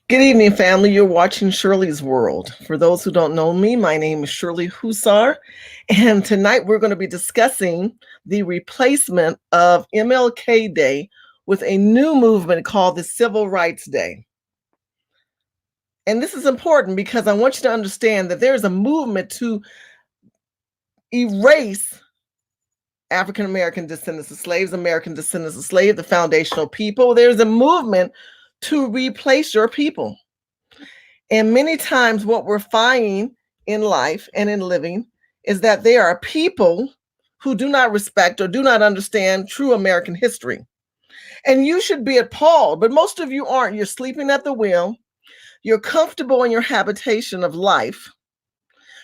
Good evening, family. You're watching Shirley's World. For those who don't know me, my name is Shirley Hussar, and tonight we're going to be discussing the replacement of MLK Day with a new movement called the Civil Rights Day. And this is important because I want you to understand that there is a movement to erase African American descendants of slaves, American descendants of slaves, the foundational people. There's a movement to replace your people. And many times, what we're finding in life and in living is that there are people who do not respect or do not understand true American history. And you should be appalled, but most of you aren't. You're sleeping at the wheel, you're comfortable in your habitation of life.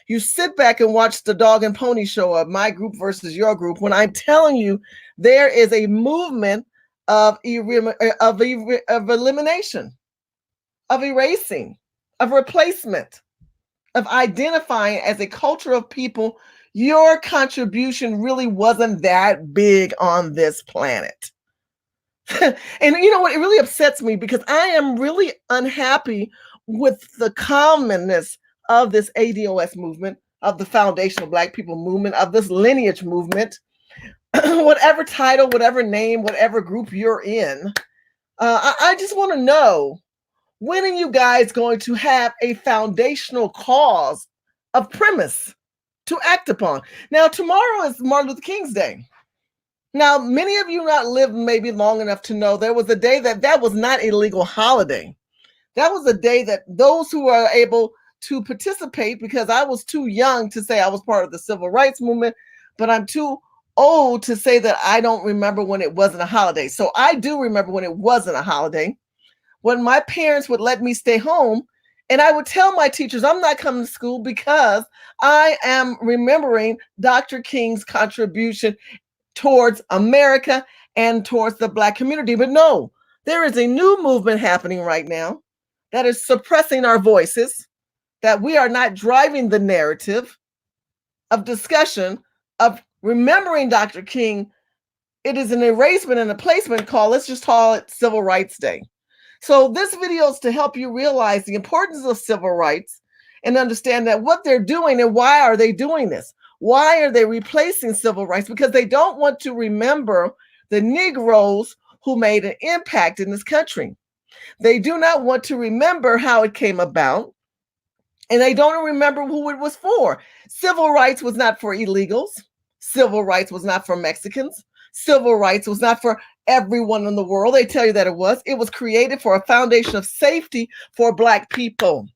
You sit back and watch the dog and pony show of my group versus your group when I'm telling you there is a movement of elimination, of erasing, of replacement, of identifying as a culture of people. Your contribution really wasn't that big on this planet. And you know what? It really upsets me because I am really unhappy with the commonness of this ADOS movement, of the foundational Black people movement, of this lineage movement, whatever title, whatever name, whatever group you're in. I just want to know, when are you guys going to have a foundational cause of premise to act upon? Now, tomorrow is Martin Luther King's Day. Now, many of you not lived maybe long enough to know there was a day that was not a legal holiday. That was a day that those who are able to participate, because I was too young to say I was part of the civil rights movement, but I'm too old to say that I don't remember when it wasn't a holiday. So I do remember when it wasn't a holiday, when my parents would let me stay home, and I would tell my teachers I'm not coming to school because I am remembering Dr. King's contribution towards America and towards the Black community. But no, there is a new movement happening right now that is suppressing our voices, that we are not driving the narrative of discussion of remembering Dr. King. It is an erasement and a placement call. Let's just call it Civil Rights Day. So this video is to help you realize the importance of civil rights and understand that what they're doing and why are they doing this? Why are they replacing civil rights? Because they don't want to remember the Negroes who made an impact in this country. They do not want to remember how it came about, and they don't remember who it was for. Civil rights was not for illegals. Civil rights was not for Mexicans. Civil rights was not for everyone in the world. They tell you that it was. It was created for a foundation of safety for Black people.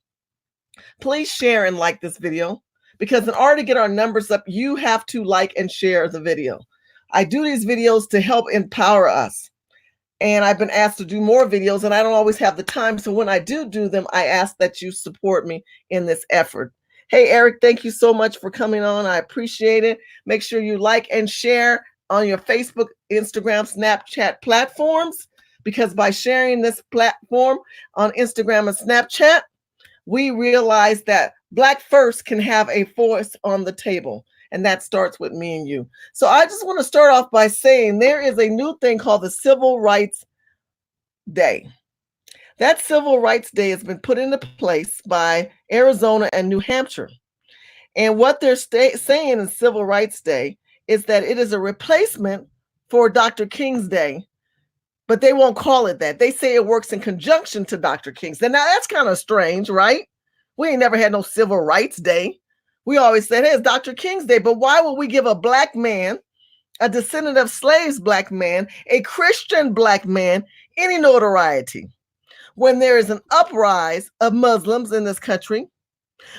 Please share and like this video, because in order to get our numbers up, you have to like and share the video. I do these videos to help empower us. And I've been asked to do more videos, and I don't always have the time. So when I do them, I ask that you support me in this effort. Hey, Eric, thank you so much for coming on. I appreciate it. Make sure you like and share on your Facebook, Instagram, Snapchat platforms, because by sharing this platform on Instagram and Snapchat, we realize that Black First can have a voice on the table. And that starts with me and you. So I just want to start off by saying there is a new thing called the Civil Rights Day. That Civil Rights Day has been put into place by Arizona and New Hampshire. And what they're saying in Civil Rights Day is that it is a replacement for Dr. King's Day, but they won't call it that. They say it works in conjunction to Dr. King's Day. Now that's kind of strange, right? We ain't never had no Civil Rights Day. We always said, hey, it's Dr. King's Day, but why would we give a Black man, a descendant of slaves Black man, a Christian Black man, any notoriety when there is an uprise of Muslims in this country,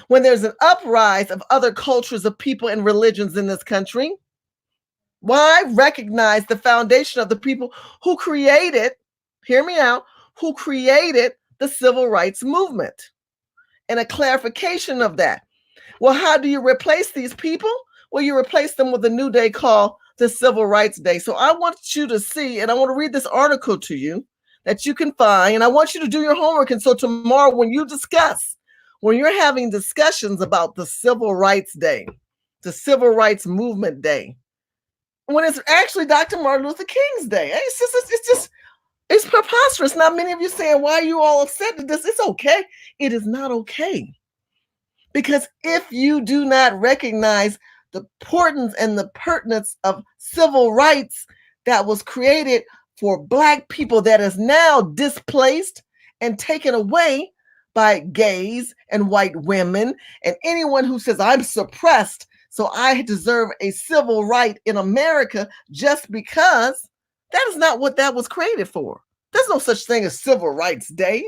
when there's an uprise of other cultures of people and religions in this country? Why recognize the foundation of the people who created, hear me out, who created the civil rights movement, and a clarification of that? Well, how do you replace these people? Well, you replace them with a new day called the Civil Rights Day. So I want you to see, and I want to read this article to you that you can find, and I want you to do your homework. And so tomorrow, when you're having discussions about the Civil Rights Day, the Civil Rights Movement Day, when it's actually Dr. Martin Luther King's Day, it's just It's preposterous. Now, many of you saying, why are you all upset at this? It's okay. It is not okay. Because if you do not recognize the importance and the pertinence of civil rights that was created for Black people that is now displaced and taken away by gays and white women, and anyone who says, I'm suppressed, so I deserve a civil right in America just because, that is not what that was created for. There's no such thing as Civil Rights Day.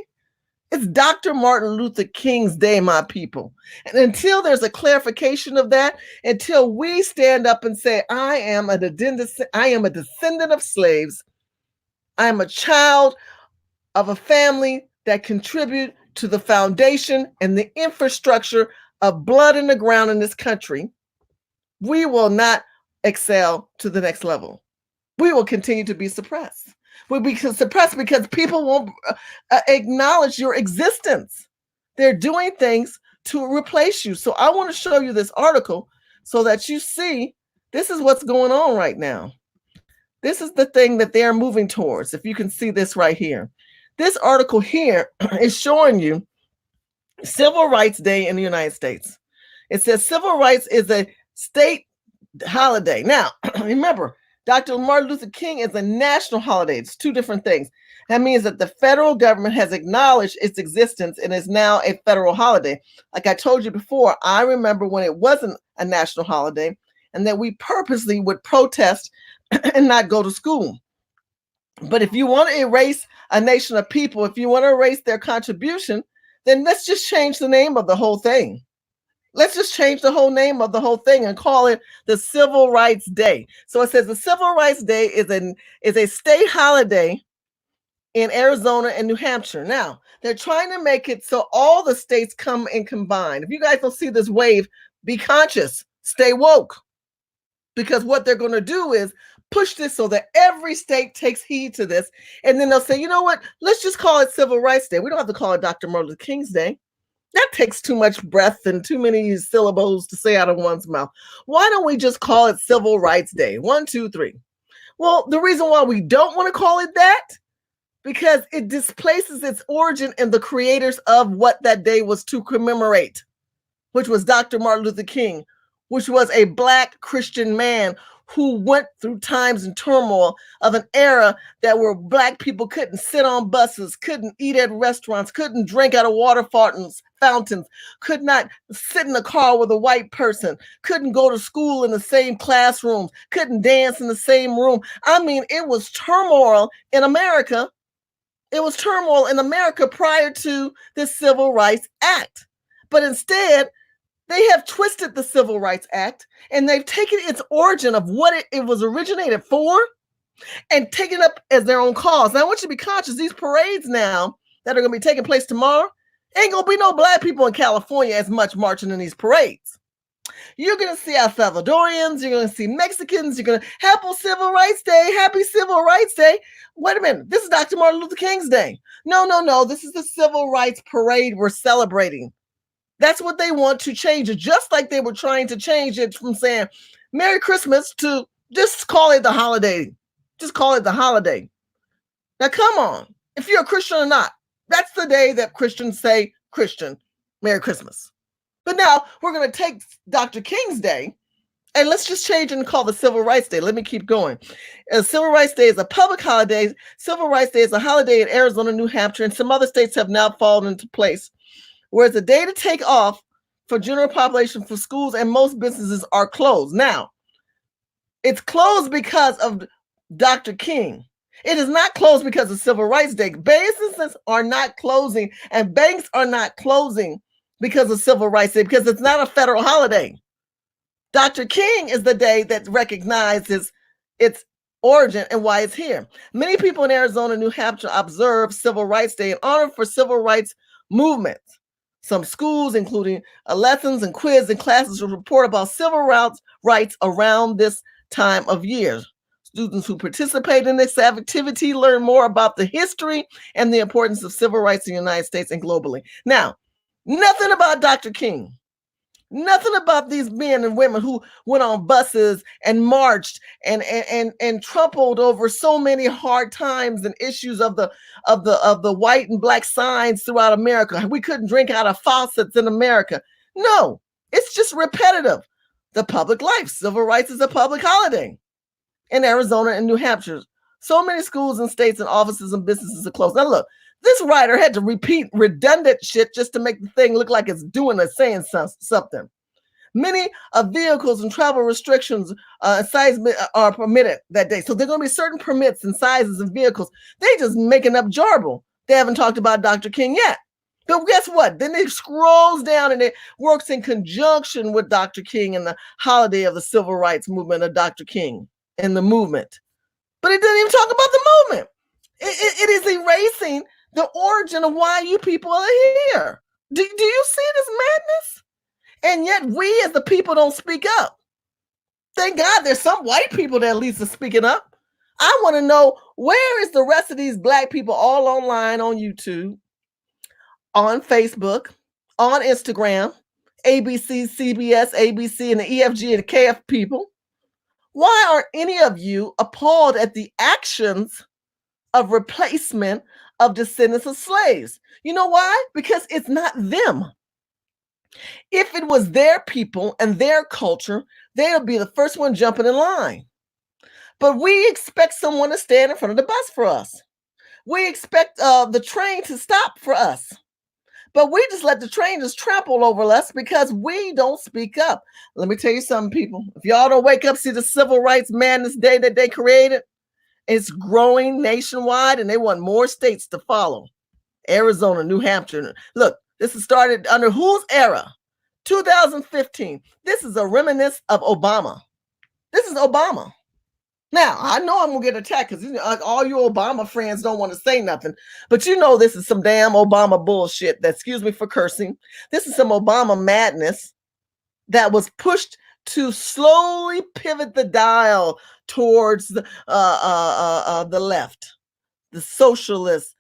It's Dr. Martin Luther King's Day, my people. And until there's a clarification of that, until we stand up and say, I am a descendant of slaves, I am a child of a family that contribute to the foundation and the infrastructure of blood in the ground in this country, we will not excel to the next level. We will continue to be suppressed. We'll be suppressed because people won't acknowledge your existence. They're doing things to replace you. So I want to show you this article so that you see this is what's going on right now. This is the thing that they're moving towards. If you can see this right here. This article here is showing you Civil Rights Day in the United States. It says civil rights is a state holiday. Now, remember, Dr. Martin Luther King is a national holiday. It's two different things. That means that the federal government has acknowledged its existence and is now a federal holiday. Like I told you before, I remember when it wasn't a national holiday and that we purposely would protest and not go to school. But if you want to erase a nation of people, if you want to erase their contribution, then let's just change the name of the whole thing. Let's just change the whole name of the whole thing and call it the Civil Rights Day. So it says the Civil Rights Day is a state holiday in Arizona and New Hampshire. Now, they're trying to make it so all the states come and combine. If you guys don't see this wave, be conscious, stay woke. Because what they're going to do is push this so that every state takes heed to this. And then they'll say, you know what? Let's just call it Civil Rights Day. We don't have to call it Dr. Martin Luther King's Day. That takes too much breath and too many syllables to say out of one's mouth. Why don't we just call it Civil Rights Day? 1, 2, 3. Well, the reason why we don't want to call it that, because it displaces its origin in the creators of what that day was to commemorate, which was Dr. Martin Luther King, which was a Black Christian man who went through times and turmoil of an era that where Black people couldn't sit on buses, couldn't eat at restaurants, couldn't drink out of water fountains, could not sit in a car with a white person, couldn't go to school in the same classrooms, couldn't dance in the same room. I mean, it was turmoil in America. It was turmoil in America prior to the Civil Rights Act. But instead, they have twisted the Civil Rights Act and they've taken its origin of what it was originated for and taken up as their own cause. Now, I want you to be conscious, these parades now that are going to be taking place tomorrow, ain't going to be no Black people in California as much marching in these parades. You're going to see El Salvadorians, you're going to see Mexicans, you're going to happy Civil Rights Day, happy Civil Rights Day. Wait a minute, this is Dr. Martin Luther King's Day. No, this is the Civil Rights Parade we're celebrating. That's what they want to change it, just like they were trying to change it from saying Merry Christmas to just call it the holiday. Just call it the holiday. Now, come on. If you're a Christian or not, that's the day that Christians say, Christian, Merry Christmas. But now we're going to take Dr. King's Day and let's just change it and call the Civil Rights Day. Let me keep going. Civil Rights Day is a public holiday. Civil Rights Day is a holiday in Arizona, New Hampshire, and some other states have now fallen into place, where it's a day to take off for general population, for schools, and most businesses are closed. Now, it's closed because of Dr. King. It is not closed because of Civil Rights Day. Businesses are not closing and banks are not closing because of Civil Rights Day, because it's not a federal holiday. Dr. King is the day that recognizes its origin and why it's here. Many people in Arizona, New Hampshire observe Civil Rights Day in honor for civil rights movements. Some schools, including lessons and quiz and classes, will report about civil rights around this time of year. Students who participate in this activity learn more about the history and the importance of civil rights in the United States and globally. Now, nothing about Dr. King. Nothing about these men and women who went on buses and marched and trampled over so many hard times and issues of the white and black signs throughout America. We couldn't drink out of faucets in America. No, it's just repetitive. The public life, civil rights is a public holiday in Arizona and New Hampshire. So many schools and states and offices and businesses are closed. Now look, this writer had to repeat redundant shit just to make the thing look like it's doing or saying something. Many vehicles and travel restrictions size are permitted that day. So there are going to be certain permits and sizes of vehicles. They just making up jarble. They haven't talked about Dr. King yet. But guess what? Then it scrolls down and it works in conjunction with Dr. King and the holiday of the civil rights movement of Dr. King and the movement. But it didn't even talk about the movement. It is erasing the origin of why you people are here. Do you see this madness? And yet we as the people don't speak up. Thank God there's some white people that at least are speaking up. I want to know, where is the rest of these black people all online on YouTube, on Facebook, on Instagram, ABC, CBS, ABC, and the EFG and the KF people? Why aren't any of you appalled at the actions of replacement of descendants of slaves? You know why? Because it's not them. If it was their people and their culture, they would be the first one jumping in line. But we expect someone to stand in front of the bus for us. We expect the train to stop for us. But we just let the train just trample over us because we don't speak up. Let me tell you something, people. If y'all don't wake up, see the Civil Rights Madness Day that they created, it's growing nationwide and they want more states to follow. Arizona, New Hampshire. Look, this has started under whose era? 2015. This is a reminiscence of Obama. This is Obama. Now, I know I'm going to get attacked because all you Obama friends don't want to say nothing. But you know this is some damn Obama bullshit. Excuse me for cursing. This is some Obama madness that was pushed to slowly pivot the dial towards the left, the socialist,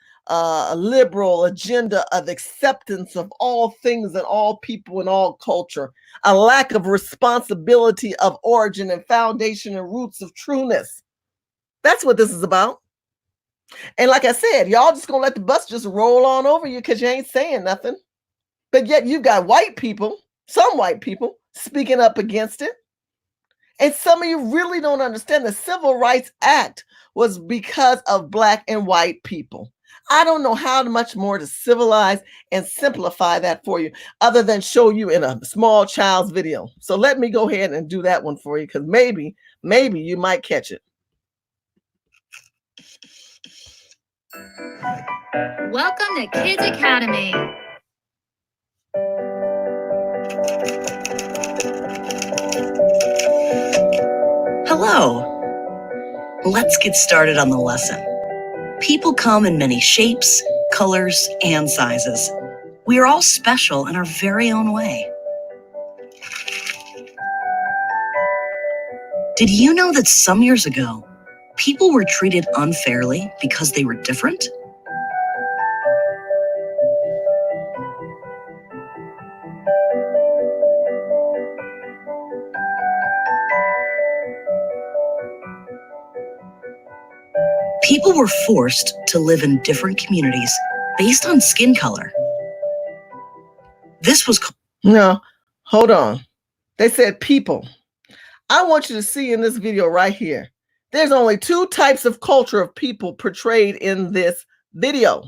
liberal agenda of acceptance of all things and all people and all culture, a lack of responsibility of origin and foundation and roots of trueness. That's what this is about. And like I said, y'all just gonna let the bus just roll on over you because you ain't saying nothing. But yet you've got white people, some white people, speaking up against it. And some of you really don't understand the Civil Rights Act was because of black and white people. I don't know how much more to civilize and simplify that for you other than show you in a small child's video. So let me go ahead and do that one for you because maybe you might catch it. Welcome to Kids Academy. Hello. Let's get started on the lesson. People come in many shapes, colors, and sizes. We are all special in our very own way. Did you know that some years ago, people were treated unfairly because they were different? People were forced to live in different communities based on skin color. This was... No, hold on. They said people. I want you to see in this video right here, there's only two types of culture of people portrayed in this video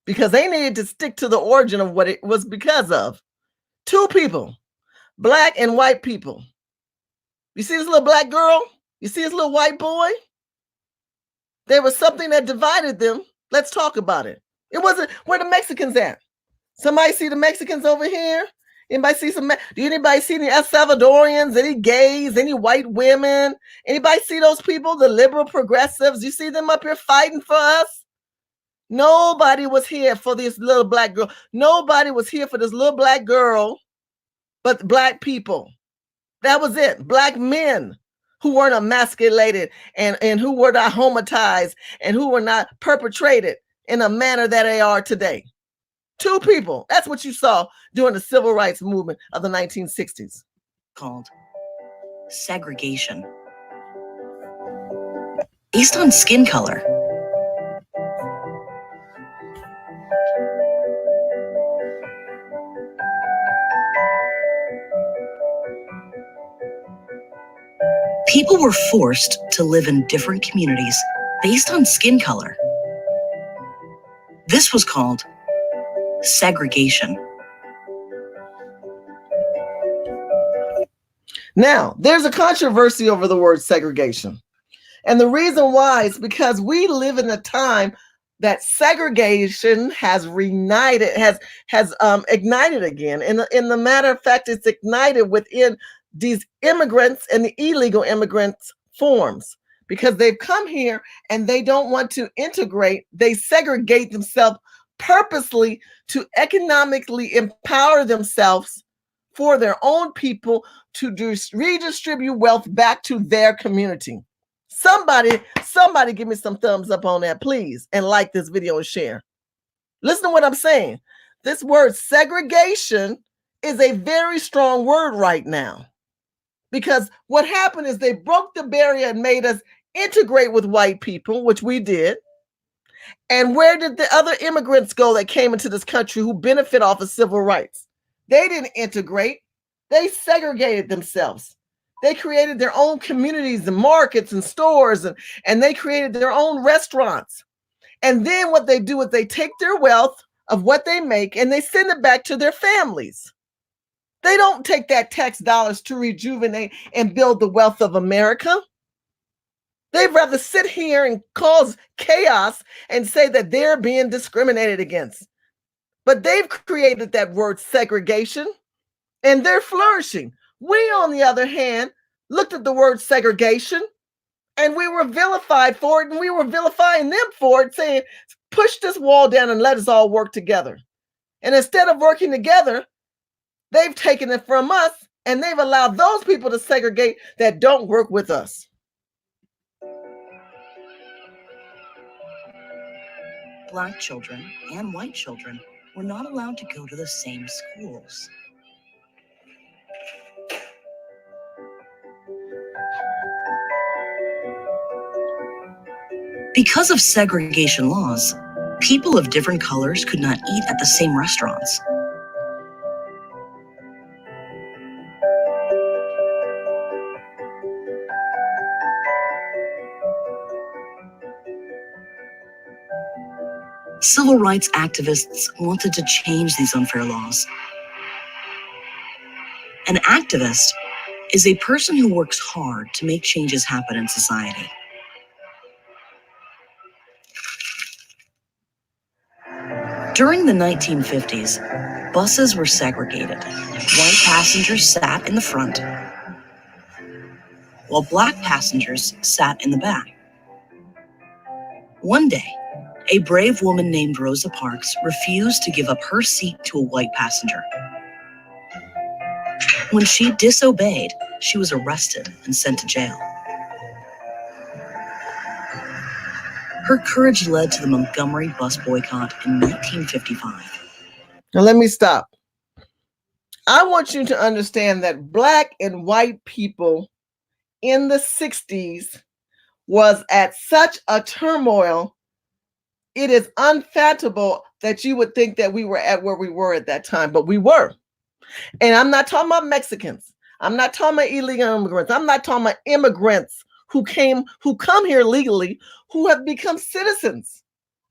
because they needed to stick to the origin of what it was because of. Two people, black and white people. You see this little black girl? You see this little white boy? There was something that divided them. Let's talk about it. It wasn't, where the Mexicans at? Somebody see the Mexicans over here? Anybody see do anybody see any El Salvadorians, any gays, any white women? Anybody see those people, the liberal progressives? You see them up here fighting for us? Nobody was here for this little black girl. Nobody was here for this little black girl, but black people. That was it. Black men who weren't emasculated and who were not homogenized and who were not perpetrated in a manner that they are today. Two people. That's what you saw during the civil rights movement of the 1960s. Called segregation. Based on skin color. People were forced to live in different communities based on skin color. This was called segregation. Now, there's a controversy over the word segregation. And the reason why is because we live in a time that segregation has reignited, has ignited again. In the matter of fact, it's ignited within these immigrants and the illegal immigrants forms, because they've come here and they don't want to integrate. They segregate themselves purposely to economically empower themselves for their own people to redistribute wealth back to their community. Somebody give me some thumbs up on that, please, and like this video and share. Listen to what I'm saying. This word segregation is a very strong word right now, because what happened is they broke the barrier and made us integrate with white people, which we did. And where did the other immigrants go that came into this country who benefit off of civil rights? They didn't integrate. They segregated themselves. They created their own communities and markets and stores, and they created their own restaurants. And then what they do is they take their wealth of what they make and they send it back to their families. They don't take that tax dollars to rejuvenate and build the wealth of America. They'd rather sit here and cause chaos and say that they're being discriminated against. But they've created that word segregation and they're flourishing. We, on the other hand, looked at the word segregation and we were vilified for it, and we were vilifying them for it, saying, push this wall down and let us all work together. And instead of working together, they've taken it from us and they've allowed those people to segregate that don't work with us. Black children and white children were not allowed to go to the same schools. Because of segregation laws, people of different colors could not eat at the same restaurants. Civil rights activists wanted to change these unfair laws. An activist is a person who works hard to make changes happen in society. During the 1950s, buses were segregated. White passengers sat in the front, while black passengers sat in the back. One day, a brave woman named Rosa Parks refused to give up her seat to a white passenger. When she disobeyed, she was arrested and sent to jail. Her courage led to the Montgomery bus boycott in 1955. Now let me stop. I want you to understand that black and white people in the 60s was at such a turmoil. It is unfathomable that you would think that we were at where we were at that time, but we were. And I'm not talking about Mexicans. I'm not talking about illegal immigrants. I'm not talking about immigrants who come here legally, who have become citizens.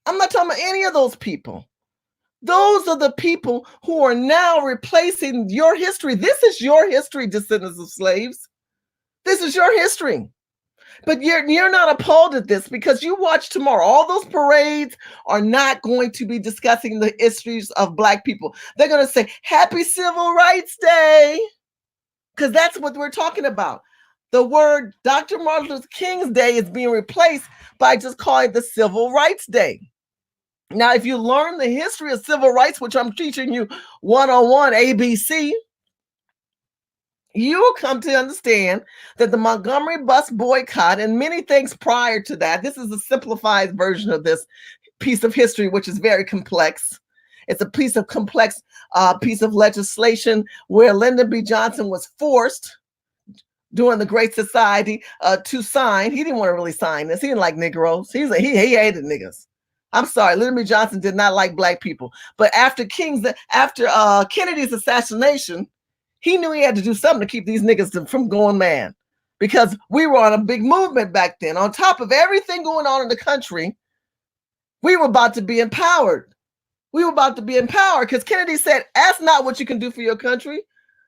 I'm not talking about any of those people. Those are the people who are now replacing your history. This is your history, descendants of slaves. This is your history. But you're not appalled at this, because you watch tomorrow. All those parades are not going to be discussing the histories of black people. They're going to say, Happy Civil Rights Day, because that's what we're talking about. The word Dr. Martin Luther King's Day is being replaced by just calling it the Civil Rights Day. Now, if you learn the history of civil rights, which I'm teaching you 101 ABC, you will come to understand that the Montgomery bus boycott and many things prior to that, this is a simplified version of this piece of history, which is very complex. It's a piece of complex piece of legislation where Lyndon B. Johnson was forced during the Great Society to sign. He didn't want to really sign this. He didn't like Negroes. He hated niggas. I'm sorry, Lyndon B. Johnson did not like black people. But after Kennedy's assassination, he knew he had to do something to keep these niggas from going mad, because we were on a big movement back then. On top of everything going on in the country, we were about to be empowered. We were about to be empowered because Kennedy said, ask not what you can do for your country.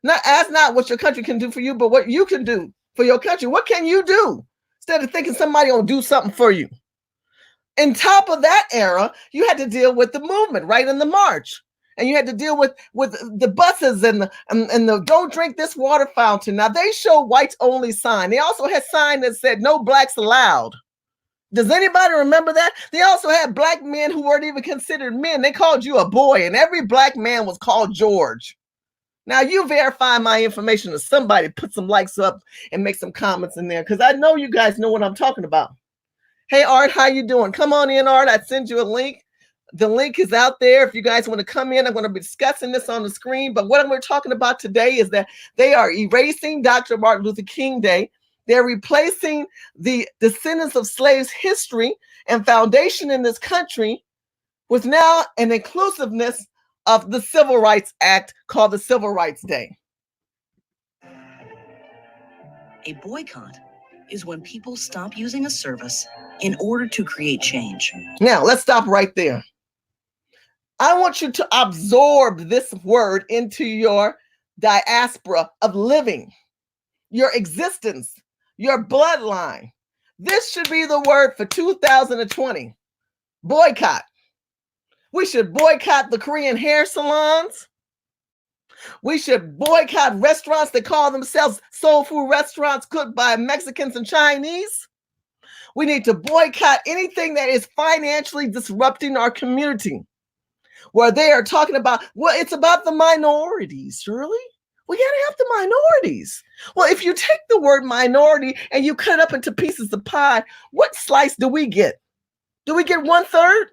Ask not what your country can do for you, but what you can do for your country. What can you do? Instead of thinking somebody will do something for you. On top of that era, you had to deal with the movement, right, in the march. And you had to deal with the buses and the don't drink this water fountain. Now, they show whites only sign. They also had sign that said no blacks allowed. Does anybody remember that? They also had black men who weren't even considered men. They called you a boy, and every black man was called George. Now, you verify my information, or somebody put some likes up and make some comments in there, because I know you guys know what I'm talking about. Hey, Art, how you doing? Come on in, Art. I send you a link. The link is out there. If you guys want to come in, I'm going to be discussing this on the screen. But what we're talking about today is that they are erasing Dr. Martin Luther King Day. They're replacing the descendants of slaves' history and foundation in this country with now an inclusiveness of the Civil Rights Act called the Civil Rights Day. A boycott is when people stop using a service in order to create change. Now, let's stop right there. I want you to absorb this word into your diaspora of living, your existence, your bloodline. This should be the word for 2020. Boycott. We should boycott the Korean hair salons. We should boycott restaurants that call themselves soul food restaurants cooked by Mexicans and Chinese. We need to boycott anything that is financially disrupting our community, where they are talking about, well, it's about the minorities, really? We gotta have the minorities. Well, if you take the word minority and you cut it up into pieces of pie, what slice do we get? Do we get 1/3?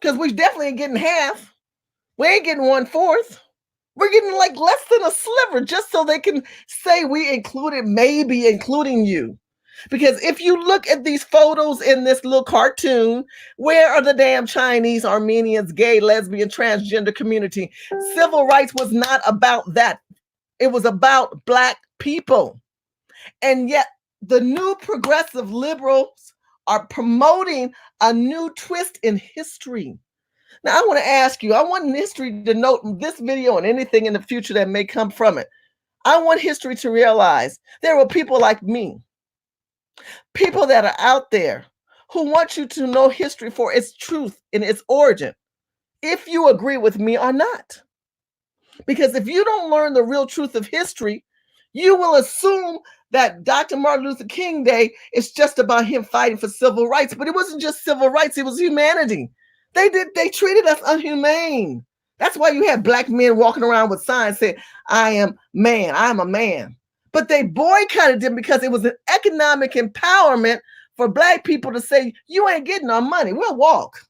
Because we definitely ain't getting half. We ain't getting 1/4. We're getting like less than a sliver just so they can say we included, maybe including you. Because if you look at these photos in this little cartoon, where are the damn Chinese, Armenians, gay, lesbian, transgender community? Civil rights was not about that. It was about Black people. And yet the new progressive liberals are promoting a new twist in history. Now, I want to ask you, I want history to note this video and anything in the future that may come from it. I want history to realize there were people like me, people that are out there who want you to know history for its truth and its origin, if you agree with me or not. Because if you don't learn the real truth of history, you will assume that Dr. Martin Luther King Day is just about him fighting for civil rights. But it wasn't just civil rights, it was humanity. They treated us unhumane. That's why you have Black men walking around with signs saying, I am man, I'm a man. But they boycotted them because it was an economic empowerment for Black people to say, you ain't getting our money, we'll walk.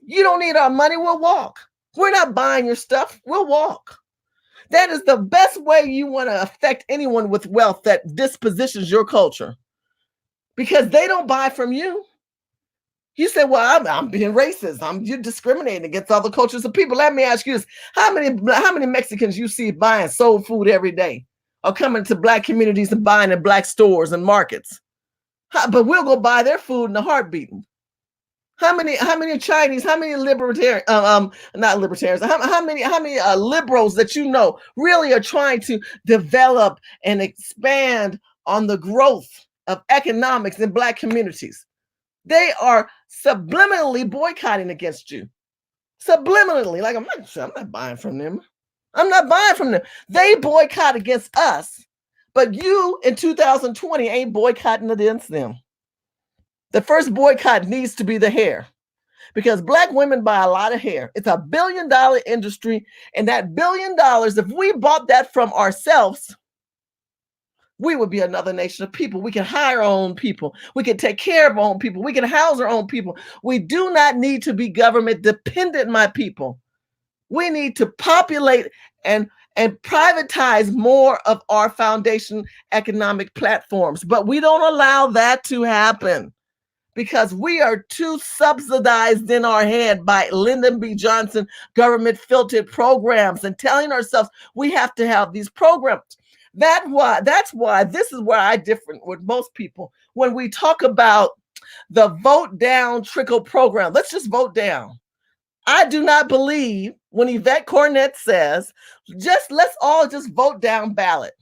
You don't need our money, we'll walk. We're not buying your stuff, we'll walk. That is the best way you want to affect anyone with wealth that dispositions your culture, because they don't buy from you. You say, well, I'm being racist. You're discriminating against other cultures of people. Let me ask you this. How many Mexicans you see buying soul food every day, or coming to Black communities and buying in Black stores and markets? But we'll go buy their food in a heartbeat. How many Chinese, how many libertarians, not libertarians, how many liberals that you know really are trying to develop and expand on the growth of economics in Black communities? They are subliminally boycotting against you. Subliminally, like I'm not buying from them. I'm not buying from them. They boycott against us, but you in 2020 ain't boycotting against them. The first boycott needs to be the hair, because Black women buy a lot of hair. It's $1 billion industry, and that $1 billion, if we bought that from ourselves, we would be another nation of people. We can hire our own people. We can take care of our own people. We can house our own people. We do not need to be government dependent, my people. We need to populate and privatize more of our foundation economic platforms. But we don't allow that to happen because we are too subsidized in our head by Lyndon B. Johnson government filtered programs and telling ourselves we have to have these programs. That's why this is where I differ with most people. When we talk about the vote down trickle program, let's just vote down. I do not believe when Yvette Cornett says, let's all just vote down ballot.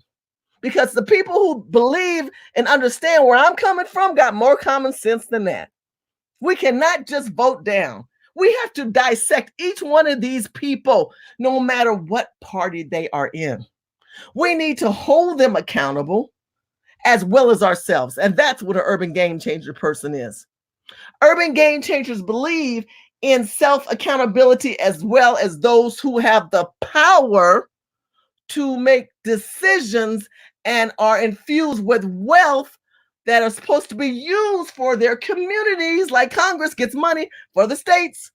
Because the people who believe and understand where I'm coming from got more common sense than that. We cannot just vote down. We have to dissect each one of these people, no matter what party they are in. We need to hold them accountable as well as ourselves. And that's what an urban game changer person is. Urban game changers believe in self-accountability as well as those who have the power to make decisions and are infused with wealth that are supposed to be used for their communities, like Congress gets money for the states.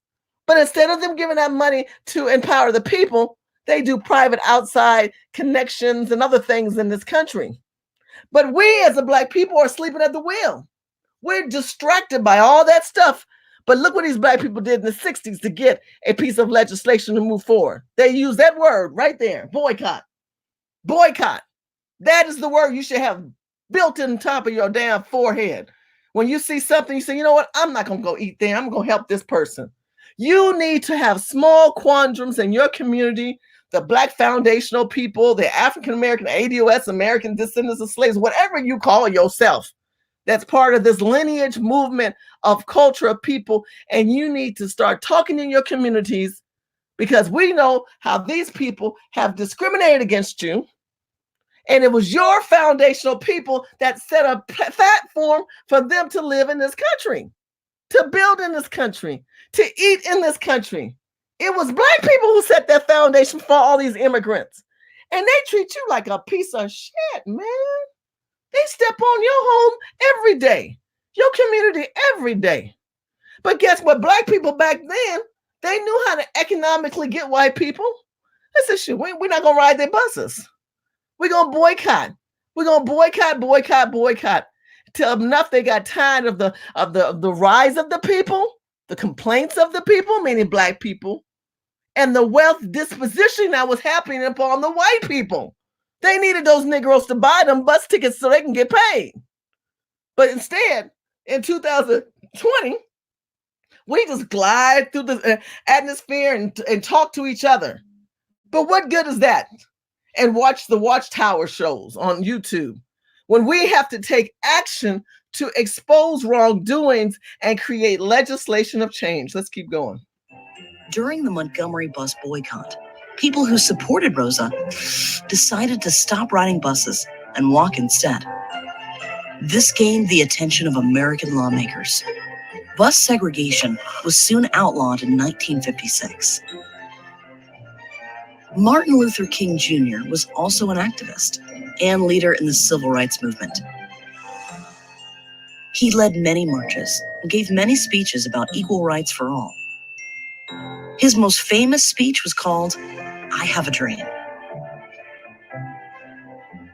But instead of them giving that money to empower the people, they do private outside connections and other things in this country. But we as a Black people are sleeping at the wheel. We're distracted by all that stuff. But look what these Black people did in the 60s to get a piece of legislation to move forward. They use that word right there, boycott. Boycott. That is the word you should have built in the top of your damn forehead. When you see something, you say, you know what? I'm not going to go eat there. I'm going to help this person. You need to have small quandaries in your community, the Black foundational people, the African-American, ADOS, American descendants of slaves, whatever you call yourself. That's part of this lineage movement of culture of people. And you need to start talking in your communities because we know how these people have discriminated against you. And it was your foundational people that set a platform for them to live in this country, to build in this country, to eat in this country. It was Black people who set that foundation for all these immigrants. And they treat you like a piece of shit, man. They step on your home every day, your community every day. But guess what? Black people back then, they knew how to economically get white people. They said, shit, we're not going to ride their buses. We're going to boycott. We're going to boycott. Till enough they got tired of the rise of the people, the complaints of the people, meaning Black people, and the wealth disposition that was happening upon the white people. They needed those Negroes to buy them bus tickets so they can get paid. But instead, in 2020, we just glide through the atmosphere and talk to each other. But what good is that? And watch the Watchtower shows on YouTube when we have to take action to expose wrongdoings and create legislation of change. Let's keep going. During the Montgomery bus boycott, people who supported Rosa decided to stop riding buses and walk instead. This gained the attention of American lawmakers. Bus segregation was soon outlawed in 1956. Martin Luther King Jr. was also an activist and leader in the civil rights movement. He led many marches and gave many speeches about equal rights for all. His most famous speech was called, "I Have a Dream."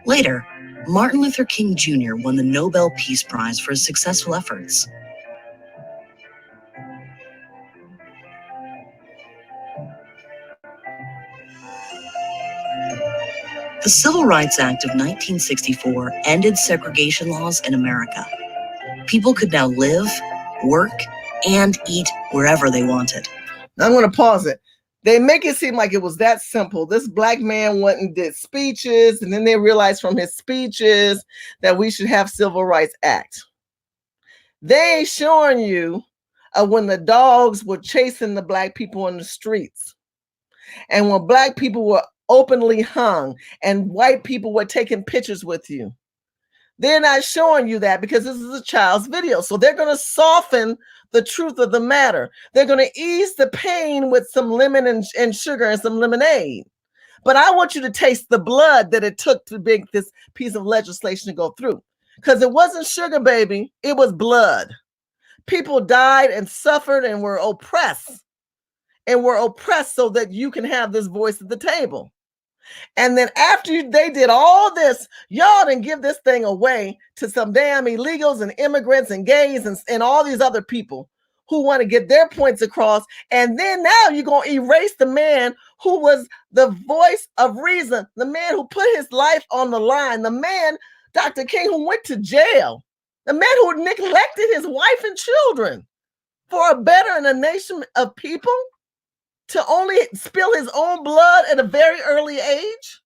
Later, Martin Luther King Jr. won the Nobel Peace Prize for his successful efforts. The Civil Rights Act of 1964 ended segregation laws in America. People could now live, work, and eat wherever they wanted. Now I'm going to pause it. They make it seem like it was that simple. This Black man went and did speeches, and then they realized from his speeches that we should have Civil Rights Act. They ain't showing you when the dogs were chasing the Black people in the streets, and when Black people were openly hung and white people were taking pictures with you. They're not showing you that because this is a child's video. So they're going to soften the truth of the matter. They're going to ease the pain with some lemon and sugar and some lemonade. But I want you to taste the blood that it took to make this piece of legislation to go through. Because it wasn't sugar, baby, it was blood. People died and suffered and were oppressed so that you can have this voice at the table. And then after they did all this, y'all didn't give this thing away to some damn illegals and immigrants and gays and all these other people who want to get their points across. And then now you're going to erase the man who was the voice of reason, the man who put his life on the line, the man, Dr. King, who went to jail, the man who neglected his wife and children for a better and a nation of people, to only spill his own blood at a very early age?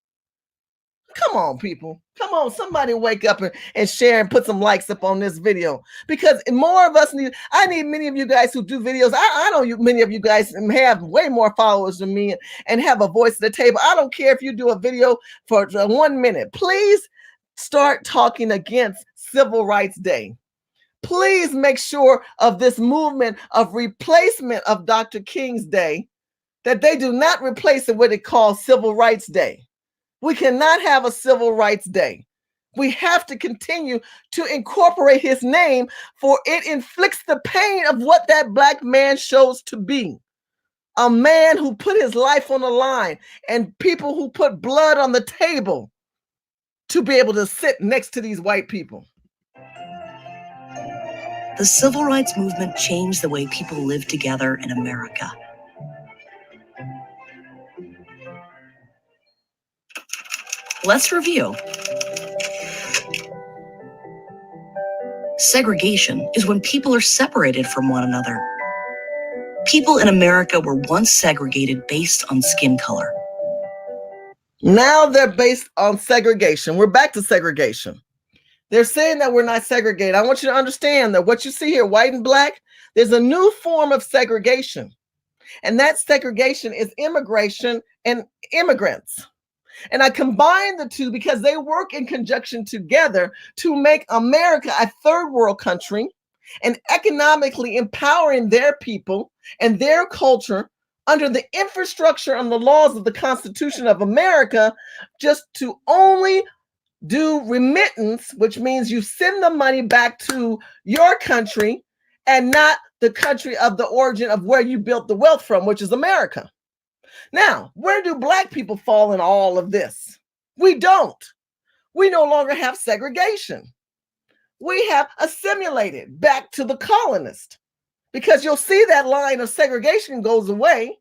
Come on, people. Come on, somebody wake up and share and put some likes up on this video, because more of us I need many of you guys who do videos. I know many of you guys have way more followers than me and have a voice at the table. I don't care if you do a video for 1 minute. Please start talking against Civil Rights Day. Please make sure of this movement of replacement of Dr. King's Day, that they do not replace it with what they call Civil Rights Day. We cannot have a Civil Rights Day. We have to continue to incorporate his name, for it inflicts the pain of what that Black man shows to be. A man who put his life on the line, and people who put blood on the table to be able to sit next to these white people. The civil rights movement changed the way people live together in America. Let's review. Segregation is when people are separated from one another. People in America were once segregated based on skin color. Now they're based on segregation. We're back to segregation. They're saying that we're not segregated. I want you to understand that what you see here, white and Black, there's a new form of segregation. And that segregation is immigration and immigrants. And I combine the two because they work in conjunction together to make America a third world country and economically empowering their people and their culture under the infrastructure and the laws of the Constitution of America, just to only do remittance, which means you send the money back to your country and not the country of the origin of where you built the wealth from, which is America. Now, where do Black people fall in all of this? We don't. We no longer have segregation. We have assimilated back to the colonist, because you'll see that line of segregation goes away,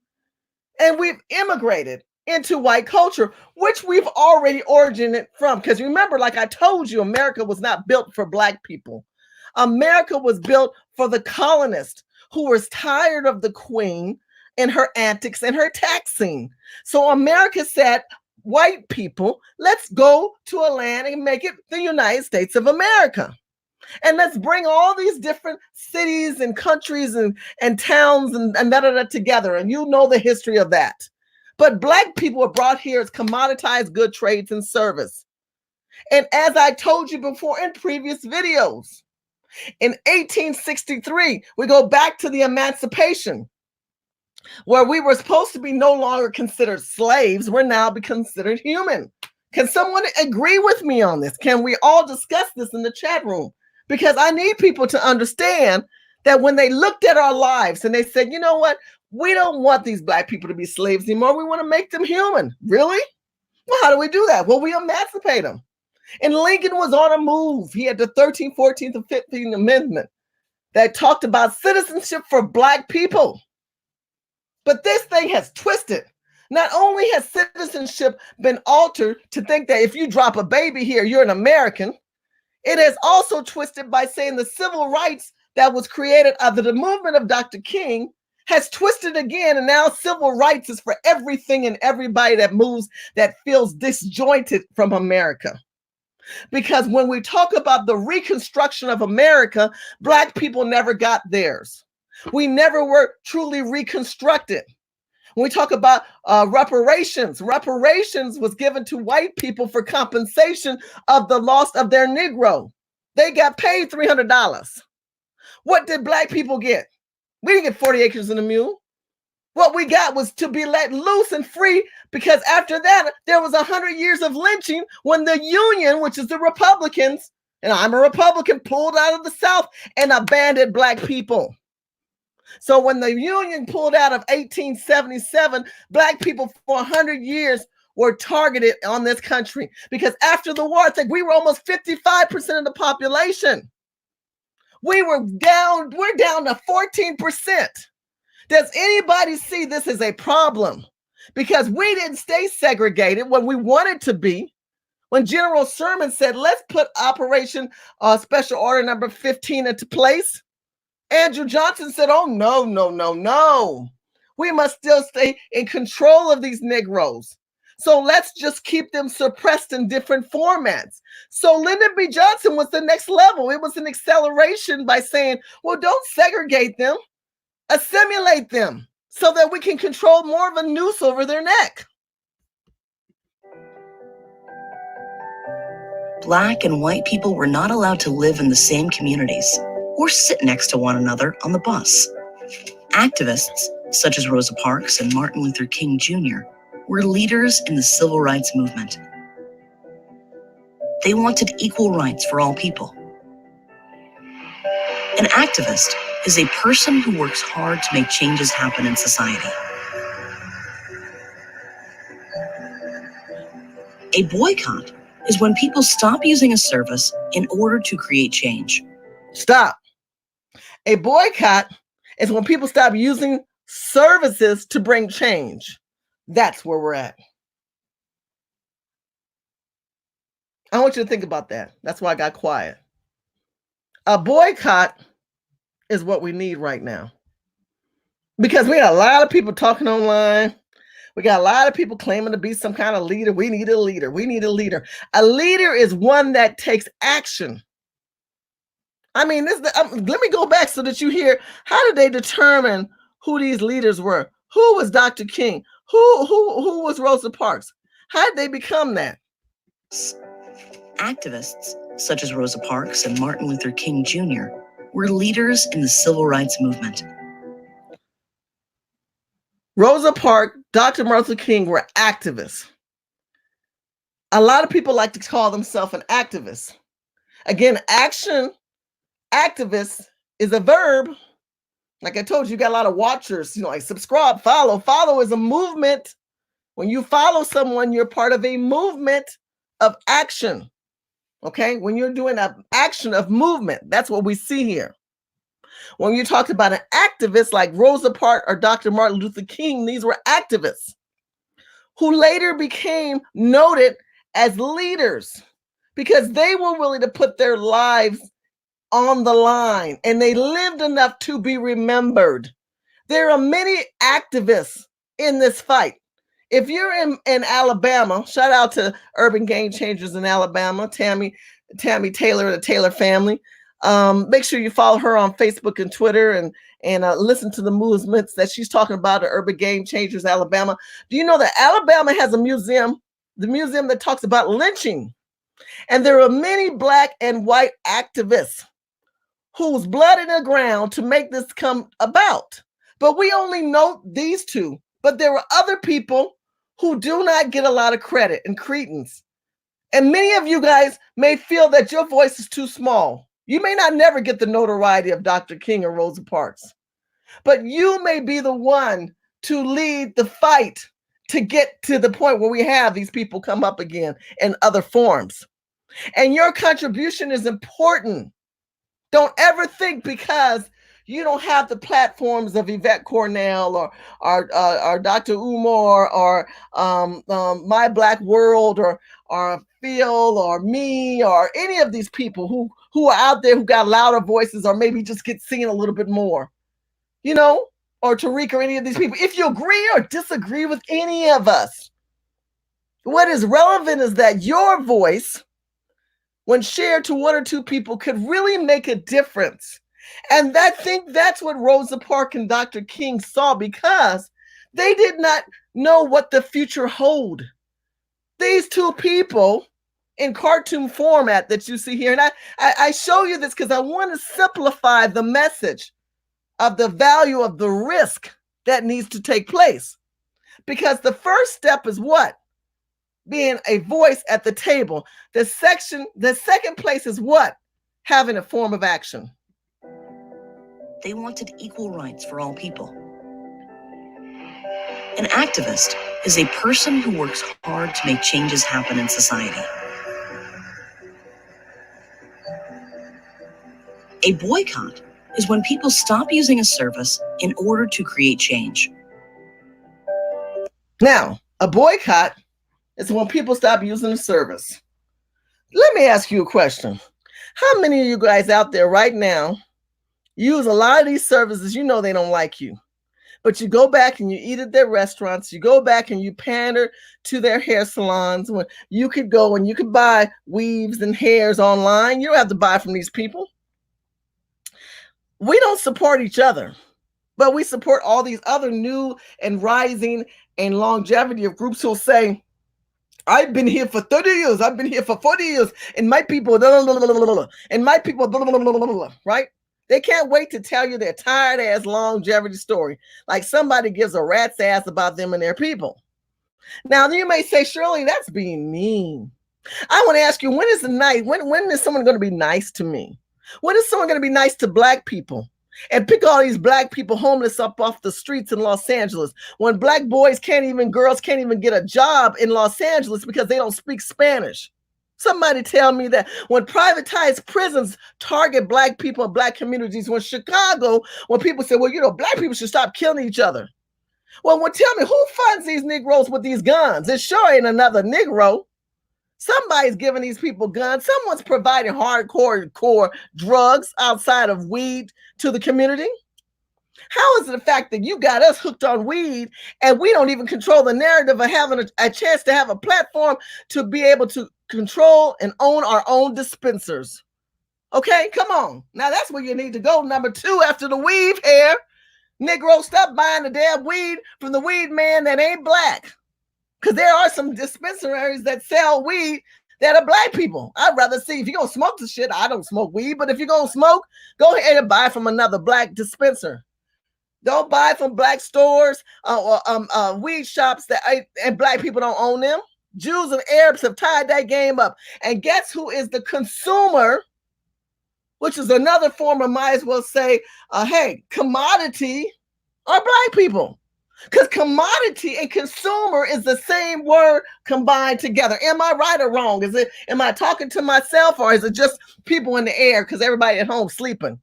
and we've immigrated into white culture, which we've already originated from. Because remember, like I told you, America was not built for Black people. America was built for the colonist who was tired of the queen and her antics and her taxing. So America said, white people, let's go to a land and make it the United States of America. And let's bring all these different cities and countries and towns and together. And you know the history of that. But Black people were brought here as commoditized good trades and service. And as I told you before in previous videos, in 1863, we go back to the emancipation, where we were supposed to be no longer considered slaves. We're now be considered human. Can someone agree with me on this? Can we all discuss this in the chat room? Because I need people to understand that when they looked at our lives and they said, you know what? We don't want these Black people to be slaves anymore. We want to make them human. Really? Well, how do we do that? Well, we emancipate them. And Lincoln was on a move. He had the 13th, 14th, and 15th Amendment that talked about citizenship for Black people. But this thing has twisted. Not only has citizenship been altered to think that if you drop a baby here, you're an American, it has also twisted by saying the civil rights that was created under the movement of Dr. King has twisted again, and now civil rights is for everything and everybody that moves, that feels disjointed from America. Because when we talk about the reconstruction of America, Black people never got theirs. We never were truly reconstructed. When we talk about reparations was given to white people for compensation of the loss of their Negro. They got paid $300. What did Black people get? We didn't get 40 acres and a mule. What we got was to be let loose and free, because after that, there was 100 years of lynching when the Union, which is the Republicans, and I'm a Republican, pulled out of the South and abandoned Black people. So when the Union pulled out of 1877, Black people for 100 years were targeted on this country, because after the war, I think we were almost 55% of the population. We're down to 14%. Does anybody see this as a problem? Because we didn't stay segregated when we wanted to be. When General Sherman said, let's put Operation Special Order Number 15 into place, Andrew Johnson said, oh, no, no, no, no. We must still stay in control of these Negroes. So let's just keep them suppressed in different formats. So Lyndon B. Johnson was the next level. It was an acceleration by saying, well, don't segregate them, assimilate them so that we can control more of a noose over their neck. Black and white people were not allowed to live in the same communities or sit next to one another on the bus. Activists, such as Rosa Parks and Martin Luther King Jr., were leaders in the civil rights movement. They wanted equal rights for all people. An activist is a person who works hard to make changes happen in society. A boycott is when people stop using a service in order to create change. Stop. A boycott is when people stop using services to bring change. That's where we're at. I want you to think about that. That's why I got quiet. A boycott is what we need right now. Because we got a lot of people talking online. We got a lot of people claiming to be some kind of leader. We need a leader. We need a leader. A leader is one that takes action. I mean, let me go back so that you hear, how did they determine who these leaders were? Who was Dr. King? Who was Rosa Parks? How did they become that? Activists, such as Rosa Parks and Martin Luther King Jr., were leaders in the civil rights movement. Rosa Parks, Dr. Martin Luther King were activists. A lot of people like to call themselves an activist. Again, activist is a verb. Like I told you, you got a lot of watchers, like subscribe, follow. Follow is a movement. When you follow someone, you're part of a movement of action. Okay? When you're doing an action of movement, that's what we see here. When you talked about an activist like Rosa Parks or Dr. Martin Luther King, these were activists who later became noted as leaders because they were willing to put their lives on the line, and they lived enough to be remembered. There are many activists in this fight. If you're in Alabama, shout out to Urban Game Changers in Alabama, Tammy Taylor, the Taylor family. Make sure you follow her on Facebook and Twitter and listen to the movements that she's talking about, the Urban Game Changers Alabama. Do you know that Alabama has a museum, the museum that talks about lynching? And there are many Black and white activists whose blood in the ground to make this come about. But we only note these two. But there are other people who do not get a lot of credit and credence. And many of you guys may feel that your voice is too small. You may not never get the notoriety of Dr. King or Rosa Parks. But you may be the one to lead the fight to get to the point where we have these people come up again in other forms. And your contribution is important. Don't ever think because you don't have the platforms of Yvette Cornell or Dr. Umar or My Black World or Phil or me or any of these people who are out there who got louder voices or maybe just get seen a little bit more, or Tariq or any of these people. If you agree or disagree with any of us, what is relevant is that your voice, when shared to one or two people, could really make a difference. And I think that's what Rosa Parks and Dr. King saw, because they did not know what the future hold. These two people in cartoon format that you see here, and I show you this because I want to simplify the message of the value of the risk that needs to take place. Because the first step is what? Being a voice at the table. The second place is what? Having a form of action. They wanted equal rights for all people. An activist is a person who works hard to make changes happen in society. A boycott is when people stop using a service in order to create change. Now, a boycott is when people stop using the service. Let me ask you a question. How many of you guys out there right now use a lot of these services? You know they don't like you, but you go back and you eat at their restaurants. You go back and you pander to their hair salons when you could go and you could buy weaves and hairs online. You don't have to buy from these people. We don't support each other, but we support all these other new and rising and longevity of groups who'll say, I've been here for 30 years. I've been here for 40 years. And my people, and my people, right? They can't wait to tell you their tired ass longevity story. Like somebody gives a rat's ass about them and their people. Now you may say, Shirley, that's being mean. I want to ask you, when is someone going to be nice to me? When is someone going to be nice to Black people and pick all these Black people homeless up off the streets in Los Angeles? When Black boys girls can't even get a job in Los Angeles because they don't speak Spanish. Somebody tell me that. When privatized prisons target Black people and Black communities. When Chicago, when people say, well, Black people should stop killing each other. Well, tell me, who funds these Negroes with these guns? It sure ain't another Negro. Somebody's giving these people guns. Someone's providing core drugs outside of weed to the community. How is it the fact that you got us hooked on weed and we don't even control the narrative of having a chance to have a platform to be able to control and own our own dispensers? Okay, come on. Now that's where you need to go. Number 2, after the weave hair, Negro, stop buying the damn weed from the weed man that ain't Black. Because there are some dispensaries that sell weed that are Black people. I'd rather see, if you're going to smoke the shit, I don't smoke weed, but if you're going to smoke, go ahead and buy from another Black dispenser. Don't buy from Black stores or weed shops and Black people don't own them. Jews and Arabs have tied that game up. And guess who is the consumer, which is another form of, might as well say, commodity, are Black people. Because commodity and consumer is the same word combined together. Am I right or wrong? Am I talking to myself, or is it just people in the air because everybody at home sleeping?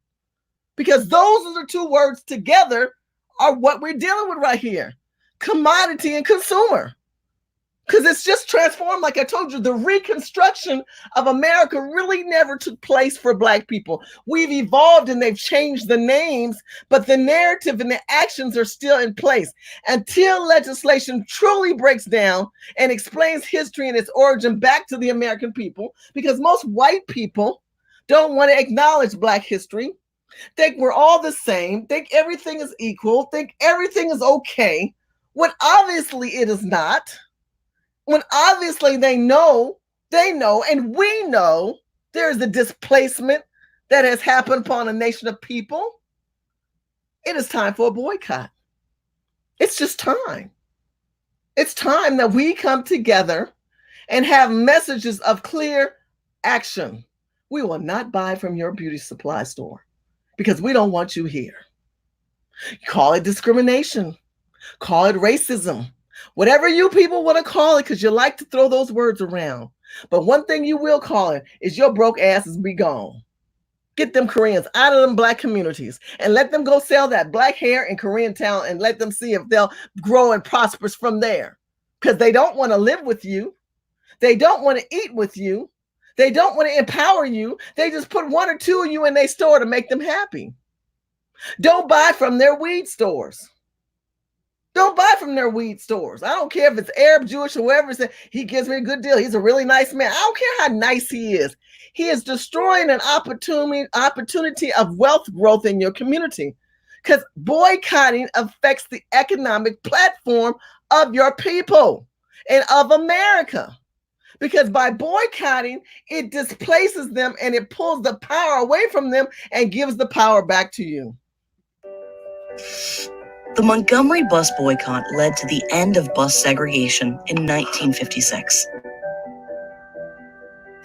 Because those are the two words together are what we're dealing with right here. Commodity and consumer. Because it's just transformed. Like I told you, the reconstruction of America really never took place for Black people. We've evolved and they've changed the names, but the narrative and the actions are still in place until legislation truly breaks down and explains history and its origin back to the American people. Because most white people don't want to acknowledge Black history, think we're all the same, think everything is equal, think everything is okay, when obviously it is not. When obviously they know, and we know there is a displacement that has happened upon a nation of people. It is time for a boycott. It's just time. It's time that we come together and have messages of clear action. We will not buy from your beauty supply store because we don't want you here. Call it discrimination. Call it racism. Whatever you people want to call it, because you like to throw those words around. But one thing you will call it is your broke asses be gone. Get them Koreans out of them Black communities and let them go sell that Black hair in Koreatown and let them see if they'll grow and prosper from there. Because they don't want to live with you. They don't want to eat with you. They don't want to empower you. They just put 1 or 2 of you in their store to make them happy. Don't buy from their weed stores. Don't buy from their weed stores. I don't care if it's Arab, Jewish, whoever. He gives me a good deal. He's a really nice man. I don't care how nice he is. He is destroying an opportunity of wealth growth in your community, because boycotting affects the economic platform of your people and of America. Because by boycotting, it displaces them and it pulls the power away from them and gives the power back to you. The Montgomery bus boycott led to the end of bus segregation in 1956.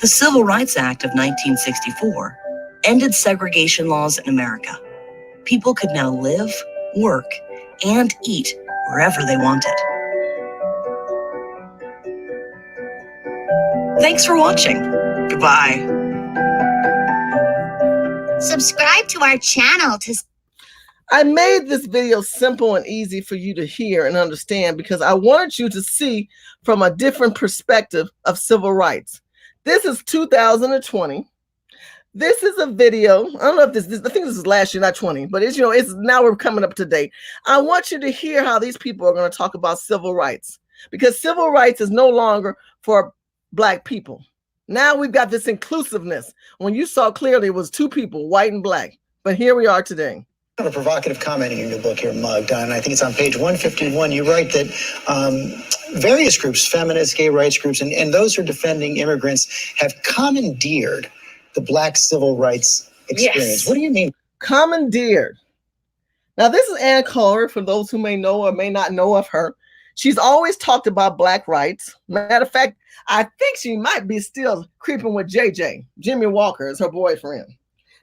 The Civil Rights Act of 1964 ended segregation laws in America. People could now live, work, and eat wherever they wanted. Thanks for watching. Goodbye. Subscribe to our channel to I made this video simple and easy for you to hear and understand because I wanted you to see from a different perspective of civil rights. This is 2020. This is a video. I don't know if I think this is last year, not 20, but it's now we're coming up to date. I want you to hear how these people are going to talk about civil rights, because civil rights is no longer for Black people. Now we've got this inclusiveness. When you saw clearly it was two people, white and Black, but here we are today. A provocative comment in your book here, Mug, and I think it's on page 151. You write that various groups, feminist, gay rights groups, and those who are defending immigrants have commandeered the Black civil rights experience. Yes. What do you mean? Commandeered. Now, this is Ann Coulter, for those who may know or may not know of her. She's always talked about Black rights. Matter of fact, I think she might be still creeping with JJ. Jimmy Walker is her boyfriend.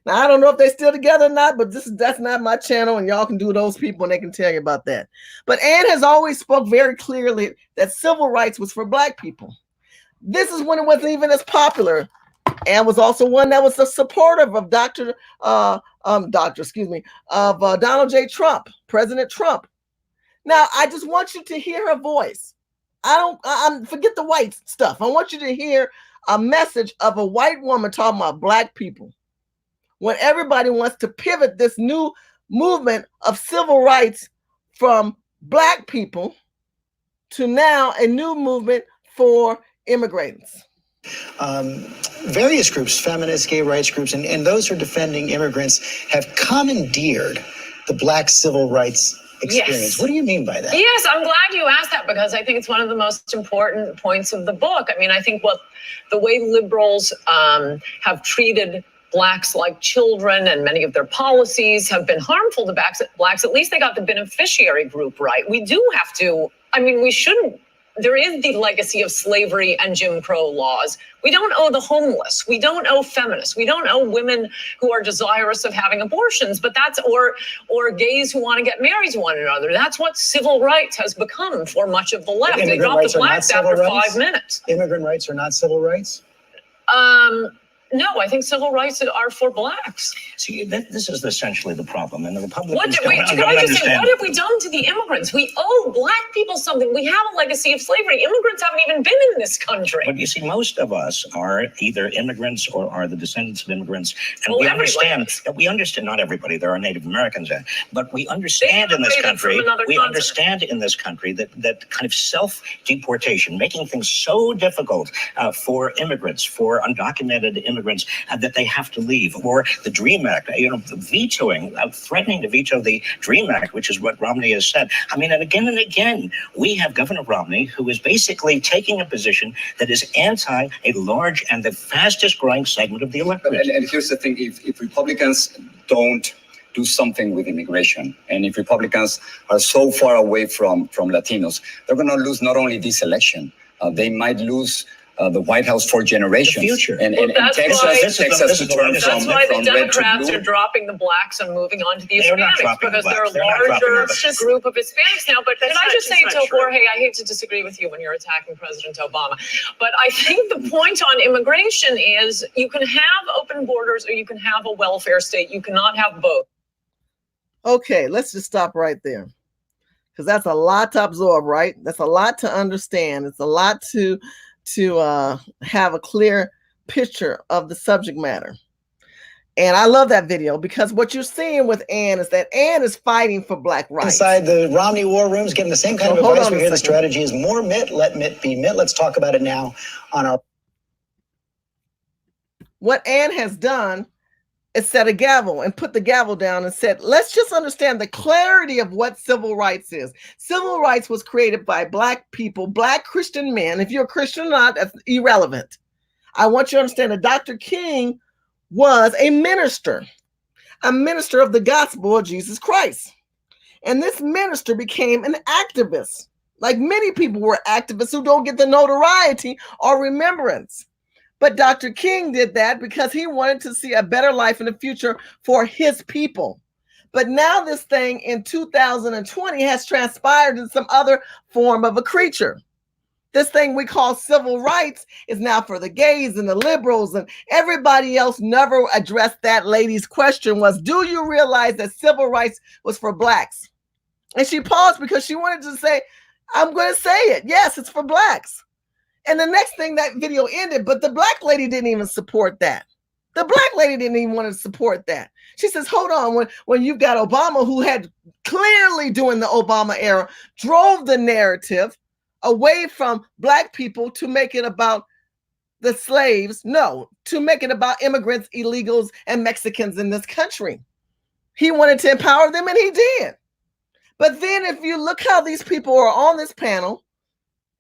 Now, I don't know if they're still together or not, but that's not my channel, and y'all can do those people, and they can tell you about that. But Ann has always spoke very clearly that civil rights was for Black people. This is when it wasn't even as popular. Ann was also one that was a supporter of Donald J. Trump, President Trump. Now, I just want you to hear her voice. Forget the white stuff. I want you to hear a message of a white woman talking about Black people. When everybody wants to pivot this new movement of civil rights from Black people to now a new movement for immigrants. Various groups, feminist, gay rights groups, and those who are defending immigrants have commandeered the Black civil rights experience. Yes. What do you mean by that? Yes, I'm glad you asked that, because I think it's one of the most important points of the book. I mean, I think the way liberals have treated Blacks like children, and many of their policies have been harmful to Blacks. At least they got the beneficiary group right. We do have to, we shouldn't. There is the legacy of slavery and Jim Crow laws. We don't owe the homeless. We don't owe feminists. We don't owe women who are desirous of having abortions, but or gays who want to get married to one another. That's what civil rights has become for much of the left. They dropped the Blacks after 5 minutes. Immigrant rights are not civil rights? No, I think civil rights are for Blacks. See, this is essentially the problem, and the Republicans can I just say, what have we done to the immigrants? We owe Black people something. We have a legacy of slavery. Immigrants haven't even been in this country. But you see, most of us are either immigrants or are the descendants of immigrants, and we understand. Not everybody. There are Native Americans there, but we understand in this country. Understand in this country that kind of self-deportation, making things so difficult for immigrants, for undocumented immigrants, that they have to leave, or the DREAM Act, vetoing, threatening to veto the DREAM Act, which is what Romney has said. And again, we have Governor Romney, who is basically taking a position that is anti a large and the fastest growing segment of the electorate. And here's the thing, if Republicans don't do something with immigration, and if Republicans are so far away from Latinos, they're going to lose not only this election, they might lose the White House for generations. The future. And Texas to turn That's why the Democrats are dropping the Blacks and moving on to the Hispanics, because they're a larger group of Hispanics now. But can I just say to Jorge, I hate to disagree with you when you're attacking President Obama, but I think the point on immigration is you can have open borders or you can have a welfare state. You cannot have both. Okay, let's just stop right there, because that's a lot to absorb, right? That's a lot to understand. It's a lot to have a clear picture of the subject matter. And I love that video, because what you're seeing with Ann is that Ann is fighting for Black rights. Inside the Romney war rooms, getting the same kind of advice. We hear the strategy is more mitt, let mitt be mitt. Let's talk about it now on our... What Ann has done is set a gavel and put the gavel down and said, let's just understand the clarity of what civil rights is. Civil rights was created by Black people, Black Christian men. If you're a Christian or not, that's irrelevant. I want you to understand that Dr. King was a minister of the gospel of Jesus Christ. And this minister became an activist. Like many people were activists who don't get the notoriety or remembrance. But Dr. King did that because he wanted to see a better life in the future for his people. But now this thing in 2020 has transpired in some other form of a creature. This thing we call civil rights is now for the gays and the liberals, and everybody else never addressed that lady's question was, do you realize that civil rights was for blacks? And she paused because she wanted to say, I'm going to say it. Yes, it's for blacks. And the next thing, that video ended, but the black lady didn't even support that. The black lady didn't even want to support that. She says, hold on, when you've got Obama, who had clearly during the Obama era drove the narrative away from black people to make it about the slaves, no, to make it about immigrants, illegals, and Mexicans in this country. He wanted to empower them, and he did. But then if you look how these people are on this panel,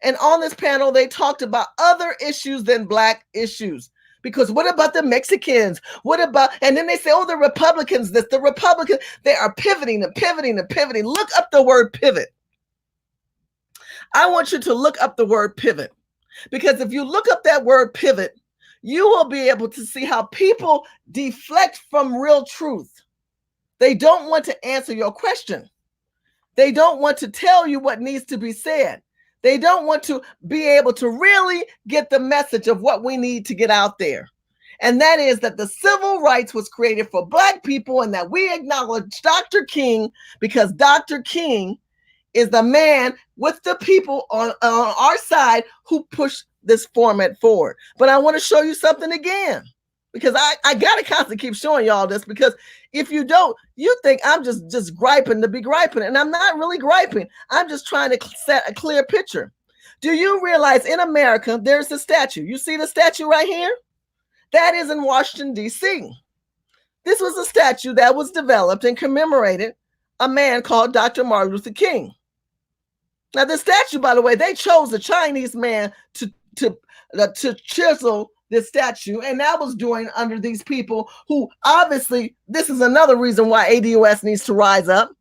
and on this panel, they talked about other issues than black issues. Because what about the Mexicans? What about, and then they say, oh, the Republicans, the Republicans, they are pivoting and pivoting and pivoting. Look up the word pivot. I want you to look up the word pivot. Because if you look up that word pivot, you will be able to see how people deflect from real truth. They don't want to answer your question. They don't want to tell you what needs to be said. They don't want to be able to really get the message of what we need to get out there. And that is that the civil rights was created for black people, and that we acknowledge Dr. King because Dr. King is the man with the people on our side who pushed this format forward. But I want to show you something again, because I got to constantly keep showing y'all this, because if you don't, you think I'm just griping to be griping. And I'm not really griping. I'm just trying to set a clear picture. Do you realize in America, there's a statue? You see the statue right here? That is in Washington, D.C. This was a statue that was developed and commemorated a man called Dr. Martin Luther King. Now, the statue, by the way, they chose a Chinese man to chisel this statue, and that was doing under these people who obviously, this is another reason why ADOS needs to rise up,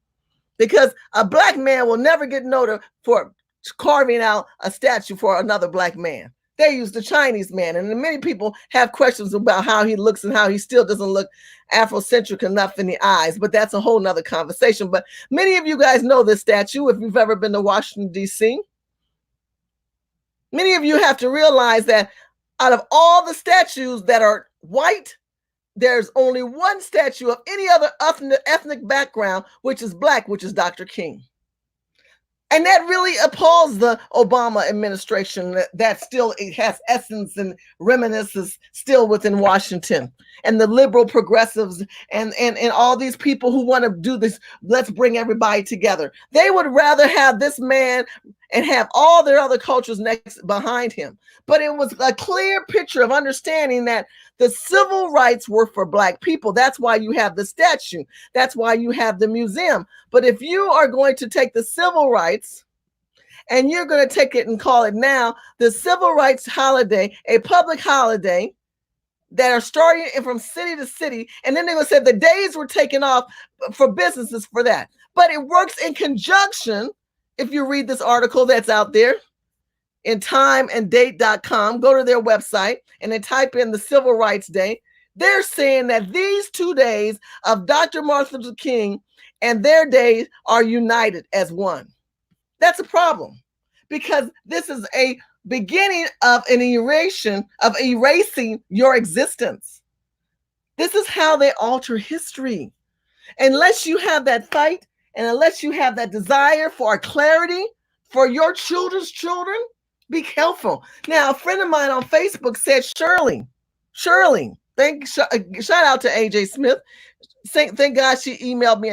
because a black man will never get noted for carving out a statue for another black man. They used the Chinese man, and many people have questions about how he looks and how he still doesn't look Afrocentric enough in the eyes, but that's a whole nother conversation. But many of you guys know this statue if you've ever been to Washington, D.C. Many of you have to realize that out of all the statues that are white, there's only one statue of any other ethnic background, which is black, which is Dr. King. And that really appalls the Obama administration that still it has essence and reminiscences still within Washington, and the liberal progressives and all these people who want to do this, let's bring everybody together. They would rather have this man and have all their other cultures next behind him. But it was a clear picture of understanding that the civil rights were for black people. That's why you have the statue. That's why you have the museum. But if you are going to take the civil rights and you're going to take it and call it now the civil rights holiday, a public holiday that are starting from city to city, and then they're going to say the days were taken off for businesses for that. But it works in conjunction. If you read this article that's out there in timeanddate.com, go to their website and then type in the Civil Rights Day. They're saying that these 2 days of Dr. Martin Luther King and their days are united as one. That's a problem, because this is a beginning of an erasing your existence. This is how they alter history. Unless you have that fight, and unless you have that desire for clarity for your children's children, be careful. Now, a friend of mine on Facebook said, Shirley, shout out to AJ Smith. Thank God she emailed me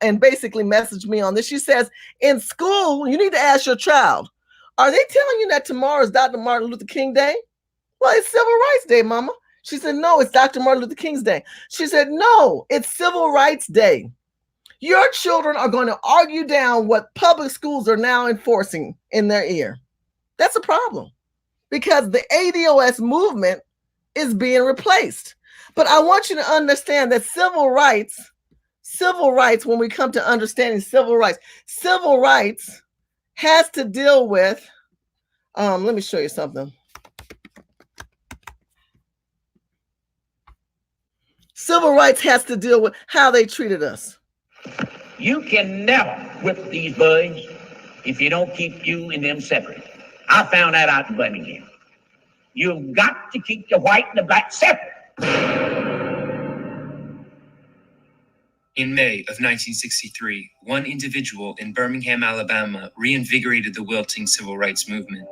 and basically messaged me on this. She says, in school, you need to ask your child, are they telling you that tomorrow is Dr. Martin Luther King Day? Well, it's Civil Rights Day, Mama. She said, no, it's Dr. Martin Luther King's Day. She said, no, it's Civil Rights Day. Your children are going to argue down what public schools are now enforcing in their ear. That's a problem, because the ADOS movement is being replaced. But I want you to understand that civil rights Civil rights, when we come to understanding civil rights has to deal with, let me show you something. Civil rights has to deal with how they treated us. You can never whip these boys if you don't keep you and them separate. I found that out in Birmingham. You've got to keep the white and the black separate. In May of 1963, one individual in Birmingham, Alabama, reinvigorated the wilting civil rights movement.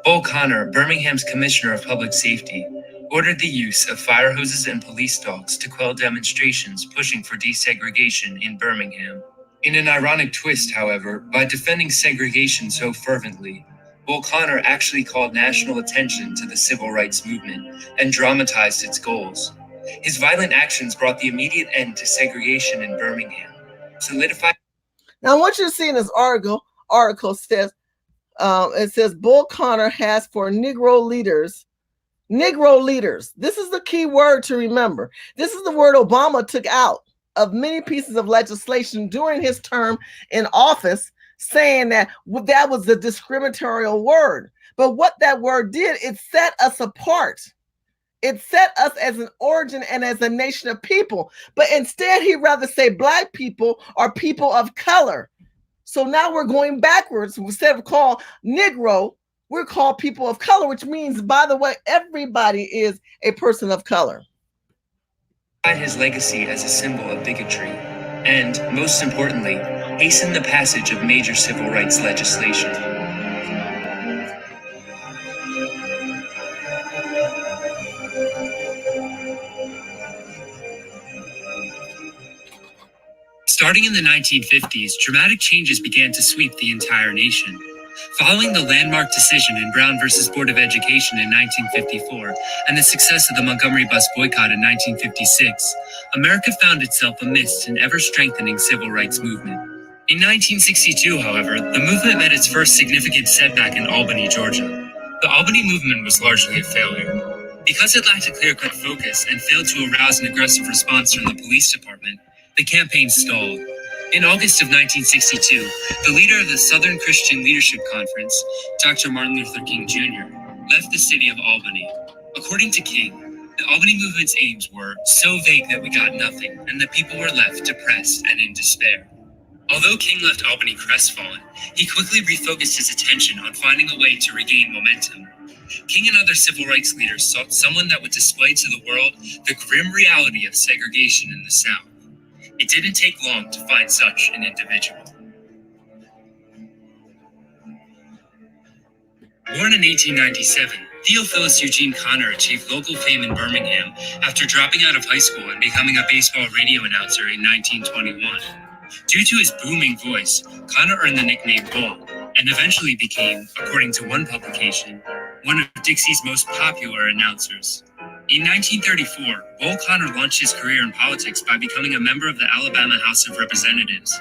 Bull Connor, Birmingham's Commissioner of Public Safety, ordered the use of fire hoses and police dogs to quell demonstrations pushing for desegregation in Birmingham. In an ironic twist, however, by defending segregation so fervently, Bull Connor actually called national attention to the civil rights movement and dramatized its goals. His violent actions brought the immediate end to segregation in Birmingham, solidified. Now, what you see in this article says, it says Bull Connor has for Negro leaders. This is the key word to remember. This is the word Obama took out of many pieces of legislation during his term in office, saying that that was the discriminatory word. But what that word did, it set us apart. It set us as an origin and as a nation of people. But instead, he'd rather say black people or people of color. So now we're going backwards. Instead of called Negro, we're called people of color, which means, by the way, everybody is a person of color. His legacy as a symbol of bigotry, and most importantly, hasten the passage of major civil rights legislation. Starting in the 1950s, dramatic changes began to sweep the entire nation. Following the landmark decision in Brown versus Board of Education in 1954 and the success of the Montgomery bus boycott in 1956, America found itself amidst an ever-strengthening civil rights movement. In 1962, however, the movement met its first significant setback in Albany, Georgia. The Albany movement was largely a failure. Because it lacked a clear-cut focus and failed to arouse an aggressive response from the police department, the campaign stalled. In August of 1962, the leader of the Southern Christian Leadership Conference, Dr. Martin Luther King Jr., left the city of Albany. According to King, the Albany movement's aims were so vague that we got nothing, and the people were left depressed and in despair. Although King left Albany crestfallen, he quickly refocused his attention on finding a way to regain momentum. King and other civil rights leaders sought someone that would display to the world the grim reality of segregation in the South. It didn't take long to find such an individual. Born in 1897, Theophilus Eugene Connor achieved local fame in Birmingham after dropping out of high school and becoming a baseball radio announcer in 1921. Due to his booming voice, Connor earned the nickname Bull and eventually became, according to one publication, one of Dixie's most popular announcers. In 1934, Bull Connor launched his career in politics by becoming a member of the Alabama House of Representatives.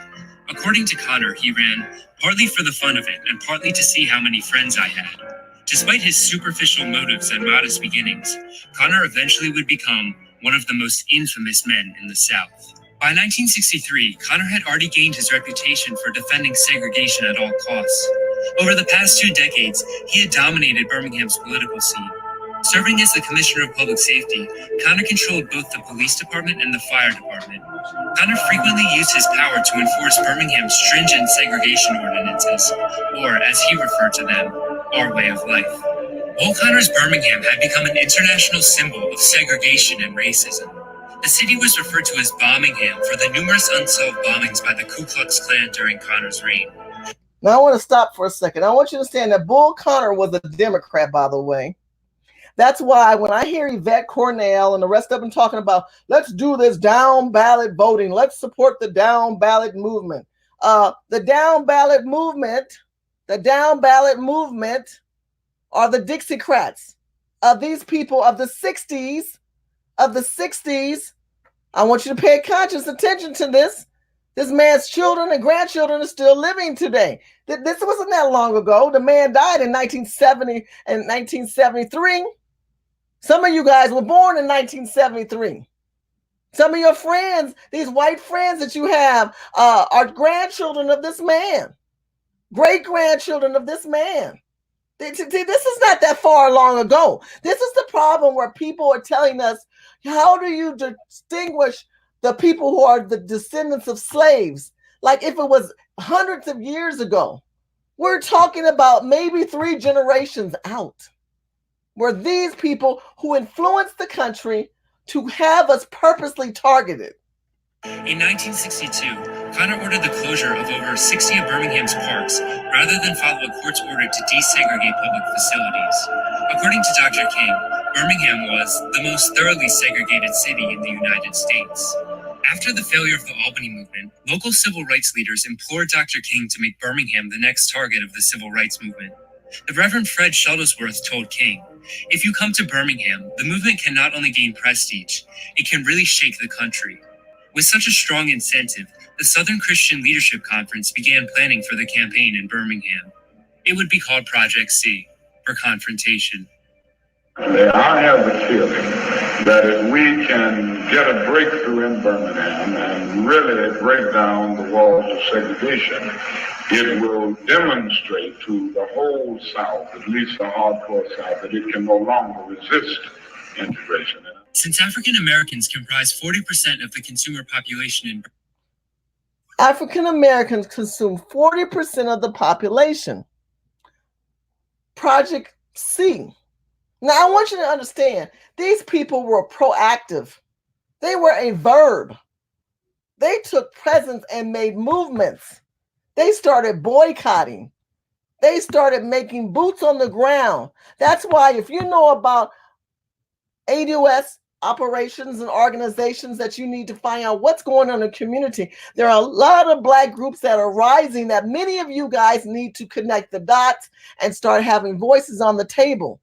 According to Connor, he ran partly for the fun of it and partly to see how many friends I had. Despite his superficial motives and modest beginnings, Connor eventually would become one of the most infamous men in the South. By 1963, Connor had already gained his reputation for defending segregation at all costs. Over the past 2 decades, he had dominated Birmingham's political scene. Serving as the Commissioner of Public Safety, Connor controlled both the police department and the fire department. Connor frequently used his power to enforce Birmingham's stringent segregation ordinances, or as he referred to them, our way of life. Bull Connor's Birmingham had become an international symbol of segregation and racism. The city was referred to as Bombingham for the numerous unsolved bombings by the Ku Klux Klan during Connor's reign. Now I want to stop for a second. I want you to understand that Bull Connor was a Democrat, by the way. That's why when I hear Yvette Cornell and the rest of them talking about, let's do this down ballot voting, let's support the down ballot movement. The down ballot movement are the Dixiecrats, of these people of the 60s. I want you to pay conscious attention to this. This man's children and grandchildren are still living today. This wasn't that long ago. The man died in 1970 and 1973. Some of you guys were born in 1973. Some of your friends, these white friends that you have, are grandchildren of this man, great-grandchildren of this man. This is not that far long ago. This is the problem where people are telling us, how do you distinguish the people who are the descendants of slaves? Like if it was hundreds of years ago. We're talking about maybe 3 generations out, where these people who influenced the country to have us purposely targeted. In 1962, Connor ordered the closure of over 60 of Birmingham's parks rather than follow a court's order to desegregate public facilities. According to Dr. King, Birmingham was the most thoroughly segregated city in the United States. After the failure of the Albany movement, local civil rights leaders implored Dr. King to make Birmingham the next target of the civil rights movement. The Reverend Fred Shuttlesworth told King, "If you come to Birmingham, the movement can not only gain prestige, it can really shake the country." With such a strong incentive, the Southern Christian Leadership Conference began planning for the campaign in Birmingham. It would be called Project C, for confrontation. I have the feeling that if we can get a breakthrough in Birmingham and really break down the walls of segregation, it will demonstrate to the whole South, at least the hardcore South, that it can no longer resist integration. Since African Americans comprise 40% of the consumer population in African Americans consume 40% of the population. Project C. Now, I want you to understand, these people were proactive. They were a verb. They took presence and made movements. They started boycotting. They started making boots on the ground. That's why if you know about ADOS operations and organizations that you need to find out what's going on in the community, there are a lot of Black groups that are rising that many of you guys need to connect the dots and start having voices on the table.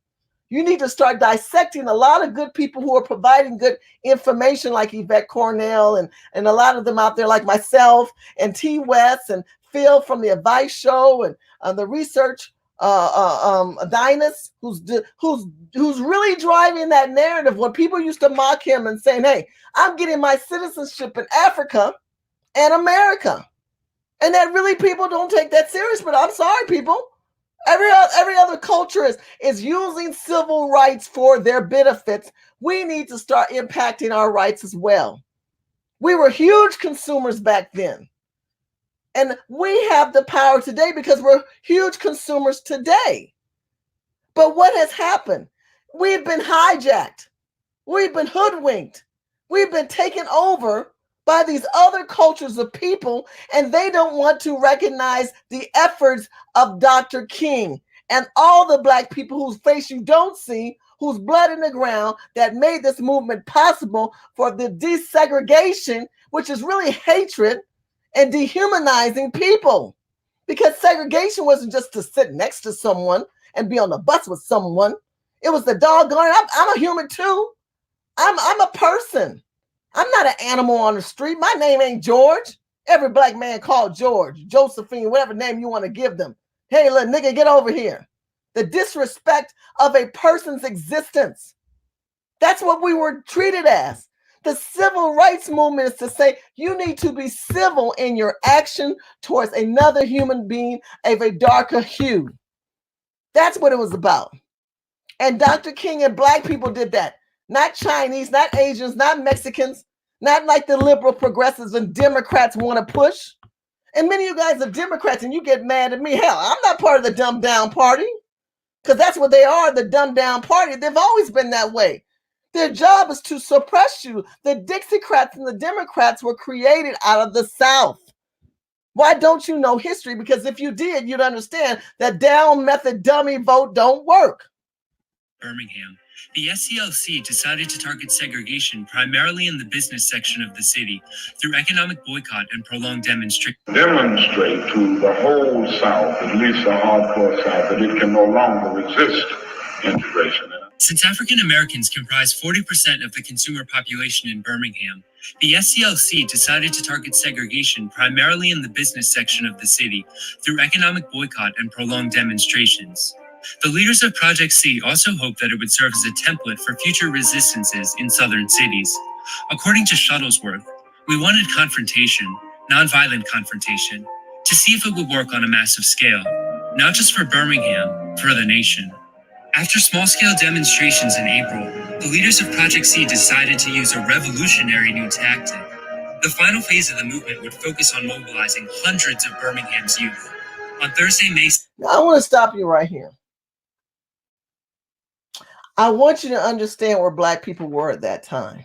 You need to start dissecting a lot of good people who are providing good information, like Yvette Cornell and a lot of them out there like myself and T. West and Phil from the Advice Show and the research Dinus, who's really driving that narrative. When people used to mock him and saying, "Hey, I'm getting my citizenship in Africa and America," and that really people don't take that serious. But I'm sorry, people. Every other culture is using civil rights for their benefits. We need to start impacting our rights as well. We were huge consumers back then. And we have the power today because we're huge consumers today. But what has happened? We've been hijacked. We've been hoodwinked. We've been taken over by these other cultures of people, and they don't want to recognize the efforts of Dr. King and all the Black people whose face you don't see, whose blood in the ground, that made this movement possible for the desegregation, which is really hatred and dehumanizing people. Because segregation wasn't just to sit next to someone and be on the bus with someone. It was the doggone, I'm a human too. I'm a person. I'm not an animal on the street. My name ain't George. Every Black man called George, Josephine, whatever name you want to give them. Hey, little nigga, get over here. The disrespect of a person's existence. That's what we were treated as. The civil rights movement is to say you need to be civil in your action towards another human being of a darker hue. That's what it was about. And Dr. King and Black people did that. Not Chinese, not Asians, not Mexicans, not like the liberal progressives and Democrats want to push. And many of you guys are Democrats and you get mad at me. Hell, I'm not part of the dumbed down party, because that's what they are, the dumbed down party. They've always been that way. Their job is to suppress you. The Dixiecrats and the Democrats were created out of the South. Why don't you know history? Because if you did, you'd understand that down method dummy vote don't work. Birmingham, the SCLC decided to target segregation primarily in the business section of the city through economic boycott and prolonged demonstrations. Demonstrate to the whole South, at least the hardcore South, that it can no longer resist integration. Since African Americans comprise 40% of the consumer population in Birmingham, the SCLC decided to target segregation primarily in the business section of the city through economic boycott and prolonged demonstrations. The leaders of Project C also hoped that it would serve as a template for future resistances in southern cities. According to Shuttlesworth, we wanted confrontation, nonviolent confrontation, to see if it would work on a massive scale, not just for Birmingham, for the nation. After small-scale demonstrations in April, the leaders of Project C decided to use a revolutionary new tactic. The final phase of the movement would focus on mobilizing hundreds of Birmingham's youth. On Thursday, May... Now, I want to stop you right here. I want you to understand where Black people were at that time.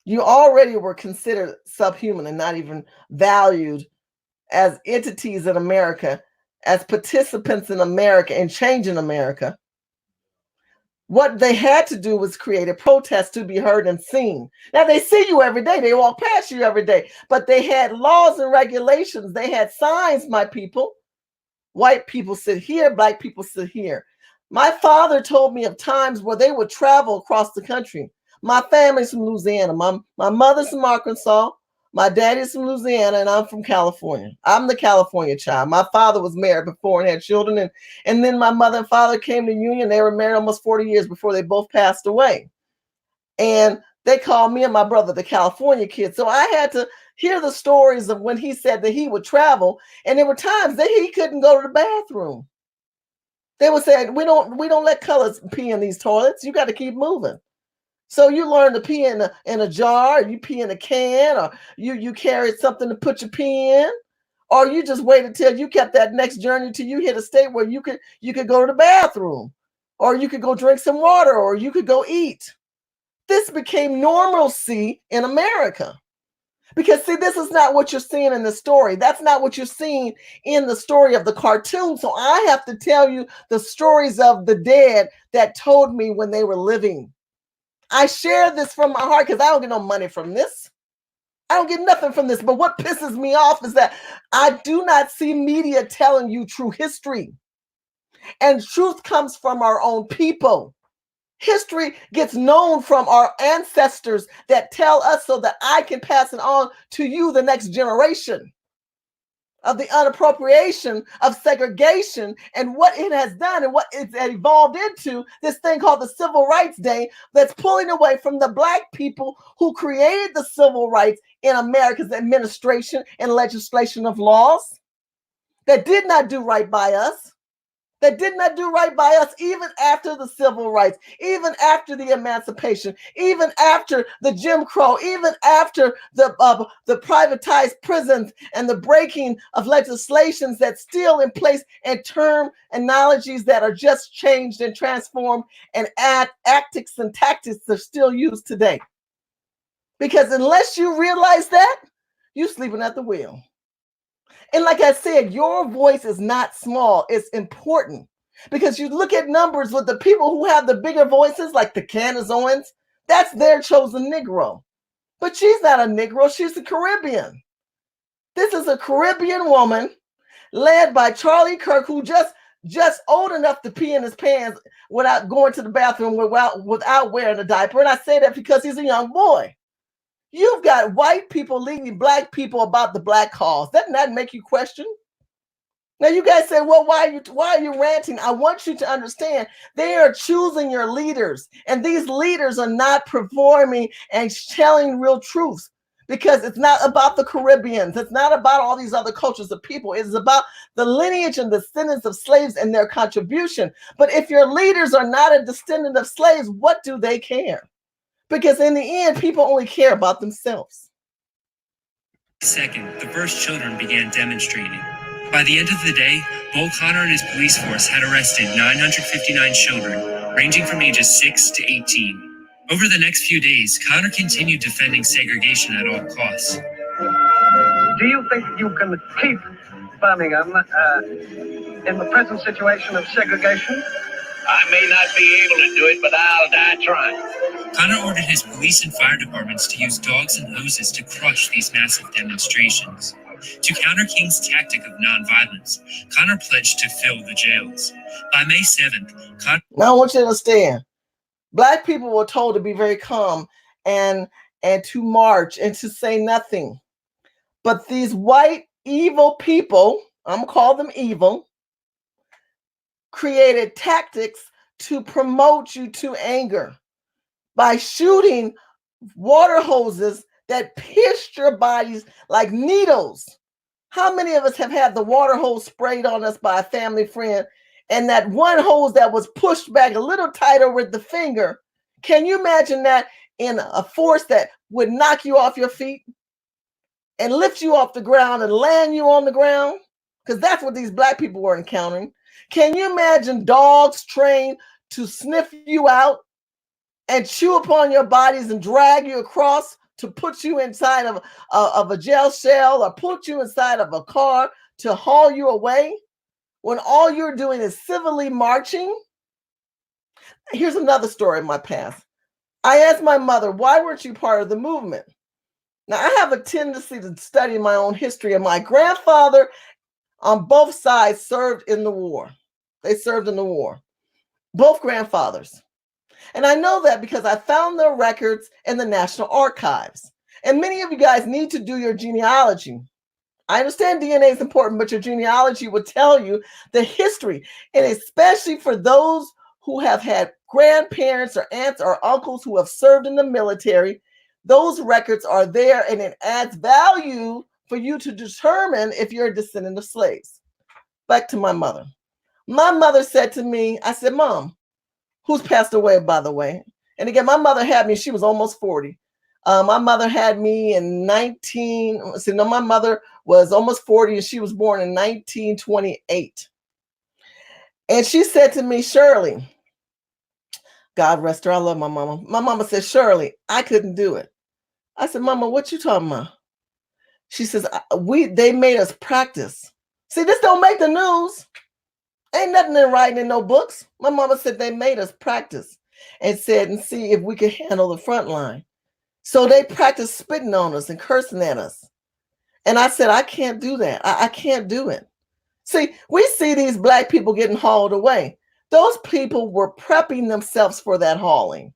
You already were considered subhuman and not even valued as entities in America, as participants in America and changing America. What they had to do was create a protest to be heard and seen. Now, they see you every day. They walk past you every day. But they had laws and regulations. They had signs, my people. White people sit here. Black people sit here. My father told me of times where they would travel across the country. My family's from Louisiana. My mother's from Arkansas. My daddy's from Louisiana, and I'm from California. I'm the California child. My father was married before and had children, and then my mother and father came to union. They were married almost 40 years before they both passed away. And they called me and my brother the California kid. So I had to hear the stories of when he said that he would travel, and there were times that he couldn't go to the bathroom. They would say, we don't let colors pee in these toilets. You got to keep moving. So you learn to pee in a jar, you pee in a can, or you carried something to put your pee in, or you just waited till you kept that next journey till you hit a state where you could go to the bathroom, or you could go drink some water, or you could go eat. This became normalcy in America. Because see, this is not what you're seeing in the story. That's not what you're seeing in the story of the cartoon. So I have to tell you the stories of the dead that told me when they were living. I share this from my heart because I don't get no money from this. I don't get nothing from this. But what pisses me off is that I do not see media telling you true history. And truth comes from our own people. History gets known from our ancestors that tell us so that I can pass it on to you, the next generation, of the unappropriation of segregation and what it has done and what it's evolved into, this thing called the Civil Rights Day that's pulling away from the Black people who created the civil rights in America's administration and legislation of laws that did not do right by us. That did not do right by us even after the civil rights, even after the emancipation, even after the Jim Crow, even after the privatized prisons and the breaking of legislations that's still in place and terminologies that are just changed and transformed, and tactics and tactics are still used today. Because unless you realize that, you're sleeping at the wheel. And like I said, your voice is not small. It's important because you look at numbers with the people who have the bigger voices, like the Candace Owens, that's their chosen Negro. But she's not a Negro. She's a Caribbean. This is a Caribbean woman led by Charlie Kirk, who just old enough to pee in his pants without going to the bathroom without wearing a diaper. And I say that because he's a young boy. You've got white people leading Black people about the Black cause. Doesn't that make you question? Now you guys say, well, why are you ranting? I want you to understand they are choosing your leaders, and these leaders are not performing and telling real truth, because it's not about the Caribbeans. It's not about all these other cultures of people. It's about the lineage and descendants of slaves and their contribution. But if your leaders are not a descendant of slaves, what do they care? Because in the end, people only care about themselves. Second, the first children began demonstrating. By the end of the day, Bull Connor and his police force had arrested 959 children, ranging from ages 6 to 18. Over the next few days, Connor continued defending segregation at all costs. Do you think you can keep Birmingham in the present situation of segregation? I may not be able to do it, but I'll die trying. Connor ordered his police and fire departments to use dogs and hoses to crush these massive demonstrations. To counter King's tactic of nonviolence, Connor pledged to fill the jails. By May 7th, Connor... Now I want you to understand, Black people were told to be very calm and to march and to say nothing. But these white evil people, I'm going to call them evil, created tactics to promote you to anger by shooting water hoses that pierced your bodies like needles. How many of us have had the water hose sprayed on us by a family friend, and that one hose that was pushed back a little tighter with the finger? Can you imagine that in a force that would knock you off your feet and lift you off the ground and land you on the ground? Because that's what these black people were encountering. Can you imagine dogs trained to sniff you out and chew upon your bodies and drag you across to put you inside of a jail cell or put you inside of a car to haul you away when all you're doing is civilly marching? Here's another story in my past. I asked my mother, why weren't you part of the movement? Now, I have a tendency to study my own history, and my grandfather on both sides served in the war. They served in the war, both grandfathers. And I know that because I found their records in the National Archives. And many of you guys need to do your genealogy. I understand DNA is important, but your genealogy will tell you the history, and especially for those who have had grandparents or aunts or uncles who have served in the military, those records are there, and it adds value for you to determine if you're a descendant of slaves. Back to my mother. My mother said to me, I said, Mom, who's passed away, by the way. And again, my mother had me, she was almost 40. My mother had me in my mother was almost 40 and she was born in 1928. And she said to me, Shirley, God rest her, I love my mama. My mama said, Shirley, I couldn't do it. I said, Mama, what you talking about? She says, they made us practice. See, this don't make the news. Ain't nothing in writing in no books. My mama said they made us practice and said, and see if we could handle the front line. So they practiced spitting on us and cursing at us. And I said, I can't do that. I can't do it. See, we see these black people getting hauled away. Those people were prepping themselves for that hauling.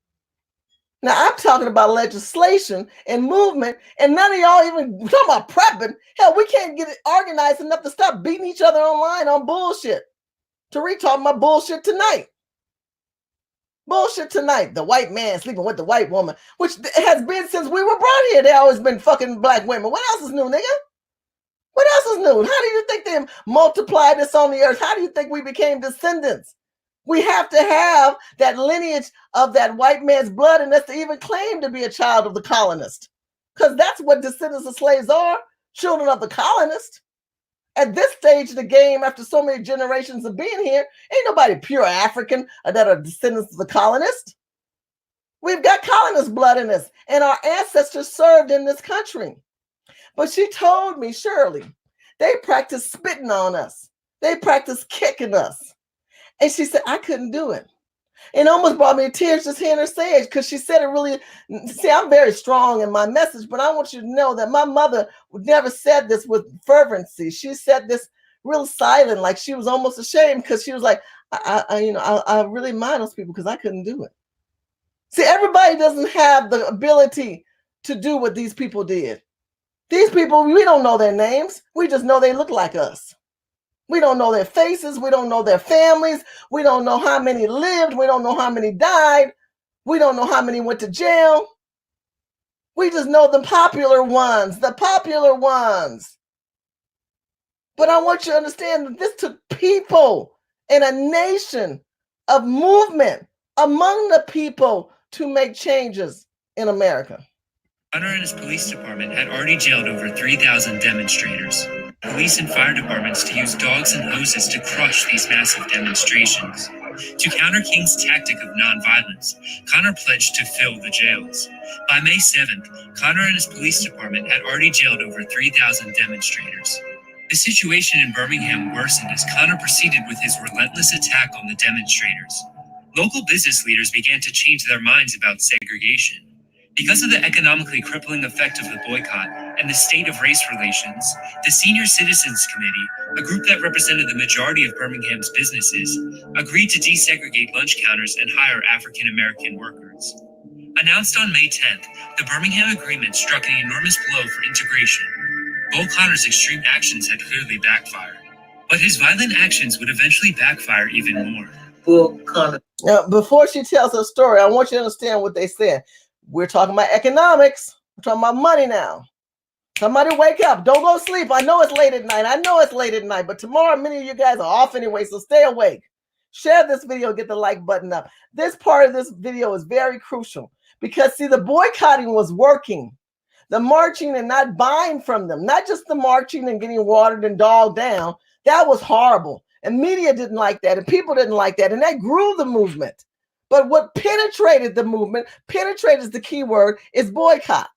Now, I'm talking about legislation and movement, and none of y'all even talking about prepping. Hell, we can't get it organized enough to stop beating each other online on bullshit. Tariq talking about bullshit tonight. Bullshit tonight. The white man sleeping with the white woman, which has been since we were brought here. They always been fucking black women. What else is new, nigga? What else is new? How do you think they multiplied this on the earth? How do you think we became descendants? We have to have that lineage of that white man's blood in us to even claim to be a child of the colonist. Because that's what descendants of slaves are, children of the colonist. At this stage of the game, after so many generations of being here, ain't nobody pure African that are descendants of the colonists. We've got colonist blood in us, and our ancestors served in this country. But she told me, Shirley, they practiced spitting on us. They practiced kicking us. And she said, I couldn't do it. It almost brought me to tears just hearing her say it, because she said it really, see, I'm very strong in my message, but I want you to know that my mother never said this with fervency. She said this real silent, like she was almost ashamed, because she was like, I really mind those people because I couldn't do it. See, everybody doesn't have the ability to do what these people did. These people, we don't know their names. We just know they look like us. We don't know their faces. We don't know their families. We don't know how many lived. We don't know how many died. We don't know how many went to jail. We just know the popular ones, the popular ones. But I want you to understand that this took people in a nation of movement among the people to make changes in America. Conner and his police department had already jailed over 3,000 demonstrators. Police and fire departments to use dogs and hoses to crush these massive demonstrations. To counter King's tactic of nonviolence, Conner pledged to fill the jails. By May 7th, Conner and his police department had already jailed over 3,000 demonstrators. The situation in Birmingham worsened as Conner proceeded with his relentless attack on the demonstrators. Local business leaders began to change their minds about segregation. Because of the economically crippling effect of the boycott and the state of race relations, the Senior Citizens Committee, a group that represented the majority of Birmingham's businesses, agreed to desegregate lunch counters and hire African American workers. Announced on May 10th, the Birmingham Agreement struck an enormous blow for integration. Bull Conner's extreme actions had clearly backfired, but his violent actions would eventually backfire even more. Bull Conner. Now, before she tells her story, I want you to understand what they said. We're talking about economics. We're talking about money now. Somebody wake up. Don't go to sleep. I know it's late at night. But tomorrow, many of you guys are off anyway, so stay awake. Share this video. Get the like button up. This part of this video is very crucial because, see, the boycotting was working. The marching and not buying from them. Not just the marching and getting watered and dogged down. That was horrible. And media didn't like that. And people didn't like that. And that grew the movement. But what penetrated the movement, penetrate is the key word, is boycott.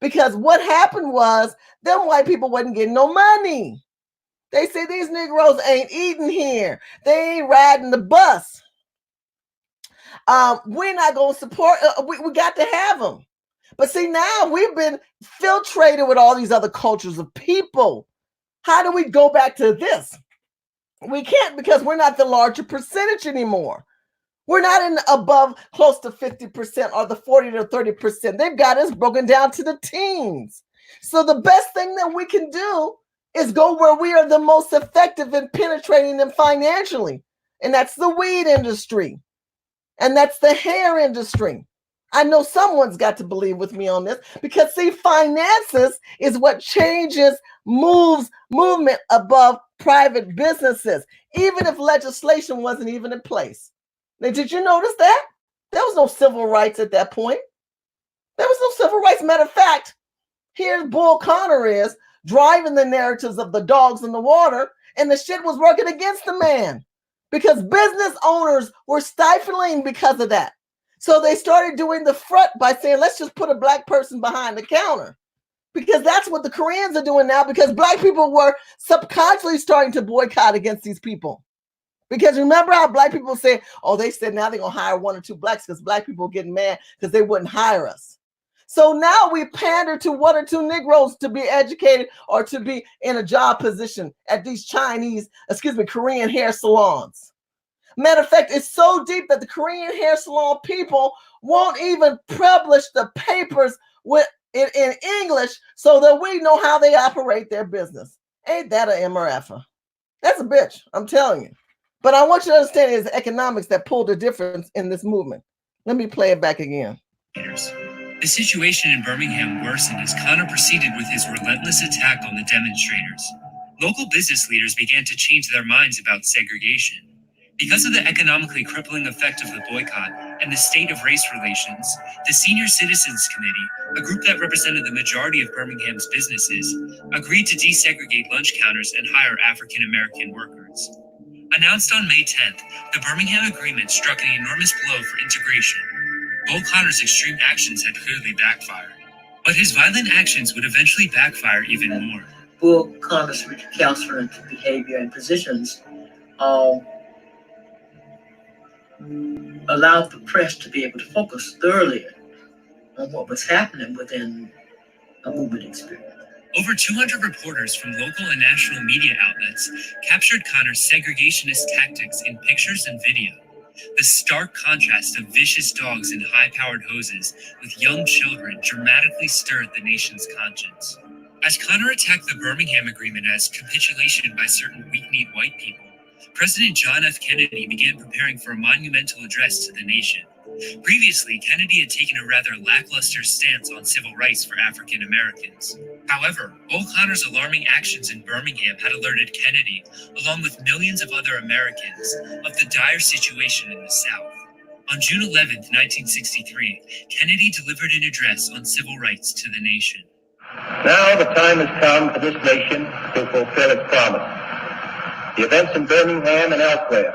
Because what happened was them white people wasn't getting no money. They say these Negroes ain't eating here. They ain't riding the bus. We're not going to support. We got to have them. But see, now we've been filtrated with all these other cultures of people. How do we go back to this? We can't because we're not the larger percentage anymore. We're not in above close to 50% or the 40 to 30%. They've got us broken down to the teens. So the best thing that we can do is go where we are the most effective in penetrating them financially. And that's the weed industry. And that's the hair industry. I know someone's got to believe with me on this because, see, finances is what changes, moves movement above private businesses, even if legislation wasn't even in place. Now, did you notice that? There was no civil rights at that point. There was no civil rights. Matter of fact, here Bull Connor is driving the narratives of the dogs in the water, and the shit was working against the man because business owners were stifling because of that. So they started doing the front by saying, let's just put a black person behind the counter, because that's what the Koreans are doing now, because black people were subconsciously starting to boycott against these people. Because remember how black people say, oh, they said now they're going to hire 1 or 2 blacks because black people are getting mad because they wouldn't hire us. So now we pander to 1 or 2 Negroes to be educated or to be in a job position at these Korean hair salons. Matter of fact, it's so deep that the Korean hair salon people won't even publish the papers in English so that we know how they operate their business. Ain't that an MRF? That's a bitch, I'm telling you. But I want you to understand it's economics that pulled the difference in this movement. Let me play it back again. The situation in Birmingham worsened as Connor proceeded with his relentless attack on the demonstrators. Local business leaders began to change their minds about segregation. Because of the economically crippling effect of the boycott and the state of race relations, the Senior Citizens Committee, a group that represented the majority of Birmingham's businesses, agreed to desegregate lunch counters and hire African American workers. Announced on May 10th, the Birmingham Agreement struck an enormous blow for integration. Bull Connor's extreme actions had clearly backfired, but his violent actions would eventually backfire even more. Bull Connor's recalcitrant behavior and positions allowed the press to be able to focus thoroughly on what was happening within a movement experience. Over 200 reporters from local and national media outlets captured Connor's segregationist tactics in pictures and video. The stark contrast of vicious dogs and high-powered hoses with young children dramatically stirred the nation's conscience. As Connor attacked the Birmingham Agreement as capitulation by certain weak-kneed white people, President John F. Kennedy began preparing for a monumental address to the nation. Previously, Kennedy had taken a rather lackluster stance on civil rights for African Americans. However, Bull Connor's alarming actions in Birmingham had alerted Kennedy, along with millions of other Americans, of the dire situation in the South. On June 11, 1963, Kennedy delivered an address on civil rights to the nation. Now the time has come for this nation to fulfill its promise. The events in Birmingham and elsewhere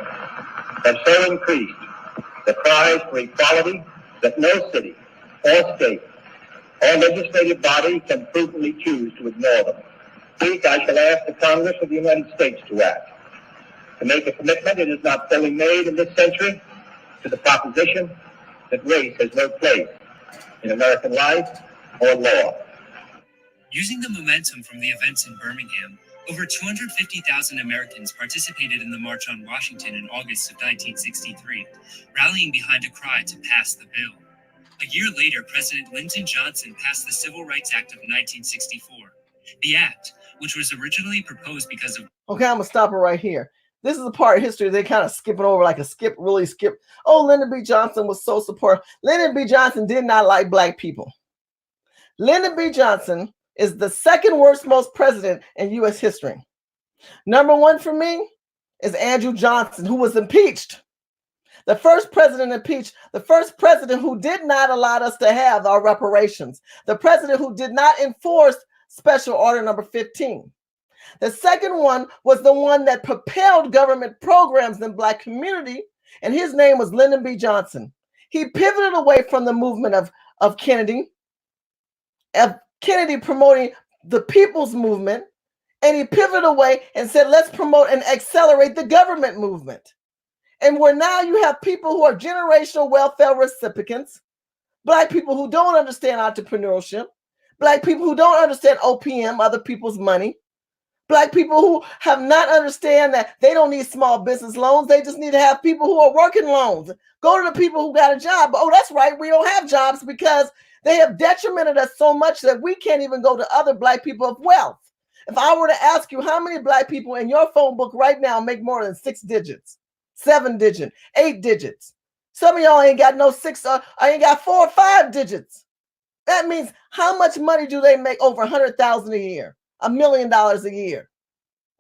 have so increased the cries for equality that no city or state or legislative body can prudently choose to ignore them. Speak, I shall ask the Congress of the United States to act, to make a commitment it is not fully made in this century to the proposition that race has no place in American life or law. Using the momentum from the events in Birmingham, over 250,000 Americans participated in the March on Washington in August of 1963, rallying behind a cry to pass the bill. A year later, President Lyndon Johnson passed the Civil Rights Act of 1964. The act, which was originally proposed because of... Okay, I'm going to stop it right here. This is a part of history they kind of skipping over like a skip, really skip. Oh, Lyndon B. Johnson was so supportive. Lyndon B. Johnson did not like black people. Lyndon B. Johnson is the second worst most president in U.S. history. Number one for me is Andrew Johnson, who was impeached. The first president impeached, the first president who did not allow us to have our reparations, the president who did not enforce Special Order Number 15. The second one was the one that propelled government programs in the black community, and his name was Lyndon B. Johnson. He pivoted away from the movement of Kennedy promoting the people's movement, and he pivoted away and said, let's promote and accelerate the government movement. And where now you have people who are generational welfare recipients, black people who don't understand entrepreneurship, black people who don't understand OPM, other people's money, black people who have not understand that they don't need small business loans. They just need to have people who are working loans. Go to the people who got a job. Oh, that's right. We don't have jobs because they have detrimented us so much that we can't even go to other black people of wealth. If I were to ask you how many black people in your phone book right now make more than 6 digits, 7 digits, 8 digits. Some of y'all ain't got no 6, I ain't got 4 or 5 digits. That means how much money do they make? Over $100,000 a year, $1 million a year,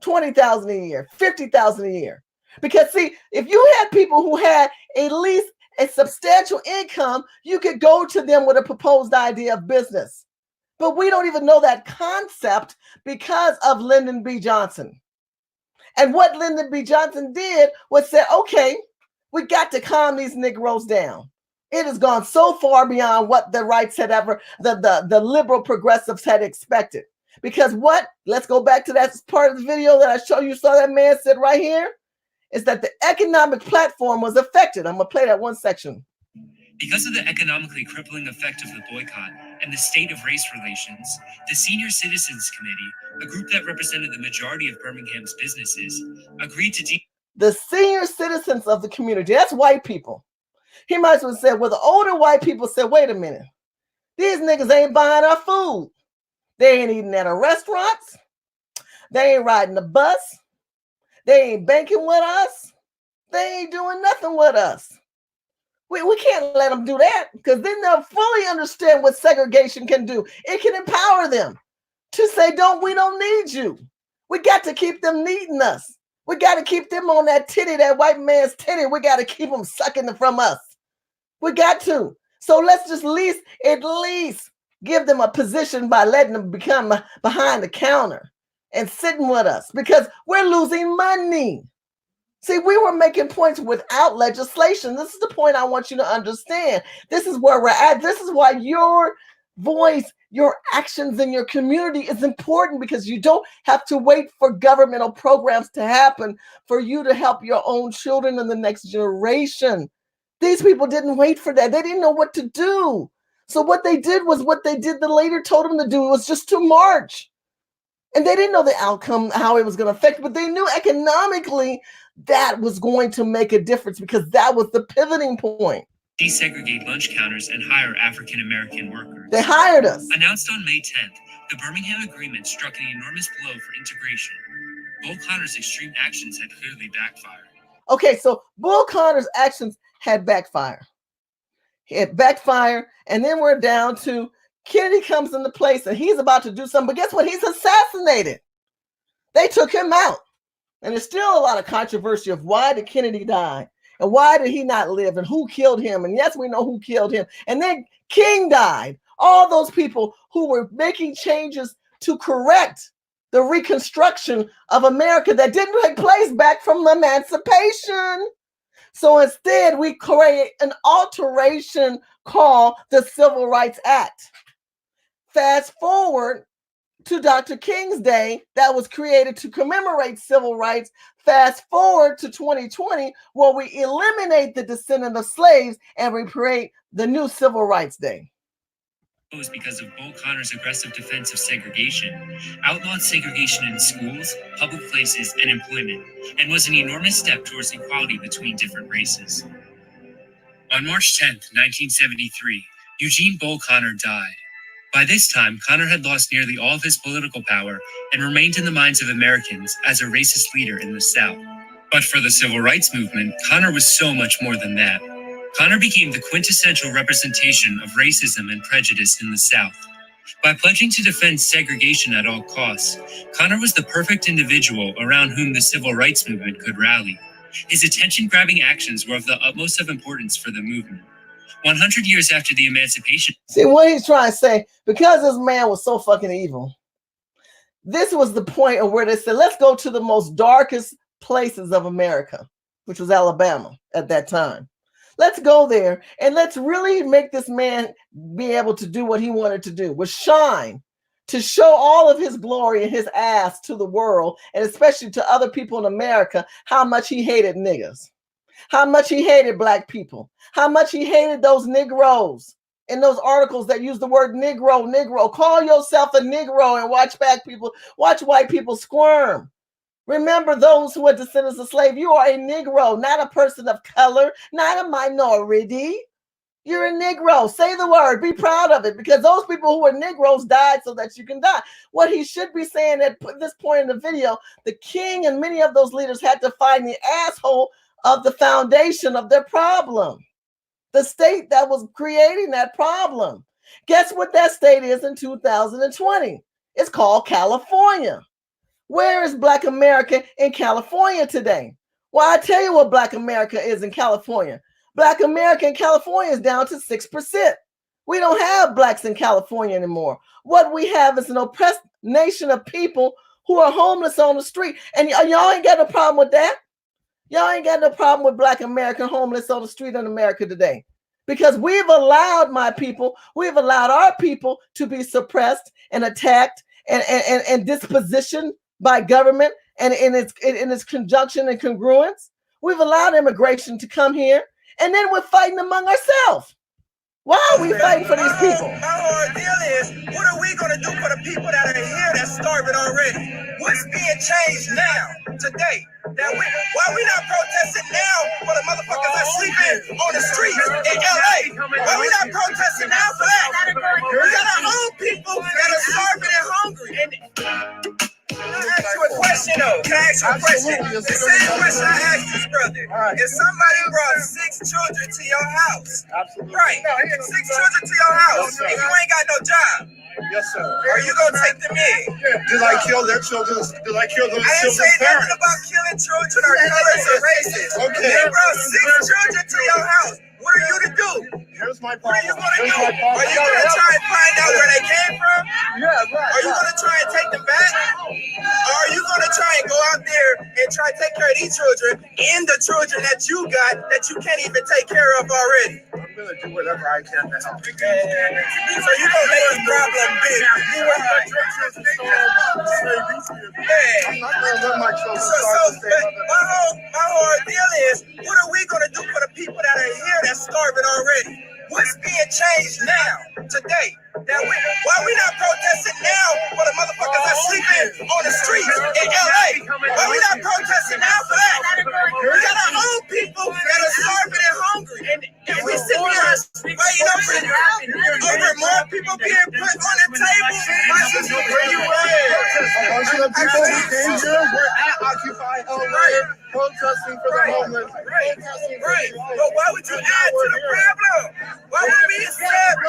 $20,000 a year, $50,000 a year. Because see, if you had people who had at least a substantial income, you could go to them with a proposed idea of business. But we don't even know that concept because of Lyndon B. Johnson. And what Lyndon B. Johnson did was say, okay, we got to calm these Negroes down. It has gone so far beyond what the rights had ever, the liberal progressives had expected. Because what, let's go back to that part of the video that I showed you, saw that man said right here, is that the economic platform was affected. I'm going to play that one section. Because of the economically crippling effect of the boycott and the state of race relations, the Senior Citizens Committee, a group that represented the majority of Birmingham's businesses, agreed to the senior citizens of the community, that's white people. He might as well say, well, the older white people said, wait a minute, these niggas ain't buying our food. They ain't eating at our restaurants. They ain't riding the bus. They ain't banking with us. They ain't doing nothing with us. We can't let them do that, because then they'll fully understand what segregation can do. It can empower them to say, we don't need you. We got to keep them needing us. We got to keep them on that titty, that white man's titty. We got to keep them sucking it from us. We got to. So let's just at least give them a position by letting them become behind the counter and sitting with us, because we're losing money. See, we were making points without legislation. This is the point I want you to understand. This is where we're at. This is why your voice, your actions in your community is important, because you don't have to wait for governmental programs to happen for you to help your own children and the next generation. These people didn't wait for that. They didn't know what to do. So what they did was what they did, the leader told them to do, was just to march. And they didn't know the outcome, how it was going to affect, but they knew economically that was going to make a difference, because that was the pivoting point. Desegregate lunch counters and hire African-American workers. They hired us. Announced on May 10th, the Birmingham Agreement struck an enormous blow for integration. Bull Connor's extreme actions had clearly backfired. Okay, so Bull Connor's actions had backfired. It backfired, and then we're down to Kennedy comes into place, and he's about to do something, but guess what? He's assassinated. They took him out. And there's still a lot of controversy of why did Kennedy die? And why did he not live? And who killed him? And yes, we know who killed him. And then King died. All those people who were making changes to correct the reconstruction of America that didn't take place back from emancipation. So instead, we create an alteration called the Civil Rights Act. Fast forward to Dr. King's Day, that was created to commemorate civil rights. Fast forward to 2020, where we eliminate the descendant of slaves and we create the new Civil Rights Day. It was because of Bull Connor's aggressive defense of segregation, outlawed segregation in schools, public places, and employment, and was an enormous step towards equality between different races. On March 10th, 1973, Eugene Bull Connor died. By this time, Connor had lost nearly all of his political power and remained in the minds of Americans as a racist leader in the South. But for the civil rights movement, Connor was so much more than that. Connor became the quintessential representation of racism and prejudice in the South. By pledging to defend segregation at all costs, Connor was the perfect individual around whom the civil rights movement could rally. His attention-grabbing actions were of the utmost of importance for the movement. 100 years after the emancipation. See what he's trying to say, because this man was so fucking evil. This was the point of where they said, let's go to the most darkest places of America, which was Alabama at that time. Let's go there and let's really make this man be able to do what he wanted to do, was shine, to show all of his glory and his ass to the world, and especially to other people in America, how much he hated niggas, how much he hated black people, how much he hated those Negroes in those articles that use the word Negro, Negro. Call yourself a Negro and watch white people squirm. Remember those who are descendants of slaves. You are a Negro, not a person of color, not a minority. You're a Negro. Say the word. Be proud of it, because those people who were Negroes died so that you can die. What he should be saying at this point in the video, the king and many of those leaders had to find the asshole of the foundation of their problem, the state that was creating that problem. Guess what that state is in 2020? It's called California. Where is Black America in California today? Well, I tell you what Black America is in California. Black America in California is down to 6%. We don't have blacks in California anymore. What we have is an oppressed nation of people who are homeless on the street. And y'all ain't got no problem with that. Y'all ain't got no problem with Black American homeless on the street in America today. Because we've allowed we've allowed our people to be suppressed and attacked and dispositioned by government and in its conjunction and congruence. We've allowed immigration to come here, and then we're fighting among ourselves. Why are we fighting for these people? My whole deal is, what are we going to do for the people that are here that's starving already? What's being changed now, today? Why are we not protesting now for the motherfuckers that's sleeping on the streets in LA? Why are we not protesting now for that? We got our own people that are starving and hungry. Can I ask you a question though? Can I ask you a question? The same question I asked this brother. If somebody brought 6 children to your house, right? 6 children to your house, and you ain't got no job. Yes, sir. Are you gonna take them in? Did I kill their children? Did I kill those children's parents? I didn't say nothing about killing children or colors or races. Okay. They brought 6 children to your house. What are you to do? Here's my problem. What are you gonna do? Are you gonna try and find out where they came from? Yeah, right. Are you gonna try and take them back? Or are you gonna try and go out there and try to take care of these children and the children that you got that you can't even take care of already? I'm gonna do whatever I can to help. So you don't make this problem big. I'm not gonna let my children starve to stay. My whole deal is, what are we gonna do for the people that are here that's starving already? What's being changed now, today? Why are we not protesting now for the motherfuckers that's sleeping on the streets in LA? Why are we not protesting now for that? We got our own people that are starving and hungry. And we sit here fighting over more people being put on the table. My sister, where you at? A bunch of the people who came here were at Occupy LA protesting for the homeless. Right. But why would you add to the problem? Why would we accept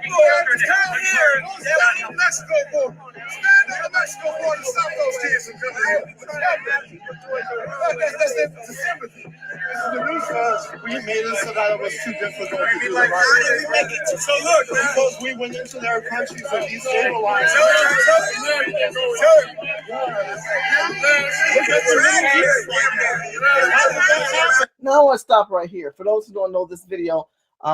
people to come here? Stand on the Mexico border. Stand on the Mexico border to stop those kids from coming here. That's sympathy. The news was we made it so that it was too difficult to do the right thing. So look, because we went into their countries with these civil lines. Now I want to stop right here. For those who don't know this video,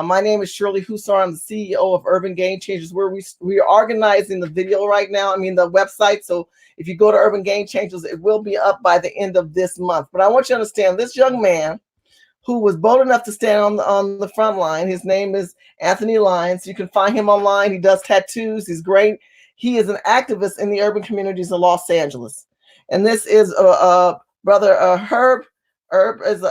my name is Shirley Husar. I'm the CEO of Urban Game Changers, where we are organizing the video right now. I mean, the website. So if you go to Urban Game Changers, it will be up by the end of this month. But I want you to understand this young man who was bold enough to stand on the front line. His name is Anthony Lyons. You can find him online. He does tattoos. He's great. He is an activist in the urban communities of Los Angeles. And this is brother Herb. Herb is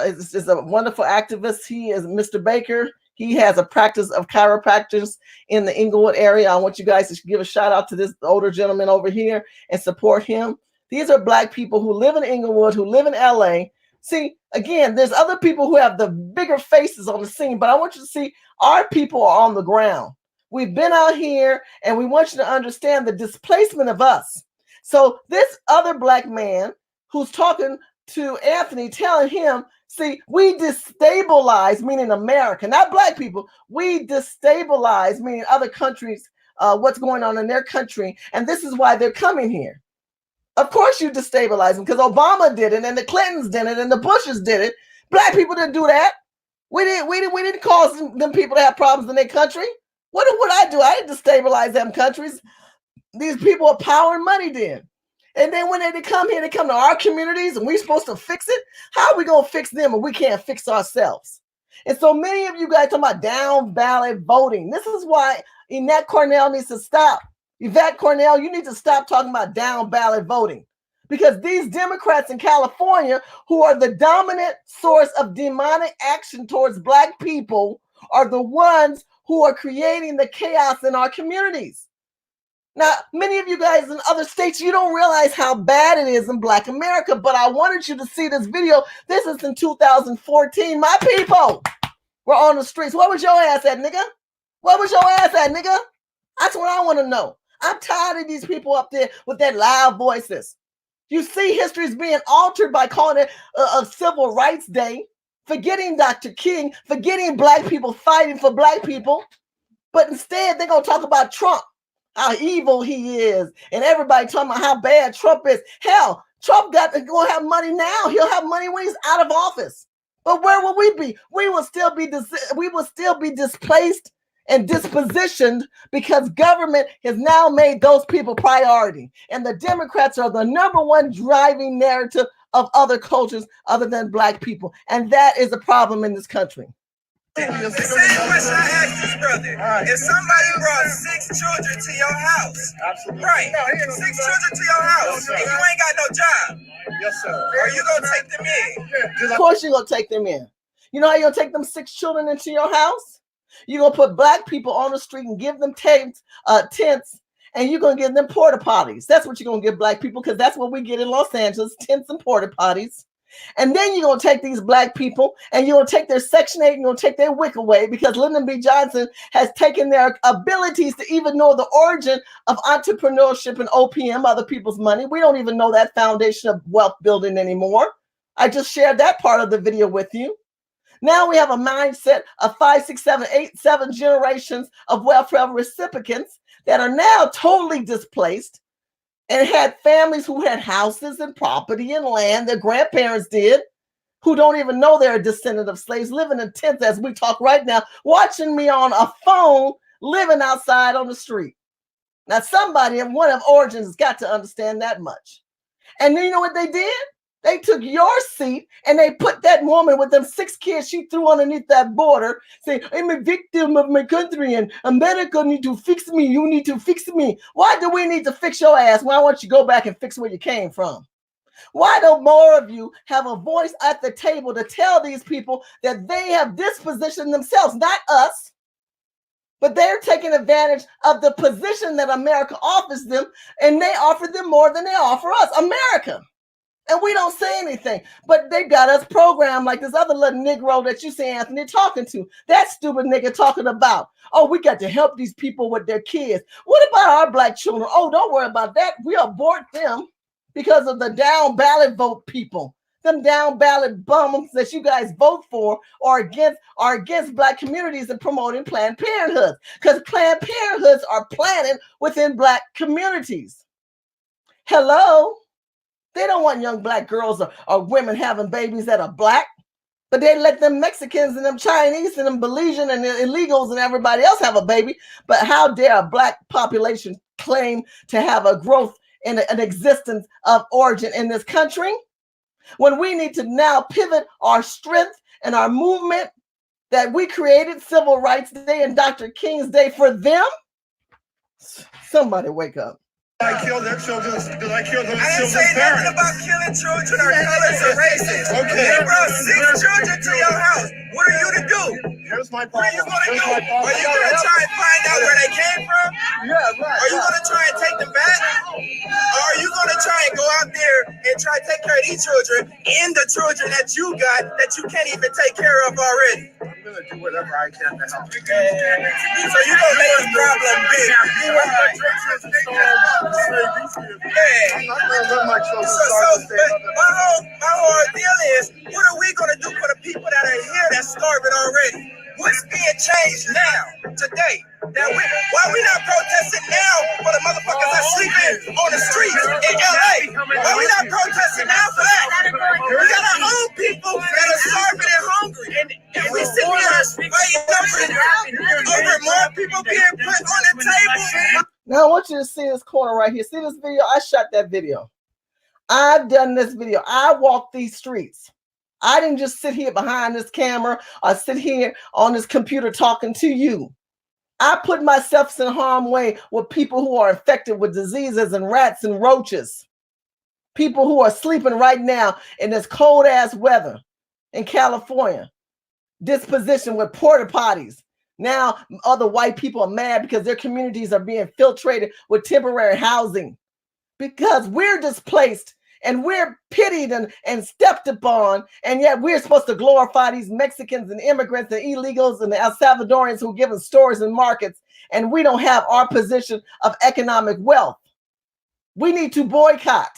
a wonderful activist. He is Mr. Baker. He has a practice of chiropractors in the Inglewood area. I want you guys to give a shout out to this older gentleman over here and support him. These are Black people who live in Inglewood, who live in LA, See, again, there's other people who have the bigger faces on the scene, but I want you to see our people are on the ground. We've been out here, and we want you to understand the displacement of us. So this other black man who's talking to Anthony, telling him, see, we destabilize, meaning America, not black people. We destabilize, meaning other countries, what's going on in their country. And this is why they're coming here. Of course you destabilize them, because Obama did it, and the Clintons did it, and the Bushes did it. Black people didn't do that. We didn't cause them people to have problems in their country. What would I do? I didn't destabilize them countries. These people are power and money did. And then when they come here, they come to our communities, and we're supposed to fix it. How are we going to fix them if we can't fix ourselves? And so many of you guys talking about down ballot voting. This is why Yvette Cornell needs to stop. Yvette Cornell, you need to stop talking about down ballot voting, because these Democrats in California, who are the dominant source of demonic action towards black people, are the ones who are creating the chaos in our communities. Now, many of you guys in other states, you don't realize how bad it is in Black America, but I wanted you to see this video. This is in 2014. My people were on the streets. Where was your ass at, nigga? Where was your ass at, nigga? That's what I want to know. I'm tired of these people up there with their loud voices. You see history is being altered by calling it a Civil Rights Day, forgetting Dr. King, forgetting black people fighting for black people. But instead, they're going to talk about Trump, how evil he is, and everybody talking about how bad Trump is. Hell, Trump got to go have money now. He'll have money when he's out of office. But where will we be? We will still be displaced and dispositioned, because government has now made those people priority. And the Democrats are the number one driving narrative of other cultures other than black people. And that is a problem in this country. The same question I asked this brother. If somebody brought 6 children to your house, right? 6 children to your house, and you ain't got no job. Yes, sir. Are you gonna take them in? Of course you're gonna take them in. You know how you're gonna take them 6 children into your house? You're gonna put black people on the street and give them tents, and you're gonna give them porta potties. That's what you're gonna give black people, because that's what we get in Los Angeles, tents and porta potties. And then you're going to take these black people and you're going to take their Section 8 and you're going to take their WIC away, because Lyndon B. Johnson has taken their abilities to even know the origin of entrepreneurship and OPM, other people's money. We don't even know that foundation of wealth building anymore. I just shared that part of the video with you. Now we have a mindset of 5, 6, 7, 8, 7 generations of welfare recipients that are now totally displaced, and had families who had houses and property and land, their grandparents did, who don't even know they're a descendant of slaves, living in tents as we talk right now, watching me on a phone, living outside on the street. Now, somebody in one of origins has got to understand that much. And then you know what they did? They took your seat and they put that woman with them 6 kids she threw underneath that border, saying, I'm a victim of my country and America need to fix me. You need to fix me. Why do we need to fix your ass? Why don't you go back and fix where you came from? Why don't more of you have a voice at the table to tell these people that they have dispositioned themselves, not us, but they're taking advantage of the position that America offers them, and they offer them more than they offer us, America. And we don't say anything, but they got us programmed like this other little Negro that you see Anthony talking to. That stupid nigga talking about, oh, we got to help these people with their kids. What about our black children? Oh, don't worry about that. We abort them because of the down ballot vote people. Them down ballot bums that you guys vote for are against black communities and promoting Planned Parenthoods, because Planned Parenthoods are planted within black communities. Hello? They don't want young black girls or women having babies that are black, but they let them Mexicans and them Chinese and them Belizean and the illegals and everybody else have a baby. But how dare a black population claim to have a growth in an existence of origin in this country, when we need to now pivot our strength and our movement that we created Civil Rights Day and Dr. King's Day for them? Somebody wake up. I kill their children. Did I kill those I didn't children's say nothing parents? about killing children or colors or races. Okay. You brought 6 children to your house. What are you to do? Here's my What are problem. you going to Here's do? my problem. Are you going to try and find out where they came from? Yeah, right. Are you going to try and take them back? Or are you going to try and go out there and try to take care of these children and the children that you got that you can't even take care of already? I'm going to do whatever I can to help. So you going to make this problem big. I'm not going to let my children starve to stay. My whole deal is, what are we going to do for the people that are here that's starving already? What's being changed now, today? Why we not protesting now for the motherfuckers that's sleeping on the streets in LA? Why we not protesting now for that? We got our own people that are starving and hungry. And we sit here fighting over more people being put on the table. Now I want you to see this corner right here. See this video? I shot that video. I've done this video. I walked these streets. I didn't just sit here behind this camera or sit here on this computer talking to you. I put myself in harm's way with people who are infected with diseases and rats and roaches. People who are sleeping right now in this cold ass weather in California. Disposition with porta potties. Now other white people are mad because their communities are being infiltrated with temporary housing. Because we're displaced and we're pitied and stepped upon, and yet we're supposed to glorify these Mexicans and immigrants and illegals and the El Salvadorians who give us stores and markets, and we don't have our position of economic wealth. We need to boycott.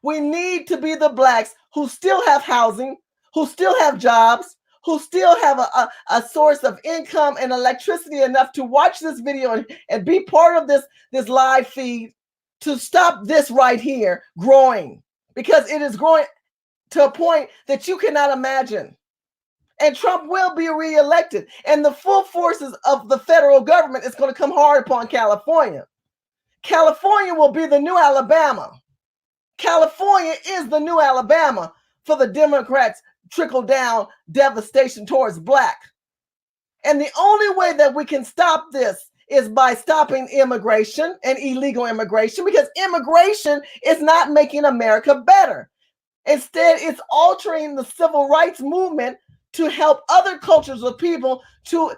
We need to be the blacks who still have housing, who still have jobs, who still have a source of income and electricity enough to watch this video and be part of this live feed, to stop this right here growing, because it is growing to a point that you cannot imagine. And Trump will be reelected, and the full forces of the federal government is going to come hard upon California. California will be the new Alabama. California is the new Alabama for the Democrats' trickle down devastation towards black. And the only way that we can stop this is by stopping immigration and illegal immigration, because immigration is not making America better. Instead, it's altering the civil rights movement to help other cultures of people to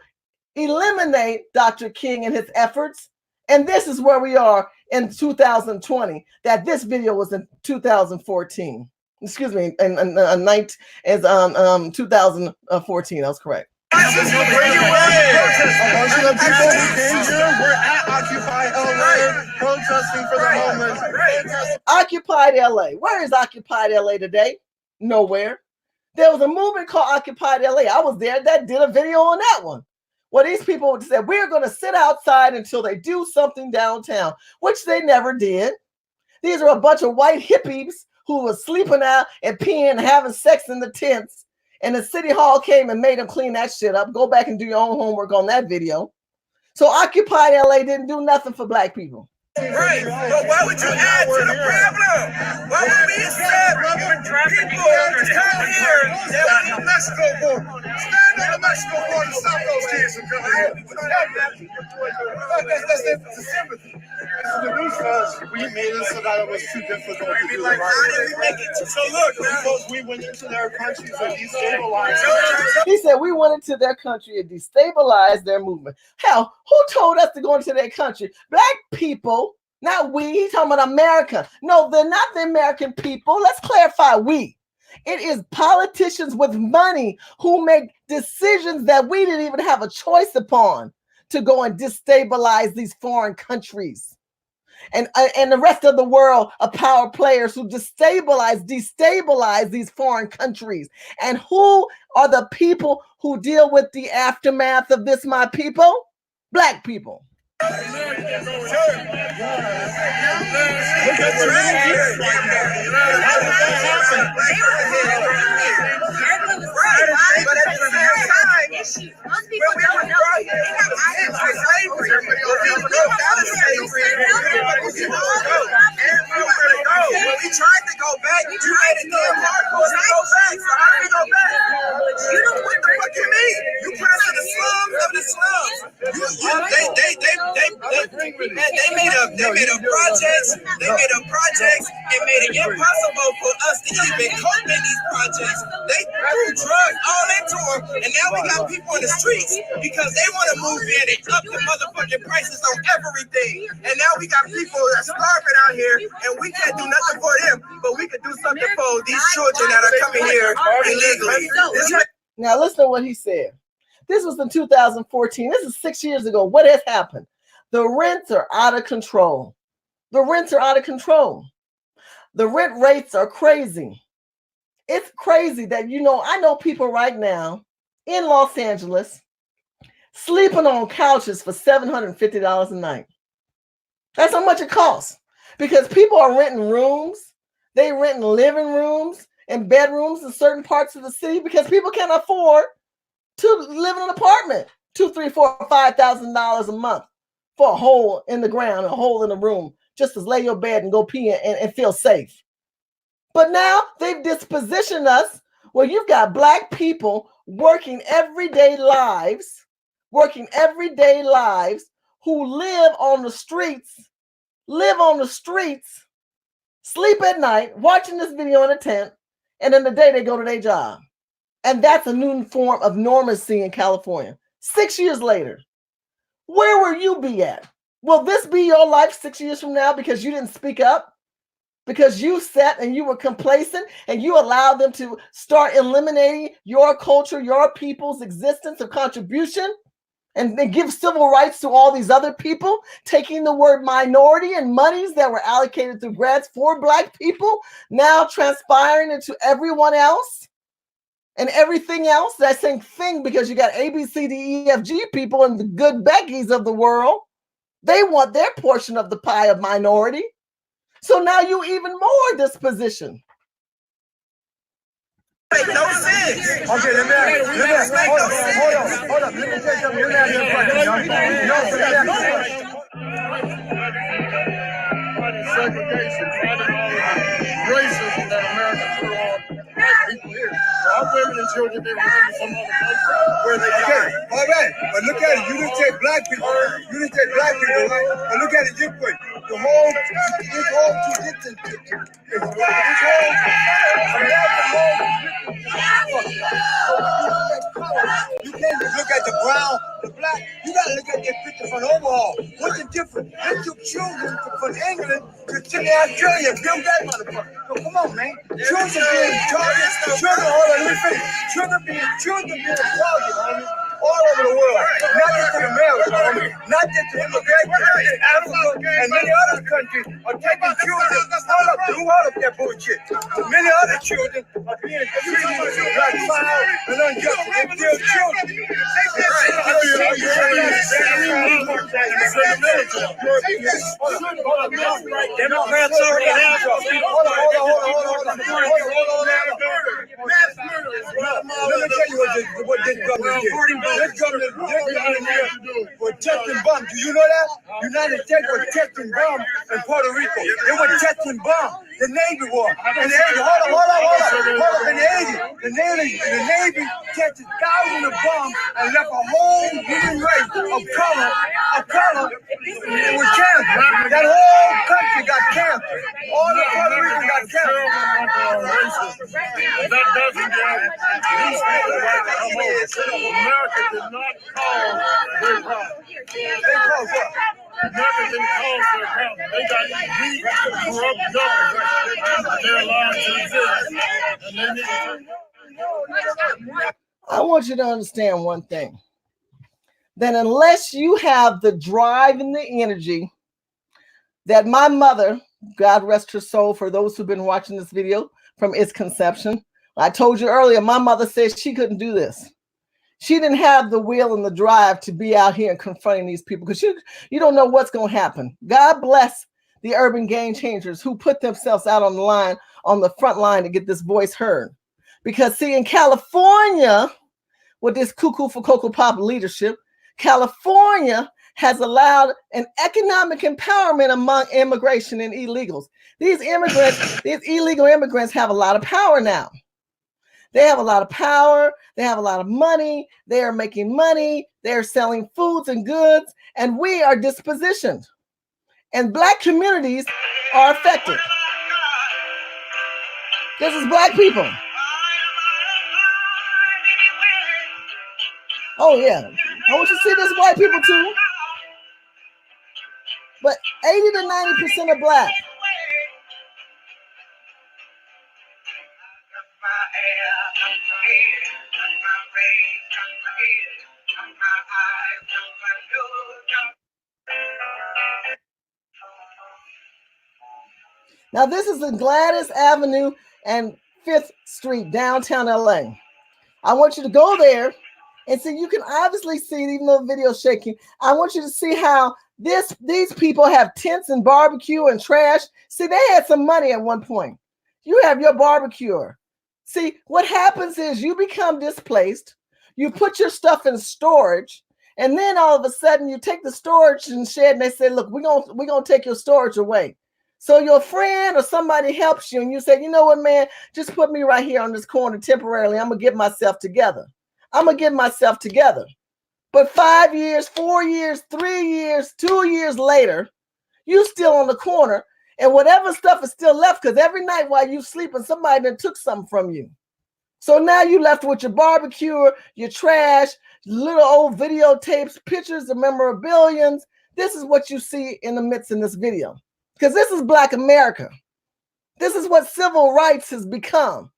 eliminate Dr. King and his efforts. And this is where we are in 2020, that this video was in 2014. Excuse me, in 2014, I was correct. Where you at? A bunch of the people who came here were at Occupy LA protesting for the homeless. Occupied LA. Where is Occupied LA today? Nowhere. There was a movement called Occupied LA. I was there that did a video on that one. Well, these people said, we're going to sit outside until they do something downtown, which they never did. These are a bunch of white hippies who were sleeping out and peeing and having sex in the tents. And the city hall came and made them clean that shit up. Go back and do your own homework on that video. So Occupied LA didn't do nothing for black people. Right, but why would you add to the problem? Why would we accept people to come here that on the Mexico border? Stand on the Mexico border and stop those kids from coming here. That's sympathy. The news says we made it so that it was too difficult to do the right thing. So look, because we went into their countries and destabilized. He said we went into their country and destabilized their movement. Hell, who told us to go into their country? Black people, not we. He's talking about America. No, they're not the American people. Let's clarify we. It is politicians with money who make decisions that we didn't even have a choice upon to go and destabilize these foreign countries. And the rest of the world are power players who destabilize these foreign countries. And who are the people who deal with the aftermath of this, my people? Black people. We tried to go back. You made it damn hard for us to go back. So how do we go back? You know what the fuck you mean? You put us in the slums of the slums. projects. They made up projects and made it impossible for us to even cope in these projects. They threw drugs all into them, and now we got people in the streets because they want to move in and up the motherfucking prices on everything. And now we got people that's starving out here, and we can't do nothing for them, but we can do something for these children that are coming here illegally. Now listen to what he said. This was in 2014. This is 6 years ago. What has happened? The rents are out of control. The rents are out of control. The rent rates are crazy. It's crazy that, I know people right now in Los Angeles sleeping on couches for $750 a night. That's how much it costs because people are renting rooms. They renting living rooms and bedrooms in certain parts of the city because people can't afford to live in an apartment, $2,000, $3,000, $4,000, $5,000 a month for a hole in the ground, a hole in the room, just to lay your bed and go pee and feel safe. But now they've dispositioned us where you've got Black people working everyday lives who live on the streets, sleep at night, watching this video in a tent, and in the day they go to their job. And that's a new form of normalcy in California. 6 years later, where will you be at? Will this be your life 6 years from now because you didn't speak up? Because you sat and you were complacent and you allowed them to start eliminating your culture, your people's existence of contribution and give civil rights to all these other people, taking the word minority and monies that were allocated through grants for Black people, now transpiring into everyone else and everything else. That same thing because you got A, B, C, D, E, F, G people and the good Beckys of the world. They want their portion of the pie of minority. So now you even more disposition. Make no sense. Okay, hold on. Let me tell you something. Let me ask you a question. Segregation, racism that America threw on people here. Our women and children, they were in some other country where they died. All right, but look at it. You didn't take Black people. Right? But look at it this way. This whole tradition. You can't just look at the brown, the Black. You gotta look at their picture from overall. What's the difference? They took children from England to Australia and built that motherfucker. So come on, man. Children being targeted. Children being targeted, homie. All over the world, not just in America, homie. Not just in immigration, Africa, and many other countries are taking children. Hold up that bullshit. Many other children are being treated like foul and unjust. They kill children. Democrats already have. Hold on. Let me tell you what this government did. This government was testing bombs. Do you know that? United States was testing bombs in Puerto Rico. They were testing bombs. The Navy war. In the 80s, hold up. In the 80s, the Navy tested thousands of bombs and left a whole human race of color. It was cancer. That whole country got cancer. All the Puerto Ricans got cancer. That doesn't get these people right to come over. America did not cause their problem. They caused what? America didn't cause their problem. They got weak, corrupt government. They're allowed to exist. And they need to. I want you to understand one thing. That unless you have the drive and the energy that my mother, God rest her soul, for those who've been watching this video from its conception, I told you earlier, my mother said she couldn't do this. She didn't have the will and the drive to be out here and confronting these people because you don't know what's going to happen. God bless the urban game changers who put themselves out on the front line to get this voice heard. Because see, in California, with this cuckoo for Cocoa Pop leadership, California has allowed an economic empowerment among immigration and illegals. These illegal immigrants have a lot of power now. They have a lot of power. They have a lot of money. They are making money. They're selling foods and goods, and we are dispositioned. And Black communities are affected. This is Black people. Oh, yeah. I want you to see this white people too. But 80 to 90% are Black. Now, this is the Gladys Avenue and 5th Street, downtown LA. I want you to go there and see, you can obviously see, even though the video's shaking, I want you to see how these people have tents and barbecue and trash. See, they had some money at one point. You have your barbecuer. See, what happens is you become displaced, you put your stuff in storage, and then all of a sudden you take the storage and shed and they say, look, we're gonna take your storage away. So your friend or somebody helps you and you say, you know what, man, just put me right here on this corner temporarily. I'm gonna get myself together. But 5 years, 4 years, 3 years, 2 years later, you still on the corner, and whatever stuff is still left, because every night while you sleeping, somebody done took something from you. So now you left with your barbecue, your trash, little old videotapes, pictures of memorabilia. This is what you see in the midst in this video. Because this is Black America. This is what civil rights has become.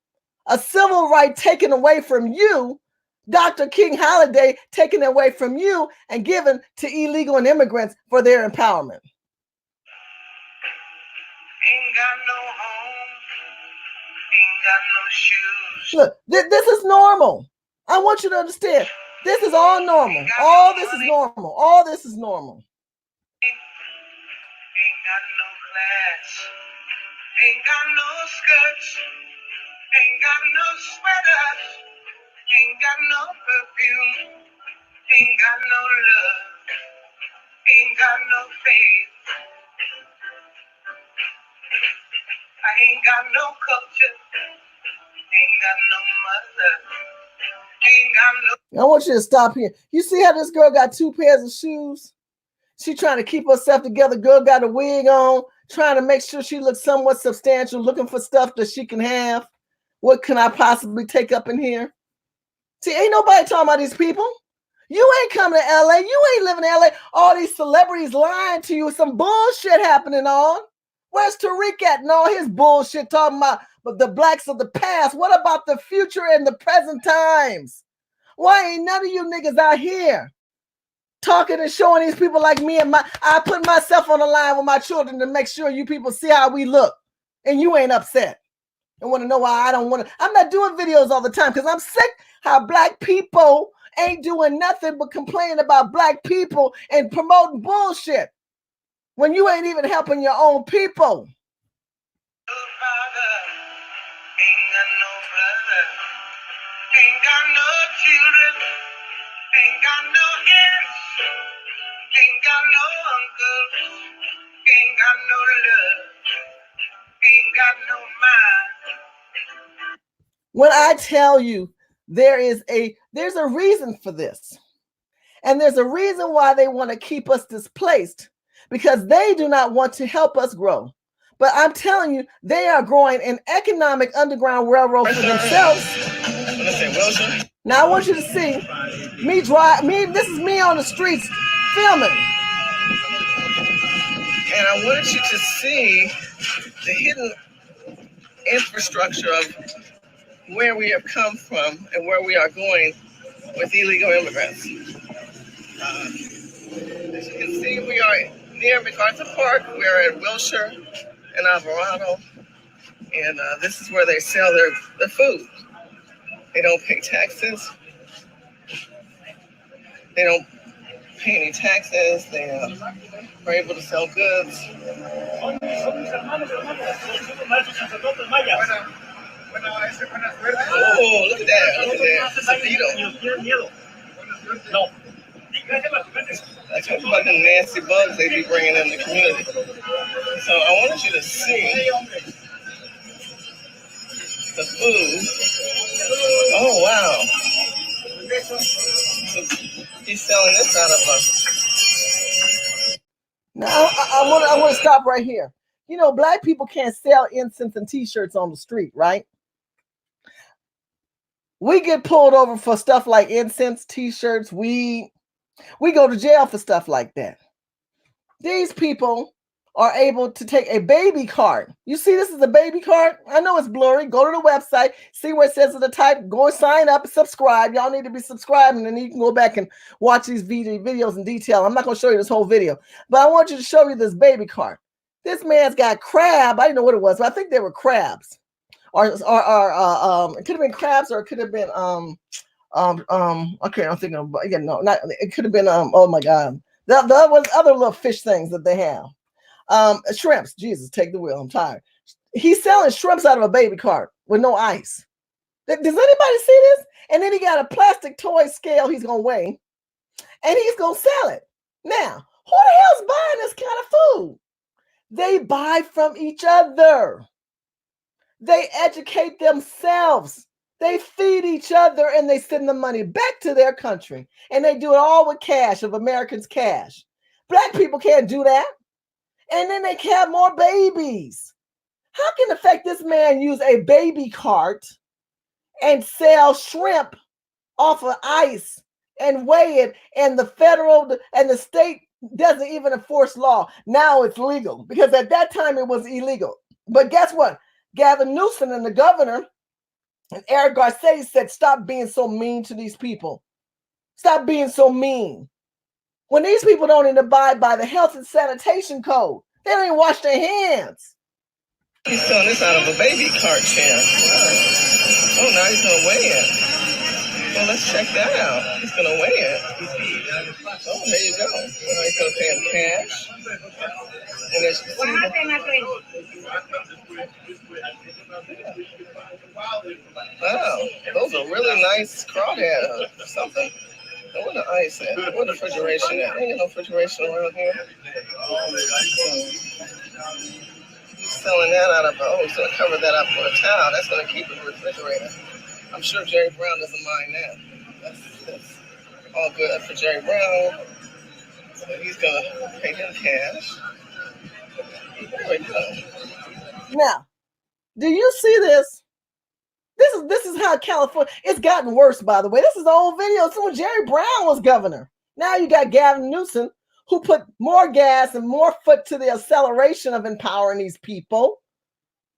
A civil right taken away from you, Dr. King Holiday taken away from you and given to illegal and immigrants for their empowerment. Ain't got no home, ain't got no shoes. Look, this is normal. I want you to understand. This is all normal. All this is normal. All this is normal. Ain't got no class, ain't got no skirts, ain't got no sweaters, ain't got no perfume, ain't got no love, ain't got no faith. I ain't got no culture, ain't got no mother, ain't got no. I want you to stop here. You see how this girl got 2 pairs of shoes? She trying to keep herself together. Girl got a wig on, trying to make sure she looks somewhat substantial, looking for stuff that she can have. What can I possibly take up in here? See, ain't nobody talking about these people. You ain't coming to LA. You ain't living in LA. All these celebrities lying to you. Some bullshit happening on. Where's Tariq at and all his bullshit talking about the Blacks of the past? What about the future and the present times? Why ain't none of you niggas out here talking and showing these people like me and I put myself on the line with my children to make sure you people see how we look and you ain't upset and want to know why I don't want to. I'm not doing videos all the time because I'm sick how Black people ain't doing nothing but complaining about Black people and promoting bullshit when you ain't even helping your own people. Ain't got no brother, ain't got no children, ain't got no aunts, ain't got no uncle, ain't got no love, ain't got no mind. When I tell you there's a reason for this, and there's a reason why they want to keep us displaced, because they do not want to help us grow. But I'm telling you, they are growing an economic underground railroad for themselves. Now I want you to see this is me on the streets filming. And I wanted you to see the hidden infrastructure of where we have come from and where we are going with illegal immigrants. As you can see, we are near MacArthur Park. We're at Wilshire and Alvarado. And this is where they sell their food. They don't pay taxes. They don't pay any taxes. They are able to sell goods. Oh, look at that. Look at that. No. I talk about the nasty bugs they be bringing in the community. So I wanted you to see The food. Oh, wow. He's selling this out of us. Now, I want to stop right here. You know, black people can't sell incense and t-shirts on the street, right? We get pulled over for stuff like incense, t-shirts, weed. We go to jail for stuff like that. These people are able to take a baby card. You see, this is a baby card. I know it's blurry. Go to the website, see where it says at the type, go and sign up, subscribe. Y'all need to be subscribing, and then you can go back and watch these videos in detail. I'm not going to show you this whole video, but I want you to show you this baby card. This man's got crab. I didn't know what it was, but I think they were crabs. Or it could have been crabs, or it could have been okay, I'm thinking of, yeah, no, not, it could have been oh my god, the other little fish things that they have. Shrimps. Jesus, take the wheel. I'm tired. He's selling shrimps out of a baby cart with no ice. Does anybody see this? And then he got a plastic toy scale he's gonna weigh, and he's gonna sell it. Now, who the hell's buying this kind of food? They buy from each other. They educate themselves. They feed each other, and they send the money back to their country. And they do it all with cash, of Americans' cash. Black people can't do that. And then they can have more babies. How can the fact this man use a baby cart and sell shrimp off of ice and weigh it, and the federal and the state doesn't even enforce law? Now it's legal, because at that time it was illegal. But guess what? Gavin Newsom and the governor and Eric Garcetti said, stop being so mean to these people. Stop being so mean. When these people don't even abide by the health and sanitation code, they don't even wash their hands. He's selling this out of a baby cart chair. Oh, now he's going to weigh it. Well, let's check that out. He's going to weigh it. Oh, there you go. Well, he's going to pay him cash. And as you see, wow, those are really nice crawdads or something. Where the ice at? Where the refrigeration at? Ain't no refrigeration around here. Selling that out of, oh, he's going to cover that up with a towel. That's going to keep it refrigerated. I'm sure Jerry Brown doesn't mind that. That's all good for Jerry Brown. So he's going to pay him cash. Now, do you see this? This is how California, it's gotten worse, by the way. This is the old video. So when Jerry Brown was governor. Now you got Gavin Newsom, who put more gas and more foot to the acceleration of empowering these people,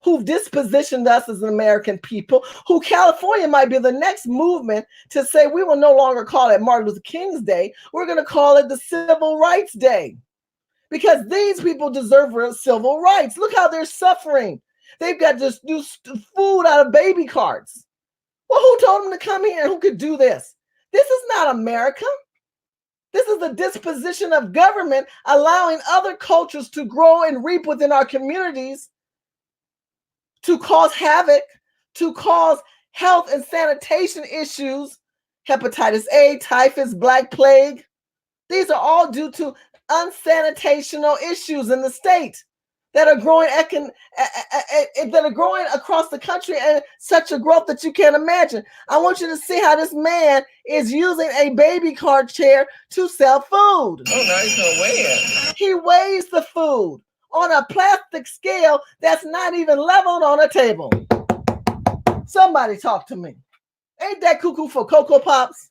who've dispositioned us as an American people, who California might be the next movement to say we will no longer call it Martin Luther King's Day. We're going to call it the Civil Rights Day, because these people deserve civil rights. Look how they're suffering. They've got this new food out of baby carts. Well, who told them to come here? Who could do this? This is not America. This is the disposition of government allowing other cultures to grow and reap within our communities, to cause havoc, to cause health and sanitation issues, hepatitis A, typhus, black plague. These are all due to unsanitational issues in the state that are growing across the country, and such a growth that you can't imagine. I want you to see how this man is using a baby cart chair to sell food. Oh, now he's gonna weigh it. He weighs the food on a plastic scale that's not even leveled on a table. Somebody talk to me. Ain't that cuckoo for Cocoa Pops?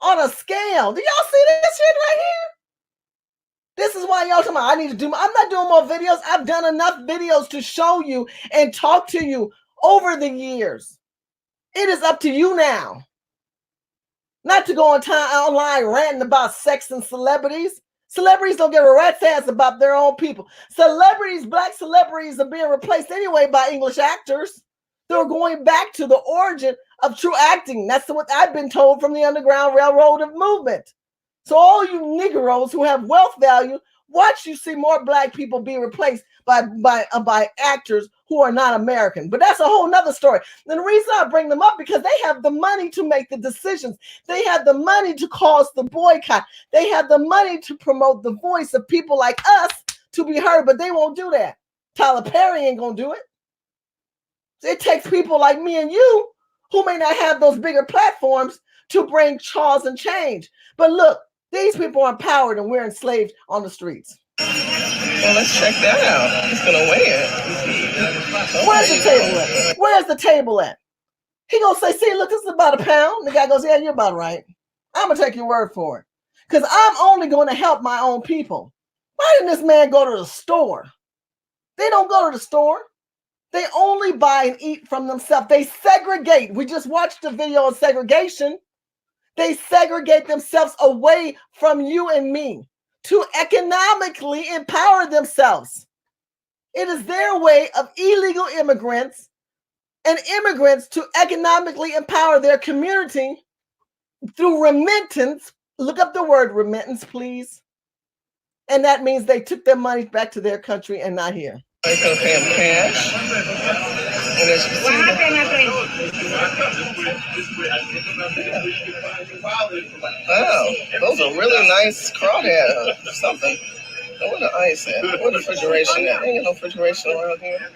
On a scale. Do y'all see this shit right here? This is why y'all talking about, I need to do, I'm not doing more videos. I've done enough videos to show you and talk to you over the years. It is up to you now. Not to go online ranting about sex and celebrities. Celebrities don't give a rat's ass about their own people. Celebrities, black celebrities, are being replaced anyway by English actors. They're going back to the origin of true acting. That's what I've been told from the Underground Railroad movement. So all you Negroes who have wealth value, watch you see more black people being replaced by actors who are not American. But that's a whole nother story. And the reason I bring them up, because they have the money to make the decisions. They have the money to cause the boycott. They have the money to promote the voice of people like us to be heard, but they won't do that. Tyler Perry ain't gonna do it. It takes people like me and you who may not have those bigger platforms to bring cause and change. But look, these people are empowered and we're enslaved on the streets. Well, let's check that out. He's gonna weigh it. Where's the table at? Where's the table at? He gonna say, see, look, this is about a pound. The guy goes, yeah, you're about right. I'm gonna take your word for it. Because I'm only gonna help my own people. Why didn't this man go to the store? They don't go to the store. They only buy and eat from themselves. They segregate. We just watched a video on segregation. They segregate themselves away from you and me to economically empower themselves. It is their way of illegal immigrants and immigrants to economically empower their community through remittance. Look up the word remittance, please. And that means they took their money back to their country and not here. They're going to pay them cash. And as you see, those are really nice crawdad or something. Where the ice at? Where the refrigeration at? Ain't got no refrigeration around here.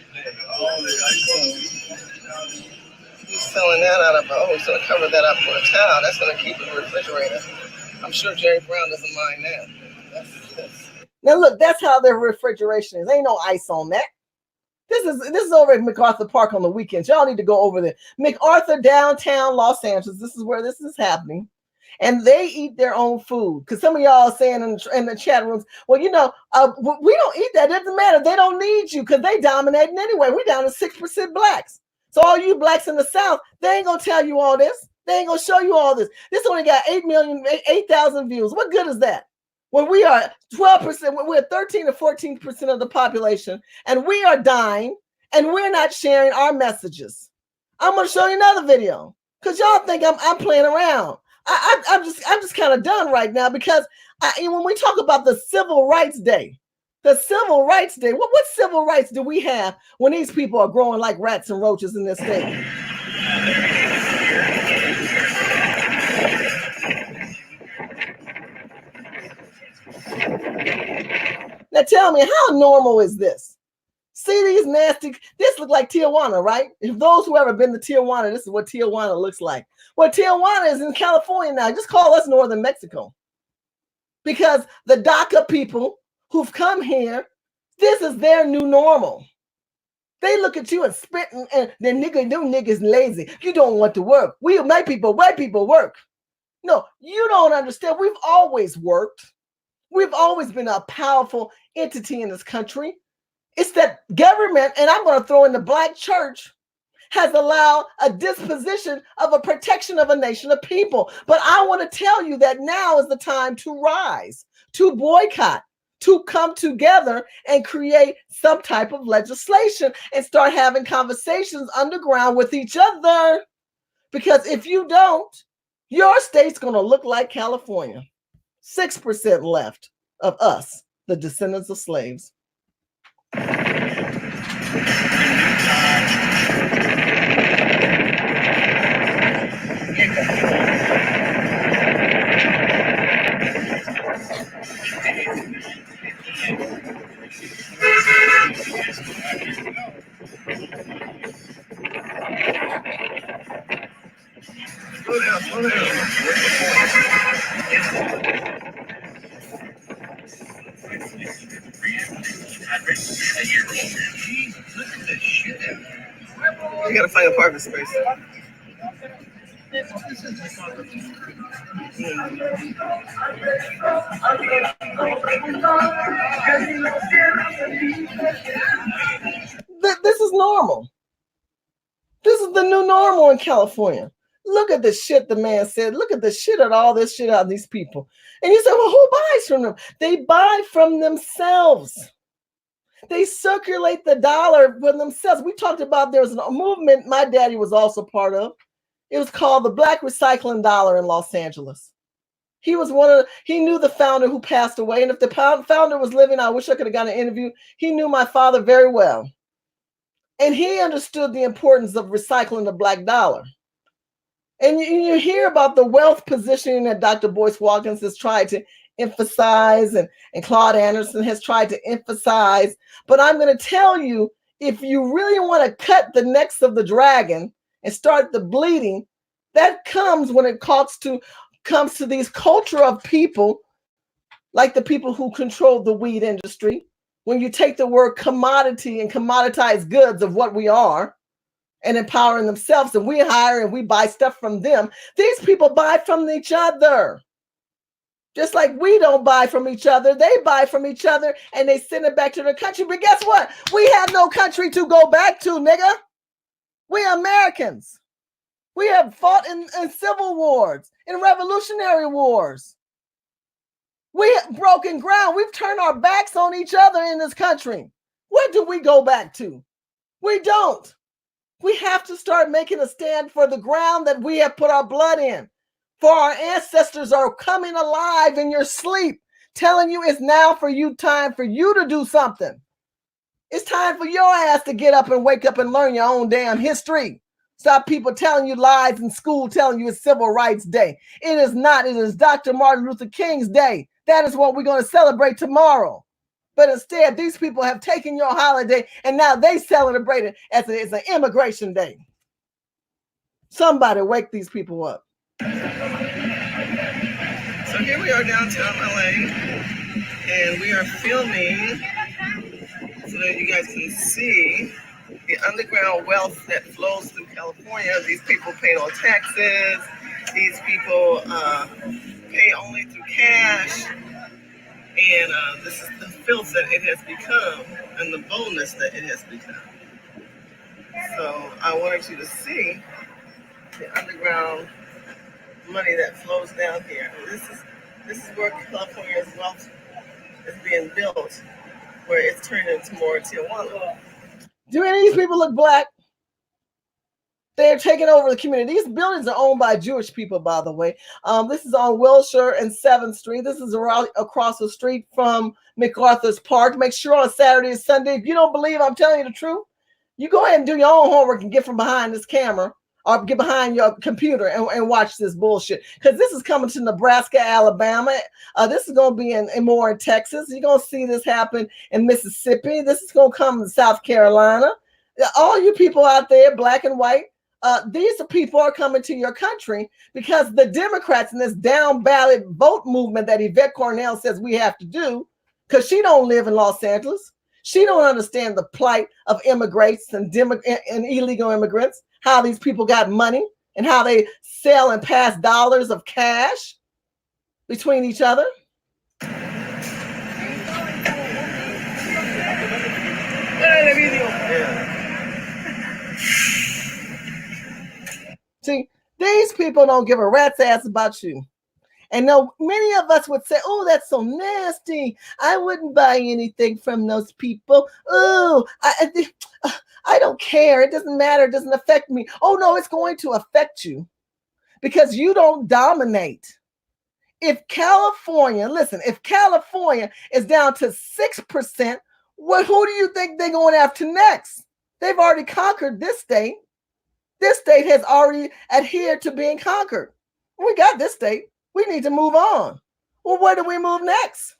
He's selling that out of he's going to cover that up with a towel. That's going to keep it in the refrigerator. I'm sure Jerry Brown doesn't mind that. Now look, that's how their refrigeration is. Ain't no ice on that. This is over at MacArthur Park on the weekends. Y'all need to go over there. MacArthur, downtown Los Angeles. This is where this is happening. And they eat their own food. Because some of y'all are saying in the chat rooms, well, we don't eat that. It doesn't matter. They don't need you because they dominating anyway. We're down to 6% blacks. So all you blacks in the South, they ain't going to tell you all this. They ain't going to show you all this. This only got 8,000 views. What good is that? When we are 12%, we're 13 to 14% of the population, and we are dying, and we're not sharing our messages. I'm going to show you another video because y'all think I'm playing around. I'm just kind of done right now because when we talk about the Civil Rights Day, what civil rights do we have when these people are growing like rats and roaches in this state? Now tell me, how normal is this? See these nasty, this look like Tijuana, right? If those who ever been to Tijuana, this is what Tijuana looks like. Well, Tijuana is in California now. Just call us Northern Mexico. Because the DACA people who've come here, this is their new normal. They look at you and spitting and them niggas lazy. You don't want to work. We white people work. No, you don't understand. We've always worked. We've always been a powerful entity in this country. It's that government, and I'm going to throw in the black church, has allowed a disposition of a protection of a nation of people. But I want to tell you that now is the time to rise, to boycott, to come together and create some type of legislation and start having conversations underground with each other. Because if you don't, your state's going to look like California. 6% left of us, the descendants of slaves. You gotta find a parking space. This is normal. This is the new normal in California. Look at the shit the man said. Look at the shit at all this shit out of these people. And you say, well, who buys from them? They buy from themselves. They circulate the dollar for themselves. We talked about there was a movement my daddy was also part of. It was called the Black Recycling Dollar in Los Angeles. He knew the founder who passed away. And if the founder was living, I wish I could have got an interview. He knew my father very well. And he understood the importance of recycling the black dollar. And you hear about the wealth positioning that Dr. Boyce Watkins has tried to emphasize and Claude Anderson has tried to emphasize. But I'm going to tell you, if you really want to cut the necks of the dragon and start the bleeding, that comes when it comes to these culture of people, like the people who control the weed industry. When you take the word commodity and commoditize goods of what we are and empowering themselves, and we hire and we buy stuff from them, these people buy from each other. Just like we don't buy from each other, they buy from each other and they send it back to their country. But guess what? We have no country to go back to, nigga. We Americans. We have fought in civil wars, in revolutionary wars. We have broken ground. We've turned our backs on each other in this country. Where do we go back to? We don't. We have to start making a stand for the ground that we have put our blood in. For our ancestors are coming alive in your sleep, telling you it's now for you, time for you to do something. It's time for your ass to get up and wake up and learn your own damn history. Stop people telling you lies in school, telling you it's Civil Rights Day. It is not. It is Dr. Martin Luther King's Day. That is what we're going to celebrate tomorrow. But instead, these people have taken your holiday and now they celebrate it as an immigration day. Somebody wake these people up. So here we are downtown LA, and we are filming so that you guys can see the underground wealth that flows through California. These people pay no taxes. These people pay only through cash. And this is the filth that it has become and the boldness that it has become. So I wanted you to see the underground money that flows down here. This is where California's wealth is being built, where it's turned into more Tijuana. Do any of these people look black? They're taking over the community. These buildings are owned by Jewish people, by the way. This is on Wilshire and 7th Street. This is around across the street from MacArthur's Park. Make sure on Saturday and Sunday, if you don't believe I'm telling you the truth, you go ahead and do your own homework and get from behind this camera or get behind your computer and watch this bullshit. Because this is coming to Nebraska, Alabama. This is going to be in more in Texas. You're going to see this happen in Mississippi. This is going to come in South Carolina. All you people out there, black and white, these people are coming to your country because the Democrats in this down ballot vote movement that Yvette Cornell says we have to do, because she don't live in Los Angeles. She don't understand the plight of immigrants and illegal immigrants, how these people got money and how they sell and pass dollars of cash between each other. See, these people don't give a rat's ass about you. And no, many of us would say, oh, that's so nasty. I wouldn't buy anything from those people. Oh, I don't care. It doesn't matter. It doesn't affect me. Oh, no, it's going to affect you because you don't dominate. If California, listen, if California is down to 6%, who do you think they're going after next? They've already conquered this state. This state has already adhered to being conquered. We got this state. We need to move on. Well, where do we move next?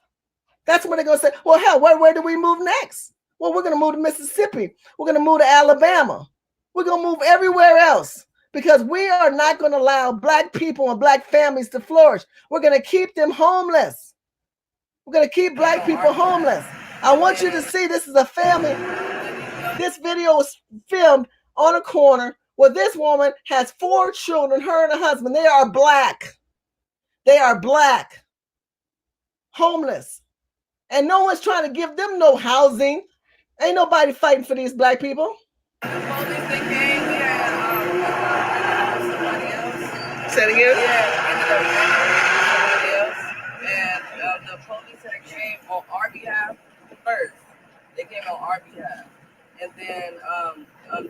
That's when they're going to say, well, hell, where do we move next? Well, we're going to move to Mississippi. We're going to move to Alabama. We're going to move everywhere else because we are not going to allow black people and black families to flourish. We're going to keep them homeless. We're going to keep black people homeless. I want you to see this is a family. This video was filmed on a corner where this woman has 4 children, her and her husband. They are black. They are black, homeless, and no one's trying to give them no housing. Ain't nobody fighting for these black people. Say it again? And the police had came on our behalf first. They came on our behalf. And then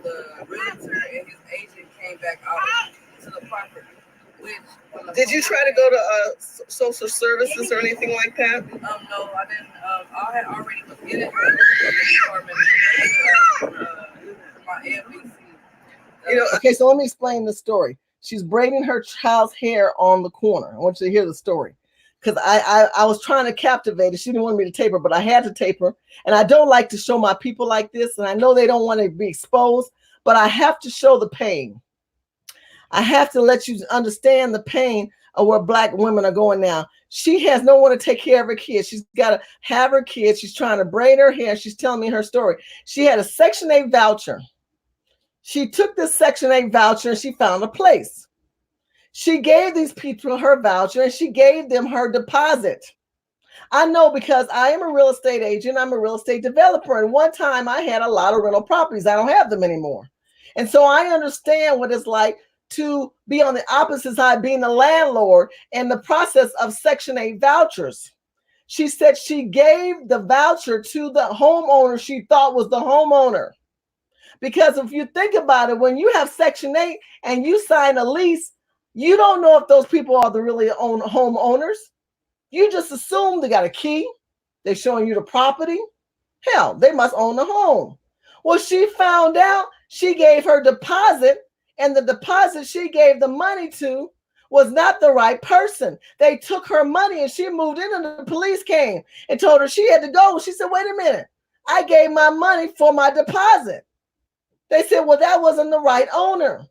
the realtor and his agent came back out to the property. Did you try to go to social services or anything like that? No, I didn't. I had already was getting my NBC. Okay, so let me explain the story. She's braiding her child's hair on the corner. I want you to hear the story. because I was trying to captivate her. She didn't want me to tape her, but I had to tape her. And I don't like to show my people like this. And I know they don't want to be exposed, but I have to show the pain. I have to let you understand the pain of where Black women are going now. She has no one to take care of her kids. She's got to have her kids. She's trying to braid her hair. She's telling me her story. She had a Section 8 voucher. She took this Section 8 voucher and she found a place. She gave these people her voucher and she gave them her deposit. I know because I am a real estate agent. I'm a real estate developer. And one time I had a lot of rental properties. I don't have them anymore. And so I understand what it's like to be on the opposite side, being the landlord and the process of Section 8 vouchers. She said she gave the voucher to the homeowner she thought was the homeowner. Because if you think about it, when you have Section 8 and you sign a lease, you don't know if those people are the really homeowners. You just assume they got a key. They're showing you the property. Hell, they must own the home. Well, she found out she gave her deposit, and the deposit she gave the money to was not the right person. They took her money and she moved in and the police came and told her she had to go. She said, wait a minute, I gave my money for my deposit. They said, well, that wasn't the right owner.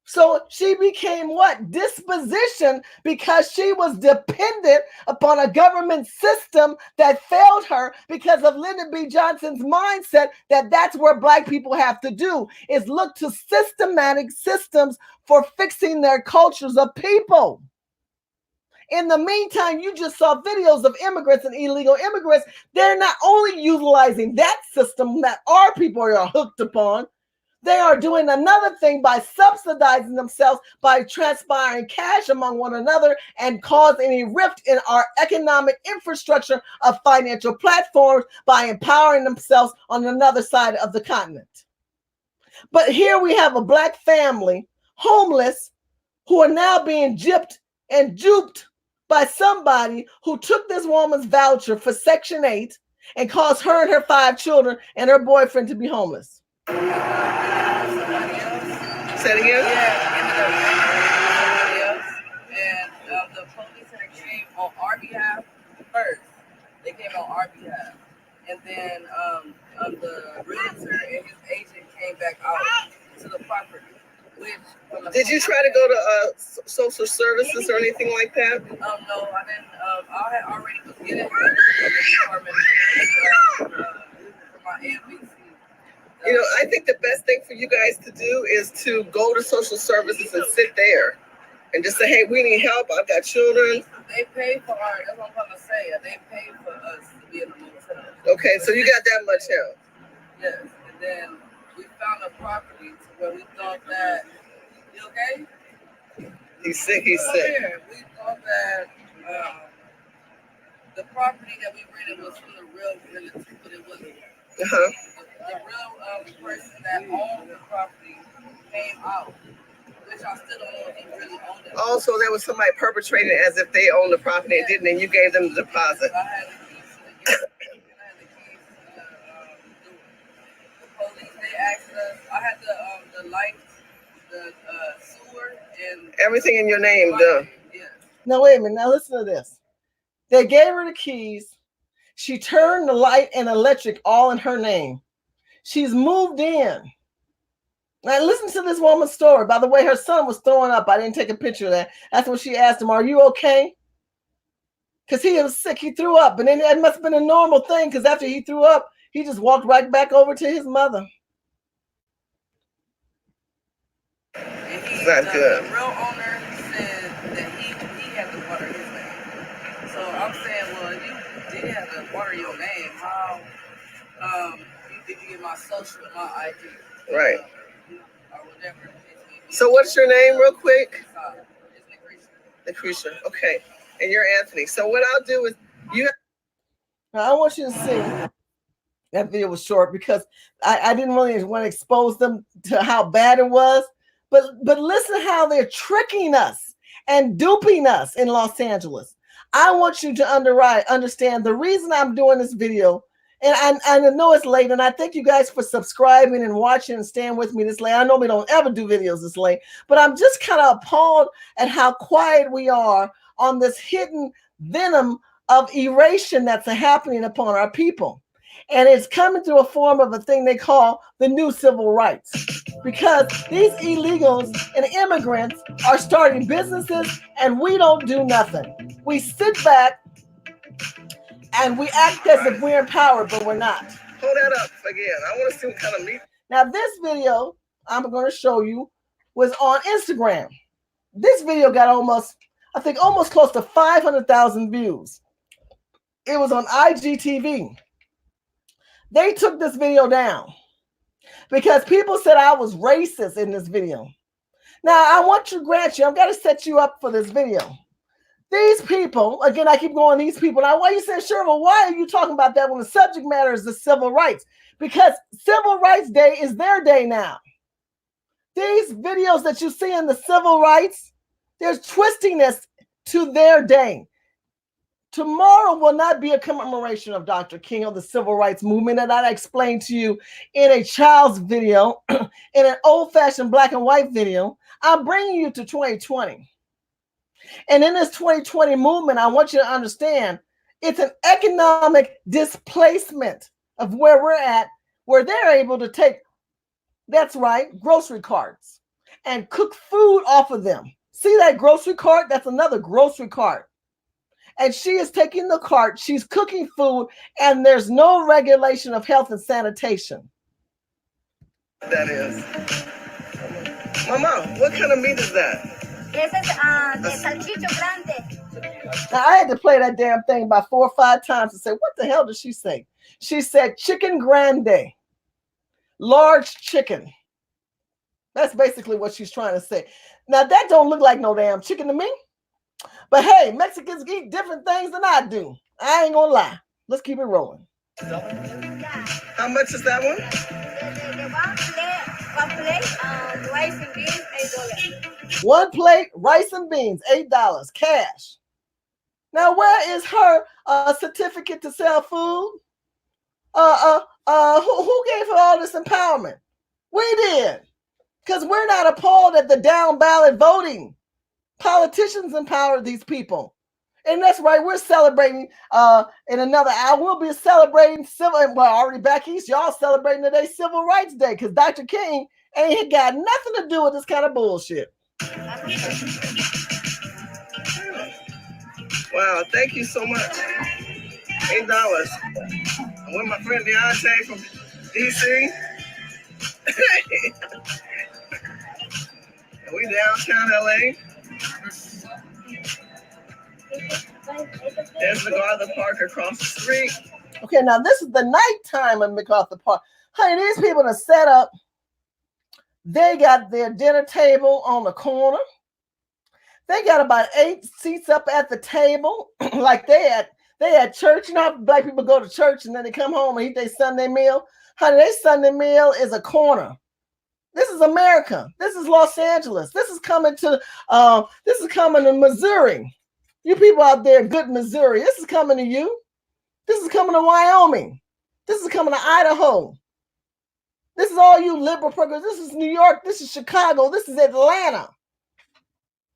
So she became what? Disposition, because she was dependent upon a government system that failed her because of Lyndon B. Johnson's mindset that that's where Black people have to do, is look to systematic systems for fixing their cultures of people. In the meantime, you just saw videos of immigrants and illegal immigrants. They're not only utilizing that system that our people are hooked upon, they are doing another thing by subsidizing themselves, by transpiring cash among one another and causing a rift in our economic infrastructure of financial platforms by empowering themselves on another side of the continent. But here we have a Black family, homeless, who are now being gypped and duped by somebody who took this woman's voucher for Section 8 and caused her and her 5 children and her boyfriend to be homeless. Say it again? And the police had came on our behalf first. They came on our behalf. And then the realtor and his agent came back out to the property. Did you try to go to social services or anything like that? No, I didn't. I had already was getting her department for my AMBC. You know, I think the best thing for you guys to do is to go to social services and sit there and just say, hey, we need help. I've got children. They pay for our, that's what I'm going to say. They pay for us to be in the motel. Okay, so you got that much help. Yes, and then we found a property to where we thought that, you okay? He's sick, he's sick. Here. We thought that the property that we rented was from the real realtor, but it wasn't. Uh-huh. The real person that owned the property came out, which I still don't know if he really owned it. Also, there was somebody perpetrating as if they owned the property and didn't, and you gave them the deposit. I had the keys to the police. They asked us. I had the lights, the sewer, and everything in your name done. Yeah. Now wait a minute. Now listen to this. They gave her the keys. She turned the light and electric all in her name. She's moved in. Now listen to this woman's story. By the way, her son was throwing up. I didn't take a picture of that. That's when she asked him, are you okay? Because he was sick. He threw up. And then it must have been a normal thing, because after he threw up, he just walked right back over to his mother. It's not good. The real owner said that he had to water his name. So I'm saying, well, if you did have to water your name, how did you get my social, my ID? Right. Or whatever. So what's your name real quick? Lucretia. Okay. And you're Anthony. So what I'll do is Now, I want you to see. That video was short because I didn't really want to expose them to how bad it was. But listen how they're tricking us and duping us in Los Angeles. I want you to understand the reason I'm doing this video. And I know it's late, and I thank you guys for subscribing and watching and staying with me this late. I know we don't ever do videos this late, but I'm just kind of appalled at how quiet we are on this hidden venom of erasure that's happening upon our people. And it's coming through a form of a thing they call the new civil rights. Because these illegals and immigrants are starting businesses and we don't do nothing. We sit back and we act as if we're in power, but we're not. Hold that up again. I want to see what kind of meat. Now, this video I'm going to show you was on Instagram. This video got almost close to 500,000 views. It was on IGTV. They took this video down because people said I was racist in this video. Now, I want to grant you, I've got to set you up for this video. These people, again, I keep going, these people. Now, why you saying, sure, well, why are you talking about that when the subject matter is the civil rights? Because Civil Rights Day is their day now. These videos that you see in the civil rights, there's twistiness to their day. Tomorrow will not be a commemoration of Dr. King or the civil rights movement that I explained to you in a child's video, in an old-fashioned black and white video. I'm bringing you to 2020. And in this 2020 movement, I want you to understand it's an economic displacement of where we're at, where they're able to take, that's right, grocery carts and cook food off of them. See that grocery cart? That's another grocery cart. And she is taking the cart, she's cooking food, and there's no regulation of health and sanitation. That is. Mama, what kind of meat is that? Ese es de salchicho grande. Now, I had to play that damn thing about 4 or 5 times to say, what the hell did she say? She said chicken grande, large chicken. That's basically what she's trying to say. Now, that don't look like no damn chicken to me. But hey, Mexicans eat different things than I do. I ain't gonna lie. Let's keep it rolling. How much is that one? Rice and beans, $8. One plate, rice and beans, $8, cash. Now, where is her certificate to sell food? Who gave her all this empowerment? We did. Because we're not appalled at the down ballot voting. Politicians empowered these people. And that's right, we're celebrating in another hour. We'll be celebrating already back east, y'all celebrating today Civil Rights Day, because Dr. King ain't got nothing to do with this kind of bullshit. Wow, thank you so much. $8. I'm with my friend Deontay from DC. And we downtown LA. There's MacArthur Park across the street. Okay, now this is the nighttime of MacArthur Park. Honey, these people are set up. They got their dinner table on the corner. They got about 8 seats up at the table, like they had church. You know how black people go to church and then they come home and eat their Sunday meal? Honey, their Sunday meal is a corner. This is America. This is Los Angeles. This is coming to Missouri. You people out there in good Missouri, this is coming to you. This is coming to Wyoming. This is coming to Idaho. This is all you liberal progressives. This is New York. This is Chicago. This is Atlanta.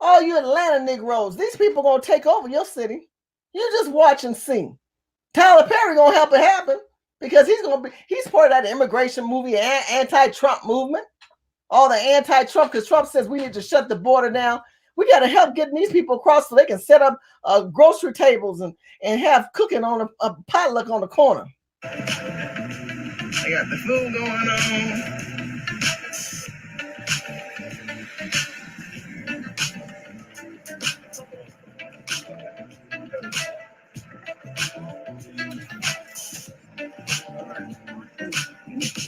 All you Atlanta Negroes. These people going to take over your city. You just watch and see. Tyler Perry going to help it happen because he's part of that immigration movie, anti-Trump movement. All the anti-Trump, because Trump says we need to shut the border down. We got to help getting these people across so they can set up grocery tables and have cooking on a potluck on the corner. I got the food going on.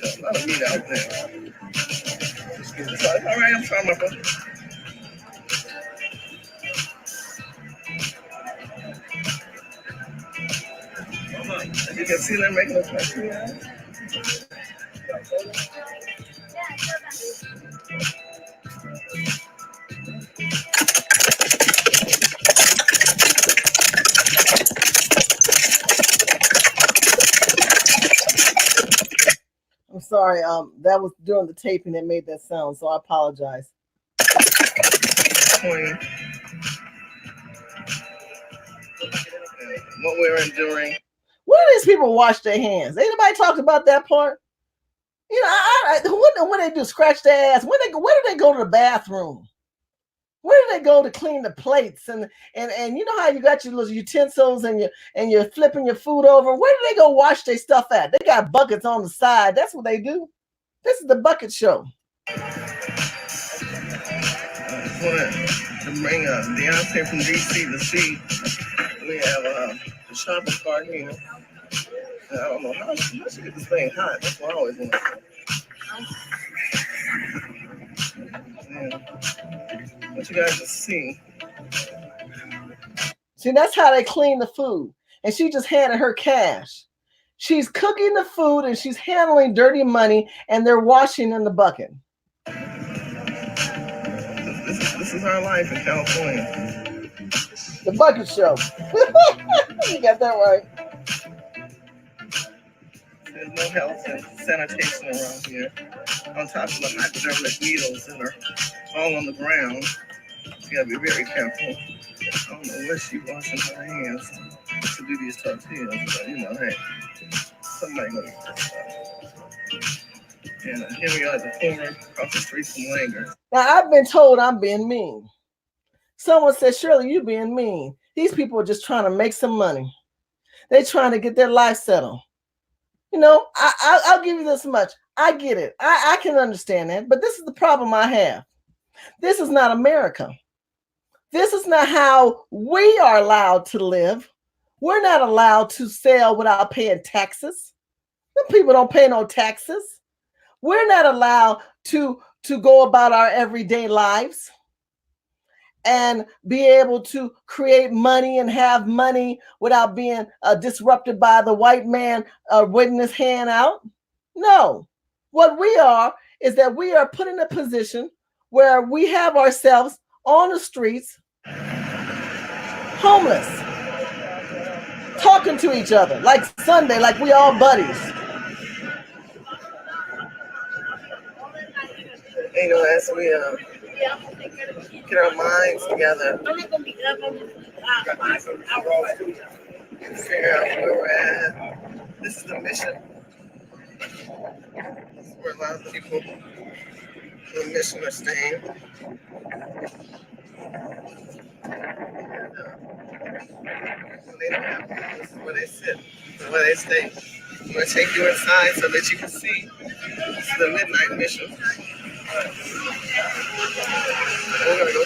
A lot of meat out there. All right, I'm trying my best. As you can see, they're making a country now. I'm sorry, that was during the taping that made that sound, so I apologize. what we're enduring. When do these people wash their hands? Anybody talked about that part? You know, when they do scratch their ass, where do they go to the bathroom? Where do they go to clean the plates? And you know how you got your little utensils and you're flipping your food over? Where do they go wash their stuff at? They got buckets on the side. That's what they do. This is the bucket show. I just wanted to bring Deontay from DC to see. We have the shopping cart here. And I don't know how she get this thing hot. That's what I always want to know. What you guys just see. See, that's how they clean the food. And she just handed her cash. She's cooking the food and she's handling dirty money and they're washing in the bucket. This is our life in California. The bucket show. You got that right. There's no health and sanitation around here. On top of the hypodermic needles that are all on the ground. You gotta be very careful. I don't know where she's washing her hands to do these tortillas, but you know, hey, somebody gonna do this stuff. And here we are at the corner across the street from Langer. Now, I've been told I'm being mean. Someone said, Shirley, you being mean. These people are just trying to make some money. They're trying to get their life settled. You know, I'll give you this much. I get it. I can understand that. But this is the problem I have. This is not America. This is not how we are allowed to live. We're not allowed to sell without paying taxes. The people don't pay no taxes. We're not allowed to go about our everyday lives and be able to create money and have money without being disrupted by the white man waving his hand out. No. What we are is that we are put in a position where we have ourselves on the streets, homeless, talking to each other like Sunday, like we all buddies. You know, as we get our minds together, figure out where we're at. This is the mission. This is where a lot of people on the mission are staying. When they don't have people, this is where they sit, this is where they stay. I'm going to take you inside so that you can see. This is the midnight mission. We're going to go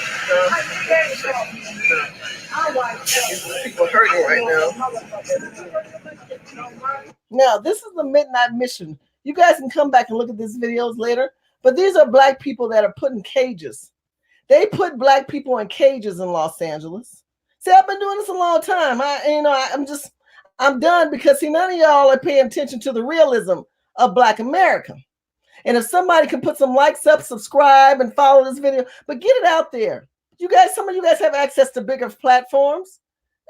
people are hurting right now. Now, this is the midnight mission. You guys can come back and look at these videos later. But these are black people that are put in cages. They put black people in cages in Los Angeles. See, I've been doing this a long time. I'm done because see, none of y'all are paying attention to the realism of Black America. And if somebody can put some likes up, subscribe, and follow this video, but get it out there. You guys, some of you guys have access to bigger platforms.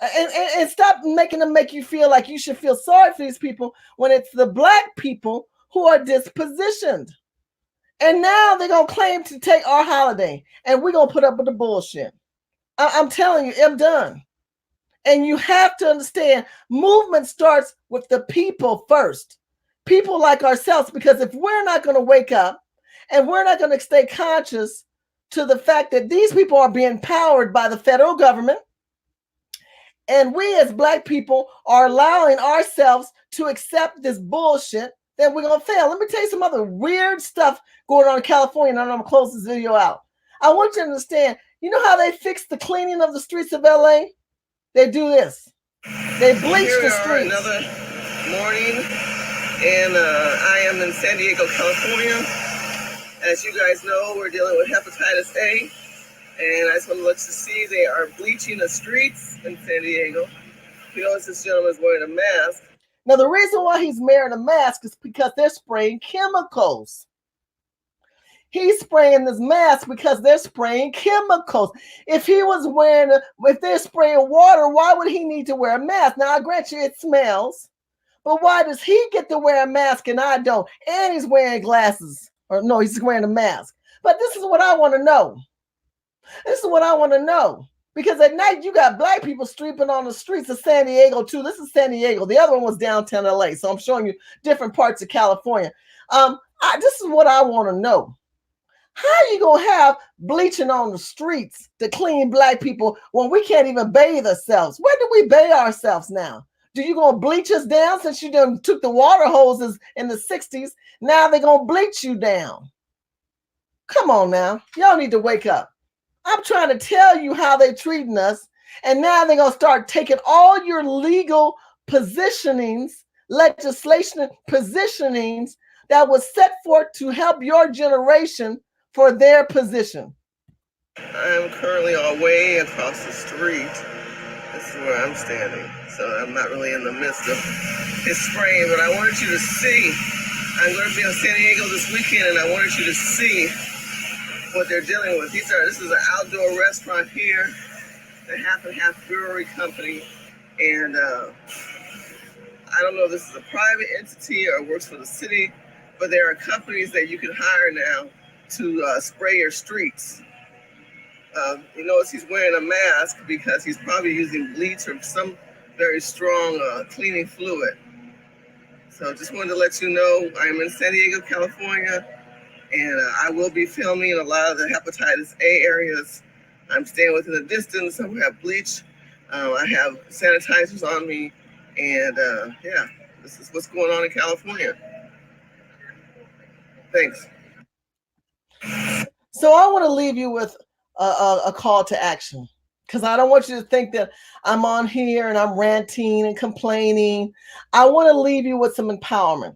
And stop making them make you feel like you should feel sorry for these people when it's the black people who are dispositioned. And now they're going to claim to take our holiday. And we're going to put up with the bullshit. I'm telling you, I'm done. And you have to understand, movement starts with the people first. People like ourselves, because if we're not going to wake up and we're not going to stay conscious to the fact that these people are being powered by the federal government, and we as black people are allowing ourselves to accept this bullshit, then we're going to fail. Let me tell you some other weird stuff going on in California, and I'm going to close this video out. I want you to understand, you know how they fix the cleaning of the streets of LA? They do this. They bleach the streets. Another morning, and I am in San Diego, California. As you guys know, we're dealing with hepatitis A, and I just want to look to see they are bleaching the streets in San Diego. You notice this gentleman is wearing a mask. Now, the reason why he's wearing a mask is because they're spraying chemicals. He's spraying this mask because they're spraying chemicals. If he was wearing, if they're spraying water, why would he need to wear a mask? Now, I grant you it smells, but why does he get to wear a mask and I don't? And he's wearing glasses. Or no, he's wearing a mask. But this is what I want to know. This is what I want to know. Because at night you got black people sleeping on the streets of San Diego too. This is San Diego. The other one was downtown LA. So I'm showing you different parts of California. This is what I want to know. How are you going to have bleaching on the streets to clean black people when we can't even bathe ourselves? Where do we bathe ourselves now? Do you going to bleach us down since you done took the water hoses in the 60s? Now they're going to bleach you down. Come on now. Y'all need to wake up. I'm trying to tell you how they're treating us. And now they're going to start taking all your legal positionings, legislation positionings that was set forth to help your generation for their position. I'm currently way across the street. This is where I'm standing. So I'm not really in the midst of his spraying, but I wanted you to see. I'm going to be in San Diego this weekend, and I wanted you to see what they're dealing with. This is an outdoor restaurant here, the Half and Half Brewery Company, and I don't know if this is a private entity or works for the city, but there are companies that you can hire now to spray your streets. You notice he's wearing a mask because he's probably using bleach or some very strong cleaning fluid. So just wanted to let you know I'm in San Diego, California, and I will be filming in a lot of the hepatitis A areas. I'm staying within a distance. I have bleach. I have sanitizers on me, and yeah, this is what's going on in California. Thanks. So I want to leave you with a call to action, because I don't want you to think that I'm on here and I'm ranting and complaining. I want to leave you with some empowerment.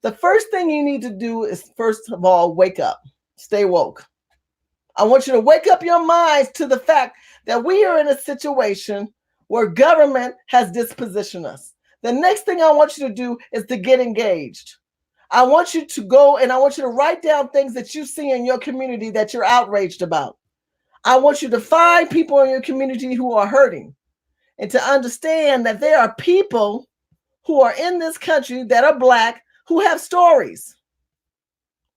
The first thing you need to do is, first of all, wake up, stay woke. I want you to wake up your minds to the fact that we are in a situation where government has dispositioned us. The next thing I want you to do is to get engaged. I want you to go and I want you to write down things that you see in your community that you're outraged about. I want you to find people in your community who are hurting and to understand that there are people who are in this country that are Black who have stories,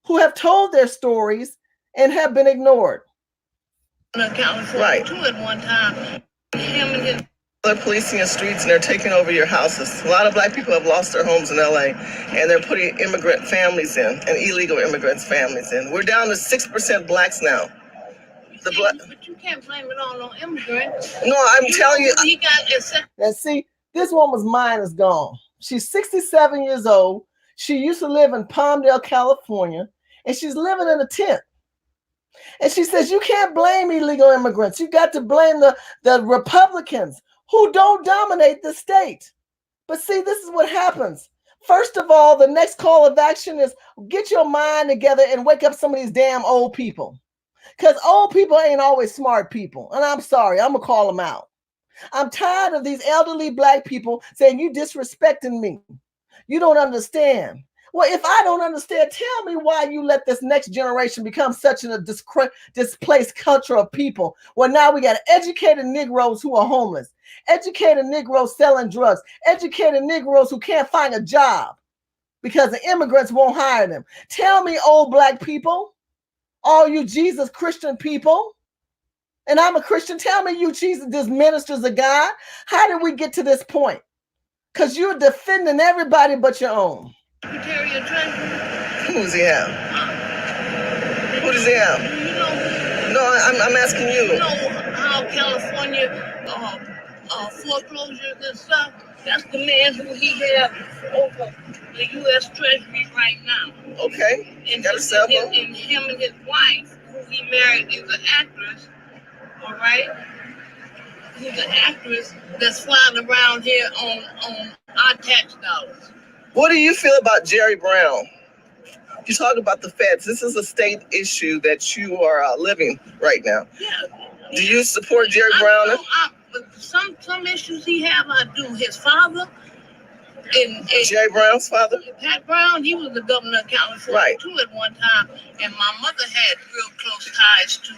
who have told their stories and have been ignored. Right. Too at one time. Him and his They're policing the streets and they're taking over your houses. A lot of Black people have lost their homes in LA, and they're putting immigrant families in and illegal immigrants families in. We're down to 6% Blacks now. But you can't blame it on no immigrants. No, I'm telling you. He got accepted. Now see, this woman's mind is gone. She's 67 years old. She used to live in Palmdale, California, and she's living in a tent. And she says, you can't blame illegal immigrants. You got to blame the Republicans who don't dominate the state. But see, this is what happens. First of all, the next call of action is get your mind together and wake up some of these damn old people. Because old people ain't always smart people. And I'm sorry, I'm going to call them out. I'm tired of these elderly Black people saying, you disrespecting me. You don't understand. Well, if I don't understand, tell me why you let this next generation become such a displaced culture of people. Well, now we got educated Negroes who are homeless, educated Negroes selling drugs, educated Negroes who can't find a job because the immigrants won't hire them. Tell me, old Black people, all you Jesus Christian people, and I'm a Christian, tell me you Jesus, these ministers of God, how did we get to this point? Because you're defending everybody but your own. Secretary of Treasury. Who does he have? Who does he have? No, I'm asking you. You know how California foreclosures and stuff? That's the man who he had over the U.S. Treasury right now. Okay. And got a cell phone? And him and his wife, who he married, is an actress. All right. Who's an actress that's flying around here on our tax dollars. What do you feel about Jerry Brown? You talk about the feds. This is a state issue that you are living right now. Yeah. Do you support Jerry Brown? But some issues he have, I do. His father, and Jerry Brown's father? Pat Brown, he was the governor of California too at one time, and my mother had real close ties to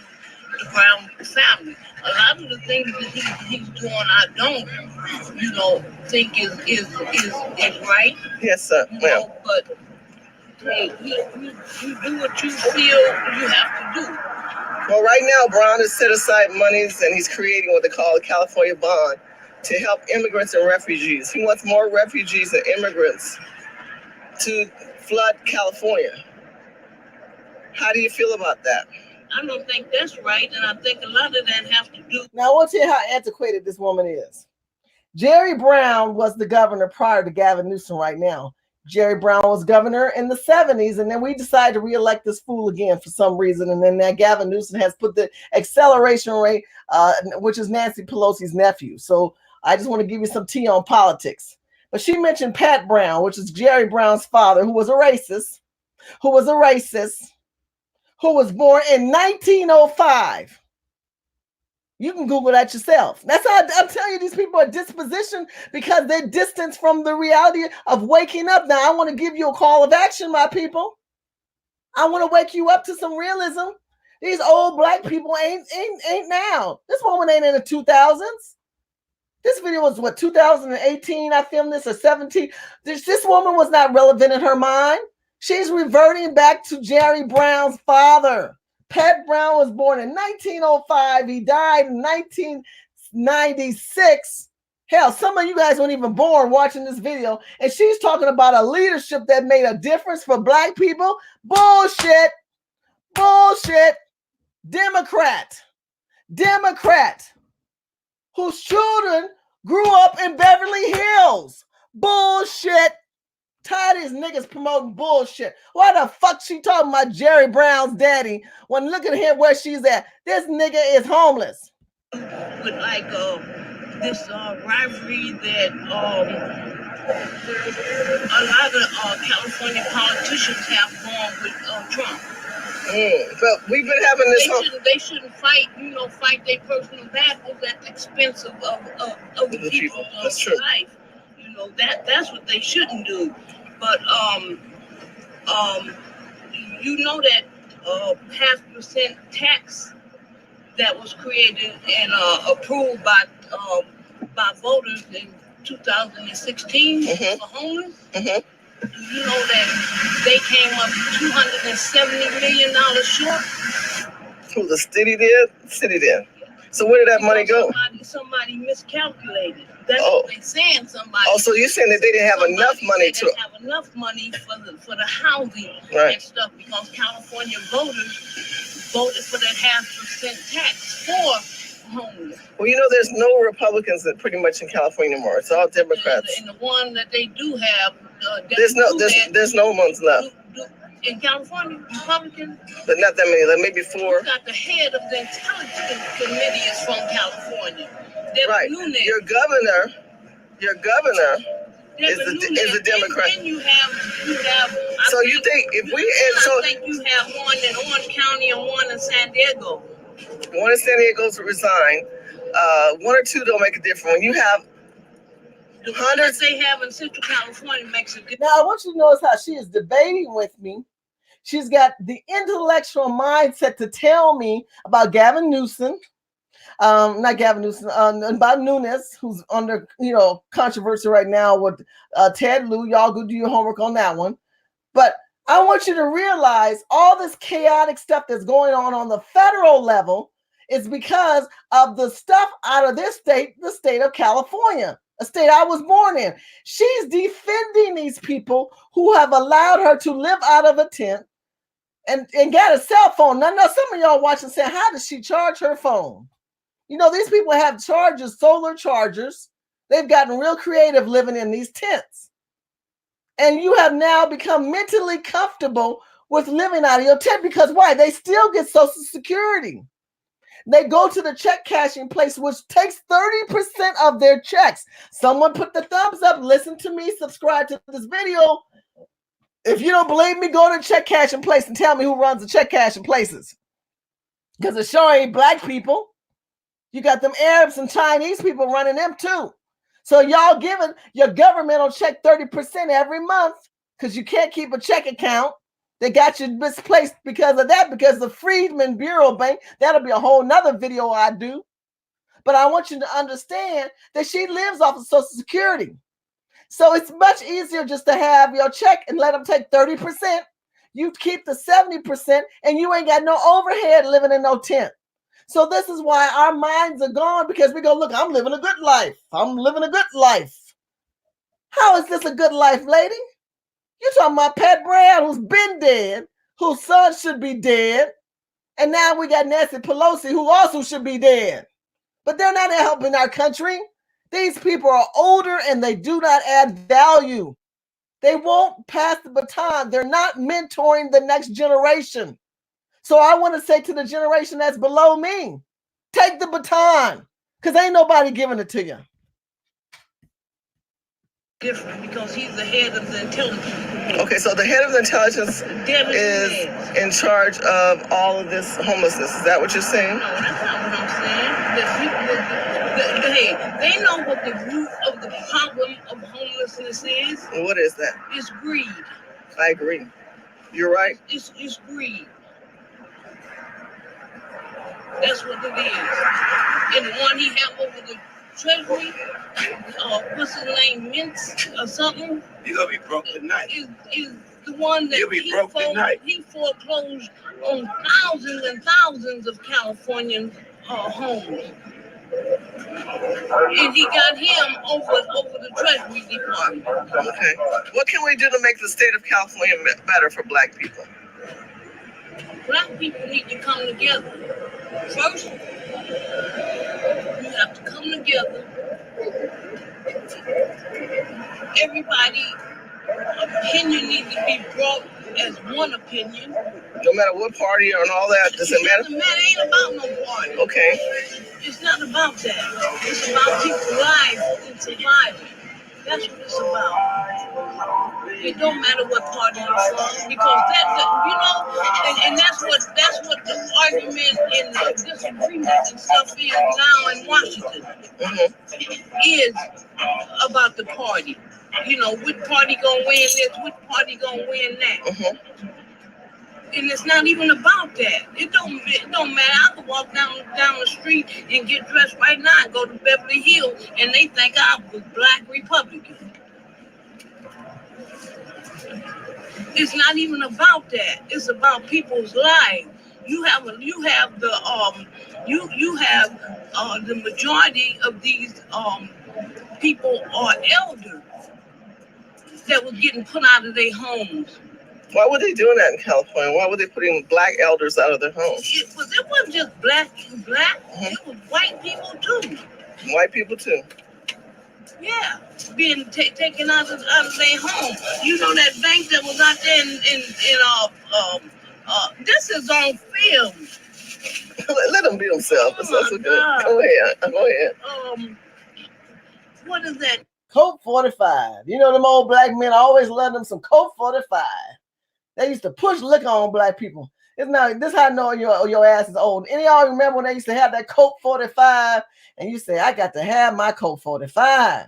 the Brown family. A lot of the things that he's doing, I don't, think is right. Yes, sir. But hey, you do what you feel you have to do. Well, right now, Brown has set aside monies and he's creating what they call a California bond to help immigrants and refugees. He wants more refugees and immigrants to flood California. How do you feel about that? I don't think that's right, and I think a lot of that has to do. Now, I want to hear how antiquated this woman is. Jerry Brown was the governor prior to Gavin Newsom right now. Jerry Brown was governor in the 70s, and then we decided to reelect this fool again for some reason. And then that Gavin Newsom has put the acceleration rate, which is Nancy Pelosi's nephew. So I just want to give you some tea on politics. But she mentioned Pat Brown, which is Jerry Brown's father, who was a racist, who was born in 1905. You can Google that yourself. That's how I'm telling you, these people are dispositioned because they're distanced from the reality of waking up. Now, I want to give you a call of action, my people. I want to wake you up to some realism. These old black people ain't now. This woman ain't in the 2000s. This video was, what, 2018? I filmed this, or 17. This woman was not relevant in her mind. She's reverting back to Jerry Brown's father. Pat Brown was born in 1905. He died in 1996. Hell, some of you guys weren't even born watching this video. And she's talking about a leadership that made a difference for black people. Bullshit. Bullshit. Democrat. Whose children grew up in Beverly Hills. Bullshit. Tired of these niggas promoting bullshit. Why the fuck she talking about Jerry Brown's daddy when look at him where she's at? This nigga is homeless. With like this rivalry that a lot of California politicians have gone with Trump. But we've been having this. They shouldn't fight their personal battles at the expense of the people's life. That's what they shouldn't do. But that 0.5% tax that was created and approved by voters in 2016 for homeless. You know that they came up $270 million short. Who, the city did? City did. So where did that money go? Somebody miscalculated. That's what they're saying. Somebody. Oh, so you're saying that they didn't have enough money to have enough money for the housing and stuff because California voters voted for that 0.5% tax for homeless. Well, there's no Republicans that pretty much in California anymore. It's all Democrats. And the one that they do have, there's no ones left. In California, Republicans, but not that many. Like maybe 4. You got the head of the intelligence committee is from California. Right. Your governor is a Democrat. And you have. So you think if we I think you have one in Orange County and one in San Diego. One in San Diego to resign. 1 or 2 don't make a difference. When you have the hundreds they have in Central California makes a difference. Now I want you to notice how she is debating with me. She's got the intellectual mindset to tell me about Gavin Newsom. Not Gavin Newsom, about Nunes, who's under controversy right now with Ted Lieu. Y'all go do your homework on that one. But I want you to realize all this chaotic stuff that's going on the federal level is because of the stuff out of this state, the state of California, a state I was born in. She's defending these people who have allowed her to live out of a tent and got a cell phone. Now, some of y'all watching saying, how does she charge her phone? These people have chargers, solar chargers. They've gotten real creative living in these tents. And you have now become mentally comfortable with living out of your tent because why? They still get Social Security. They go to the check cashing place, which takes 30% of their checks. Someone put the thumbs up. Listen to me. Subscribe to this video. If you don't believe me, go to check cashing place and tell me who runs the check cashing places. Because it sure ain't black people. You got them Arabs and Chinese people running them too. So y'all giving your governmental check 30% every month because you can't keep a check account. They got you misplaced because of that, because the Freedmen Bureau Bank, that'll be a whole nother video I do. But I want you to understand that she lives off of Social Security. So it's much easier just to have your check and let them take 30%. You keep the 70% and you ain't got no overhead living in no tent. So this is why our minds are gone, because we go, look, I'm living a good life. I'm living a good life. How is this a good life, lady? You're talking about Pat Brown, who's been dead, whose son should be dead. And now we got Nancy Pelosi, who also should be dead. But they're not helping our country. These people are older and they do not add value. They won't pass the baton. They're not mentoring the next generation. So I want to say to the generation that's below me, take the baton, because ain't nobody giving it to you. Different because he's the head of the intelligence. Okay, so the head of the intelligence is in charge of all of this homelessness. Is that what you're saying? No, that's not what I'm saying. Hey, they know what the root of the problem of homelessness is. What is that? It's greed. I agree. You're right. It's greed. That's what it is. And the one he have over the Treasury, what's his name, Mintz or something? You're gonna be broke tonight. Is the one that he foreclosed on thousands and thousands of Californian homes. And he got him over the Treasury Department. Okay. What can we do to make the state of California better for black people? Black people need to come together. First, you have to come together. Everybody's opinion needs to be brought as one opinion. No matter what party or all that, does it matter? It ain't about no party. Okay. It's not about that. It's about people's lives and survival. That's what it's about. It don't matter what party you're from, because and that's what the argument and the disagreement and stuff is now in Washington. Is about the party. Which party gonna win this, which party gonna win that. And it's not even about that. It don't matter. I could walk down the street and get dressed right now and go to Beverly Hills, and they think I'm a black Republican. It's not even about that. It's about people's lives. You have the majority of these people are elders that were getting put out of their homes. Why were they doing that in California? Why were they putting black elders out of their homes? It wasn't just black. It was white people too. White people too. Yeah, being taken out of their home. You know that bank that was out there this is on film. Let them be themselves. That's so good. Go ahead. What is that? Colt 45. You know them old black men always love them some Colt 45. They used to push liquor on black people. It's not this how I know your ass is old. Any of y'all remember when they used to have that Colt 45 and you say, I got to have my Colt 45.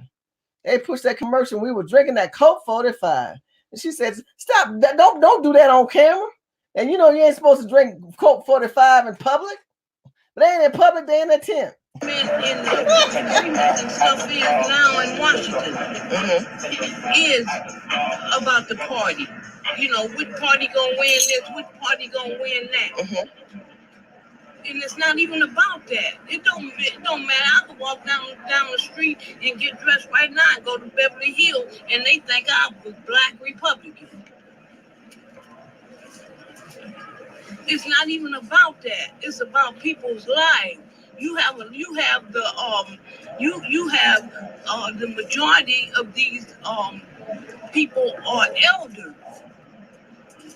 They pushed that commercial. We were drinking that Colt 45. And she said, stop, don't do that on camera. And you ain't supposed to drink Colt 45 in public. But they ain't in public, they in a tent. In the agreement and stuff is now in Washington is about the party. Which party gonna win this, which party gonna win that. And it's not even about that. It don't matter. I could walk down the street and get dressed right now and go to Beverly Hills, and they think I'm a black Republican. It's not even about that. It's about people's lives. You have the majority of these people are elders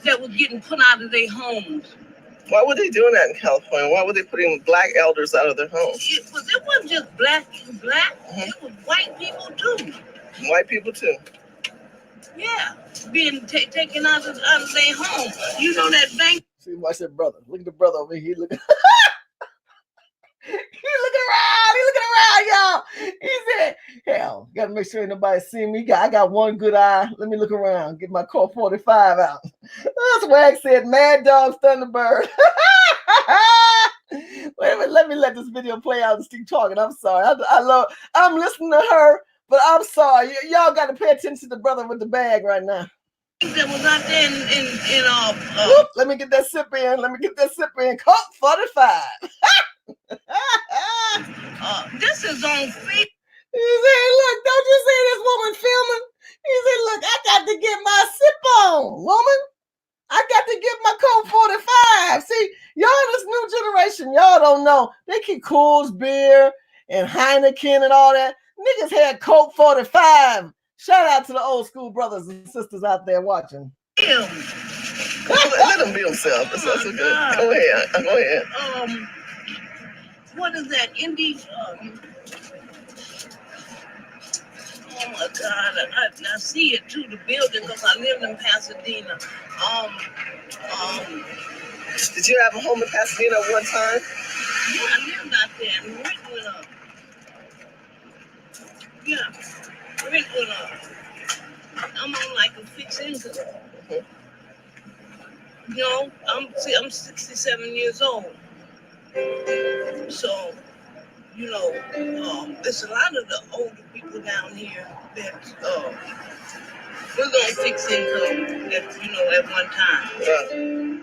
that were getting put out of their homes. Why were they doing that in California? Why were they putting black elders out of their homes? It wasn't just black. It was white people too. White people too. Yeah, being taken out of their home. You know that bank. See, watch that brother. Look at the brother over here. Look. He's looking around, y'all. He said, hell, gotta make sure ain't nobody see me. I got one good eye. Let me look around. Get my Colt 45 out. Swag said, Mad Dog Thunderbird. Wait a minute, let me let this video play out and keep talking. I'm sorry. I'm listening to her, but I'm sorry. Y'all got to pay attention to the brother with the bag right now. That was out there in Whoop, let me get that sip in. Coke 45. This is on feet. He said, look, don't you see this woman filming? He said, look, I got to get my sip on, woman. I got to get my Coke 45. See, y'all, this new generation, y'all don't know. They keep Coors beer and Heineken and all that. Niggas had Coke 45. Shout out to the old school brothers and sisters out there watching. Let them be themselves. That's so good. Go ahead. What is that? Indies? Oh my God! I see it too. The building, because I lived in Pasadena. Did you have a home in Pasadena at one time? Yeah, I lived out there and rent went up. Yeah, rent went up. I'm on like a fixed income. You know, I'm 67 years old. So, you know, there's a lot of the older people down here that we're on fixed income at one time. Right.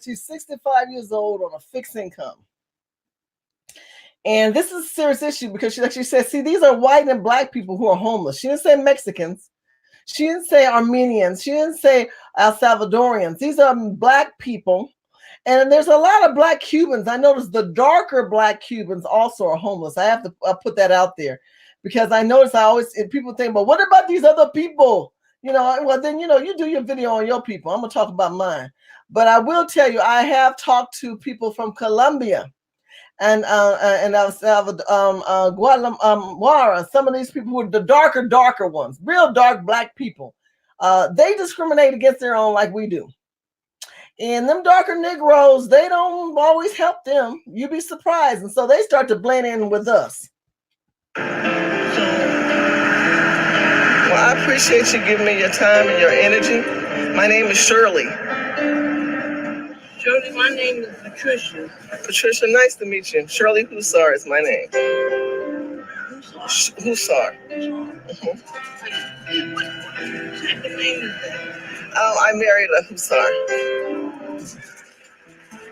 She's 65 years old on a fixed income. And this is a serious issue because she said, see, these are white and black people who are homeless. She didn't say Mexicans. She didn't say Armenians. She didn't say El Salvadorians. These are black people. And there's a lot of black Cubans. I noticed the darker black Cubans also are homeless. I have to put that out there because I notice people think, but what about these other people? You know, well, then, you know, you do your video on your people. I'm going to talk about mine. But I will tell you, I have talked to people from Colombia and El Salvador, Guatemala, some of these people who are the darker ones, real dark black people. They discriminate against their own like we do. And them darker Negroes, they don't always help them. You'd be surprised. And so they start to blend in with us. Well, I appreciate you giving me your time and your energy. My name is Shirley. Shirley, my name is Patricia. Patricia, nice to meet you. Shirley Hussar is my name. Hussar. What type of name is that? Oh, I married a Hussar.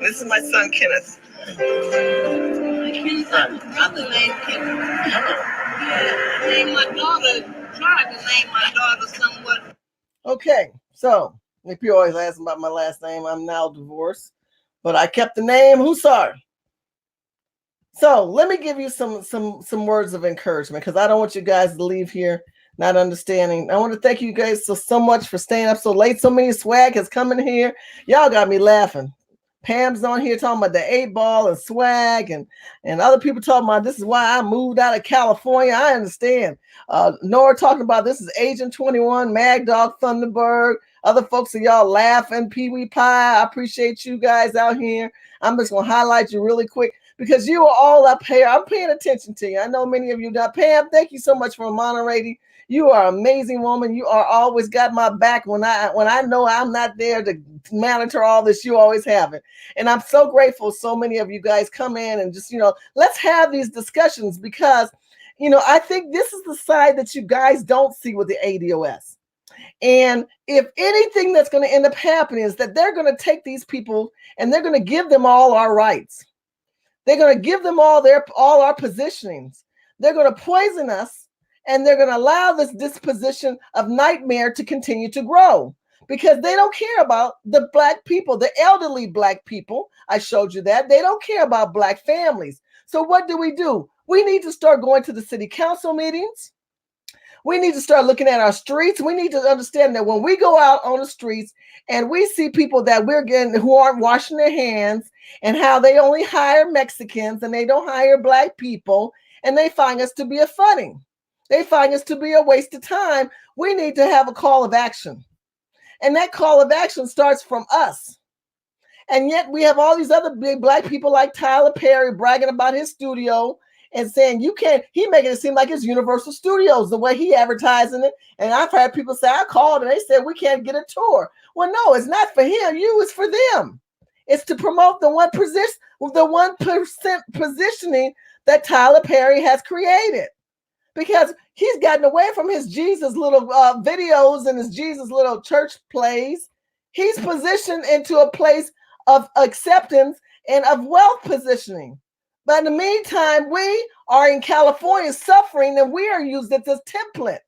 This is my son, Kenneth. Kenneth, I have a brother named Kenneth. Yeah, I named my daughter, tried to name my daughter somewhat. Okay, so if you always ask about my last name, I'm now divorced, but I kept the name Hussar. So let me give you some words of encouragement because I don't want you guys to leave here not understanding. I want to thank you guys so much for staying up so late. So many swag has come in here. Y'all got me laughing. Pam's on here talking about the 8-ball and swag and other people talking about this is why I moved out of California. I understand. Nora talking about this is Agent 21, Mad Dog Thunderbird. Other folks are y'all laughing. Pee Wee Pie. I appreciate you guys out here. I'm just going to highlight you really quick because you are all up here. I'm paying attention to you. I know many of you got. Pam, thank you so much for moderating. You are an amazing woman. You are always got my back when I know I'm not there to monitor all this. You always have it. And I'm so grateful so many of you guys come in and just, let's have these discussions because, I think this is the side that you guys don't see with the ADOS. And if anything that's going to end up happening is that they're going to take these people and they're going to give them all our rights. They're going to give them all our positionings. They're going to poison us. And they're going to allow this disposition of nightmare to continue to grow because they don't care about the black people, the elderly black people. I showed you that. They don't care about black families. So what do? We need to start going to the city council meetings. We need to start looking at our streets. We need to understand that when we go out on the streets and we see people that we're getting who aren't washing their hands and how they only hire Mexicans and they don't hire black people and they find us to be a funning. They find us to be a waste of time. We need to have a call of action. And that call of action starts from us. And yet we have all these other big black people like Tyler Perry bragging about his studio and saying you can't, he making it seem like it's Universal Studios, the way he advertising it. And I've had people say, I called and they said we can't get a tour. Well, no, it's not for him. It's for them. It's to promote the 1% positioning that Tyler Perry has created. because he's gotten away from his Jesus little videos and his Jesus little church plays. He's positioned into a place of acceptance and of wealth positioning. But in the meantime, we are in California suffering, and we are used as a template.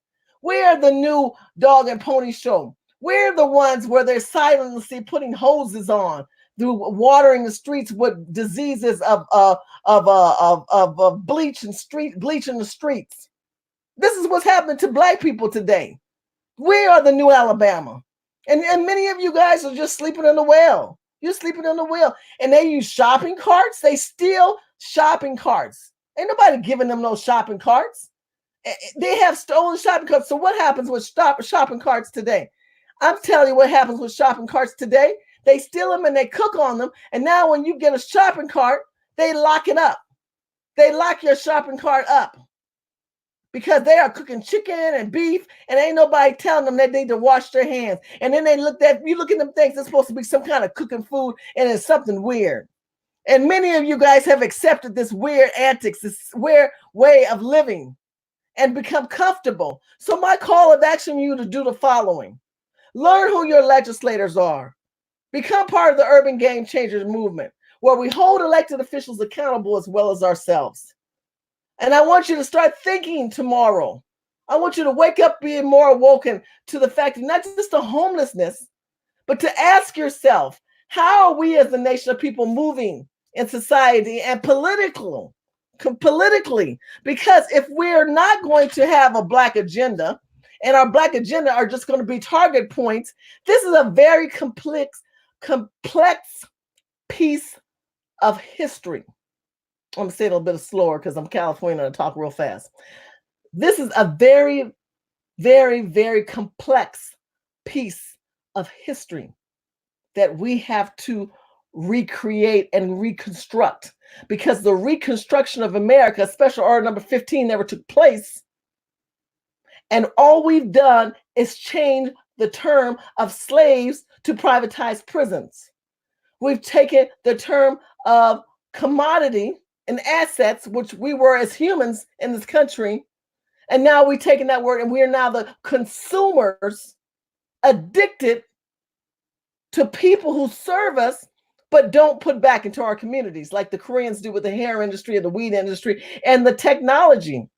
We are the new dog and pony show. We're the ones where they're silently putting hoses on through watering the streets with diseases of bleach in the streets. This is what's happening to Black people today. We are the new Alabama. And many of you guys are just sleeping in the well. You're sleeping in the well. And they use shopping carts. They steal shopping carts. Ain't nobody giving them no shopping carts. They have stolen shopping carts. So what happens with shopping carts today? I'm telling you what happens with shopping carts today. They steal them and they cook on them. And now when you get a shopping cart, they lock it up. They lock your shopping cart up because they are cooking chicken and beef, and ain't nobody telling them that they need to wash their hands. And then you look at them things, it's supposed to be some kind of cooking food, and it's something weird. And many of you guys have accepted this weird antics, this weird way of living, and become comfortable. So my call of action to you to do the following. Learn who your legislators are. Become part of the Urban Game Changers movement, where we hold elected officials accountable as well as ourselves. And I want you to start thinking tomorrow. I want you to wake up being more awoken to the fact that not just the homelessness, but to ask yourself, how are we as a nation of people moving in society and politically? Because if we're not going to have a Black agenda, and our Black agenda are just going to be target points, this is a very complex piece of history. I'm going to say it a little bit slower because I'm Californian and I talk real fast. This is a very, very, very complex piece of history that we have to recreate and reconstruct, because the reconstruction of America, Special Order Number 15, never took place. And all we've done is change the term of slaves to privatized prisons. We've taken the term of commodity and assets, which we were as humans in this country, and now we've taken that word and we are now the consumers, addicted to people who serve us but don't put back into our communities, like the Koreans do with the hair industry and the weed industry and the technology,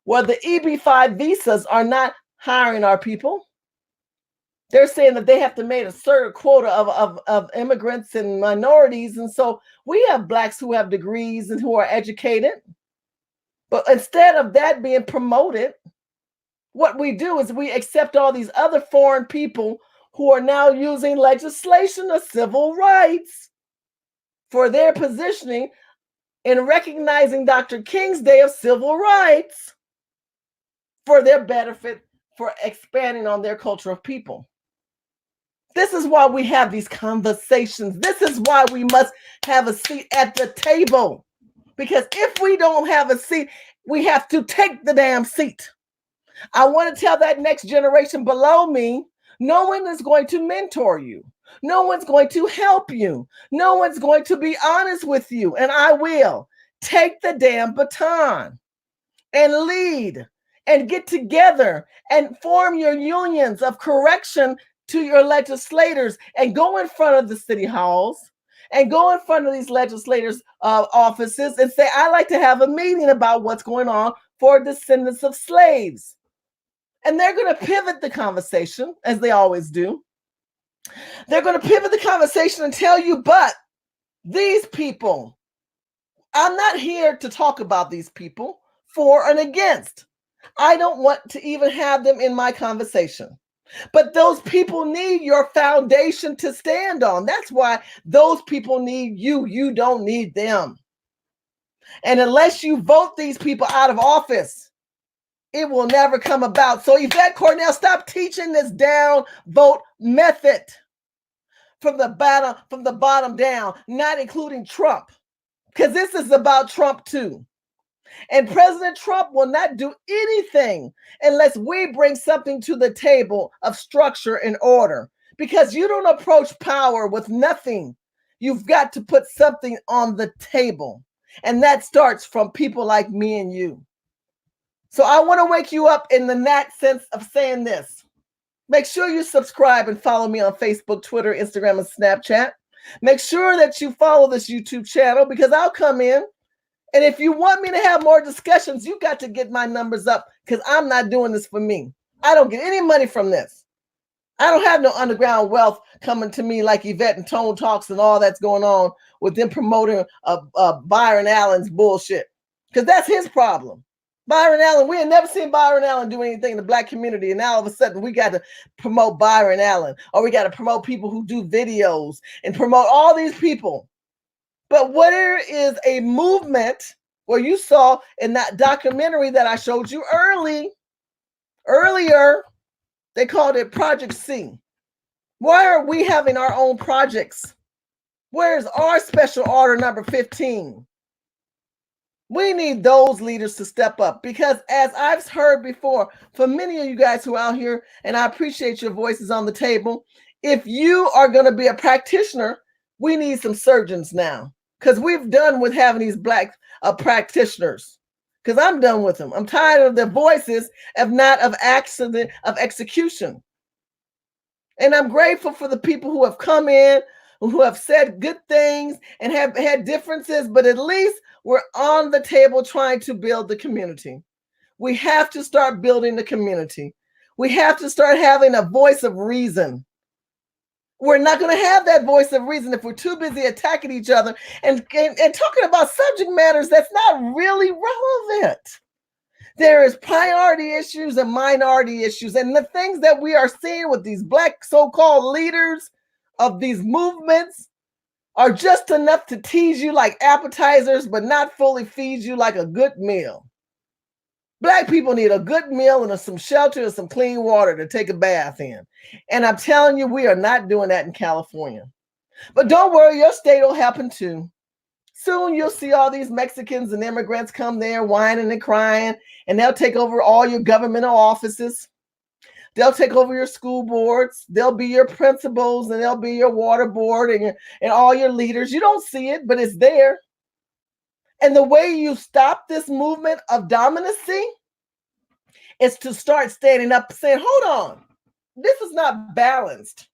where the EB-5 visas are not hiring our people. They're saying that they have to make a certain quota of immigrants and minorities. And so we have Blacks who have degrees and who are educated. But instead of that being promoted, what we do is we accept all these other foreign people who are now using legislation of civil rights for their positioning in recognizing Dr. King's Day of Civil Rights for their benefit, for expanding on their culture of people. This is why we have these conversations. This is why we must have a seat at the table. Because if we don't have a seat, we have to take the damn seat. I want to tell that next generation below me, no one is going to mentor you. No one's going to help you. No one's going to be honest with you. And I will. Take the damn baton and lead and get together and form your unions of correction to your legislators and go in front of the city halls and go in front of these legislators' offices and say, I'd like to have a meeting about what's going on for descendants of slaves. And they're going to pivot the conversation, as they always do. They're going to pivot the conversation and tell you, but these people, I'm not here to talk about these people for and against. I don't want to even have them in my conversation. But those people need your foundation to stand on. That's why those people need you. You don't need them. And unless you vote these people out of office, it will never come about. So Yvette Cornell, stop teaching this down vote method from the bottom down, not including Trump, because this is about Trump too. And President Trump will not do anything unless we bring something to the table of structure and order, because you don't approach power with nothing. You've got to put something on the table. And that starts from people like me and you. So I want to wake you up in the that sense of saying this. Make sure you subscribe and follow me on Facebook, Twitter, Instagram, and Snapchat. Make sure that you follow this YouTube channel because I'll come in. And if you want me to have more discussions, you got to get my numbers up because I'm not doing this for me. I don't get any money from this. I don't have no underground wealth coming to me like Yvette and Tone Talks and all that's going on with them promoting Byron Allen's bullshit because that's his problem. Byron Allen, we had never seen Byron Allen do anything in the Black community. And now all of a sudden we got to promote Byron Allen, or we got to promote people who do videos and promote all these people. But where is a movement where you saw in that documentary that I showed you earlier, they called it Project C. Why are we having our own projects? Where's our special order number 15? We need those leaders to step up because as I've heard before, for many of you guys who are out here, and I appreciate your voices on the table, if you are going to be a practitioner, we need some surgeons now because we've done with having these Black practitioners because I'm done with them. I'm tired of their voices of not of accident, of execution. And I'm grateful for the people who have come in, who have said good things and have had differences, but at least we're on the table trying to build the community. We have to start building the community. We have to start having a voice of reason. We're not going to have that voice of reason if we're too busy attacking each other and talking about subject matters that's not really relevant. There is priority issues and minority issues, and the things that we are seeing with these Black so-called leaders of these movements are just enough to tease you like appetizers, but not fully feed you like a good meal. Black people need a good meal and some shelter and some clean water to take a bath in. And I'm telling you, we are not doing that in California. But don't worry, your state will happen too. Soon you'll see all these Mexicans and immigrants come there whining and crying, and they'll take over all your governmental offices. They'll take over your school boards. They'll be your principals, and they'll be your water board and all your leaders. You don't see it, but it's there. And the way you stop this movement of dominacy is to start standing up saying, hold on, this is not balanced.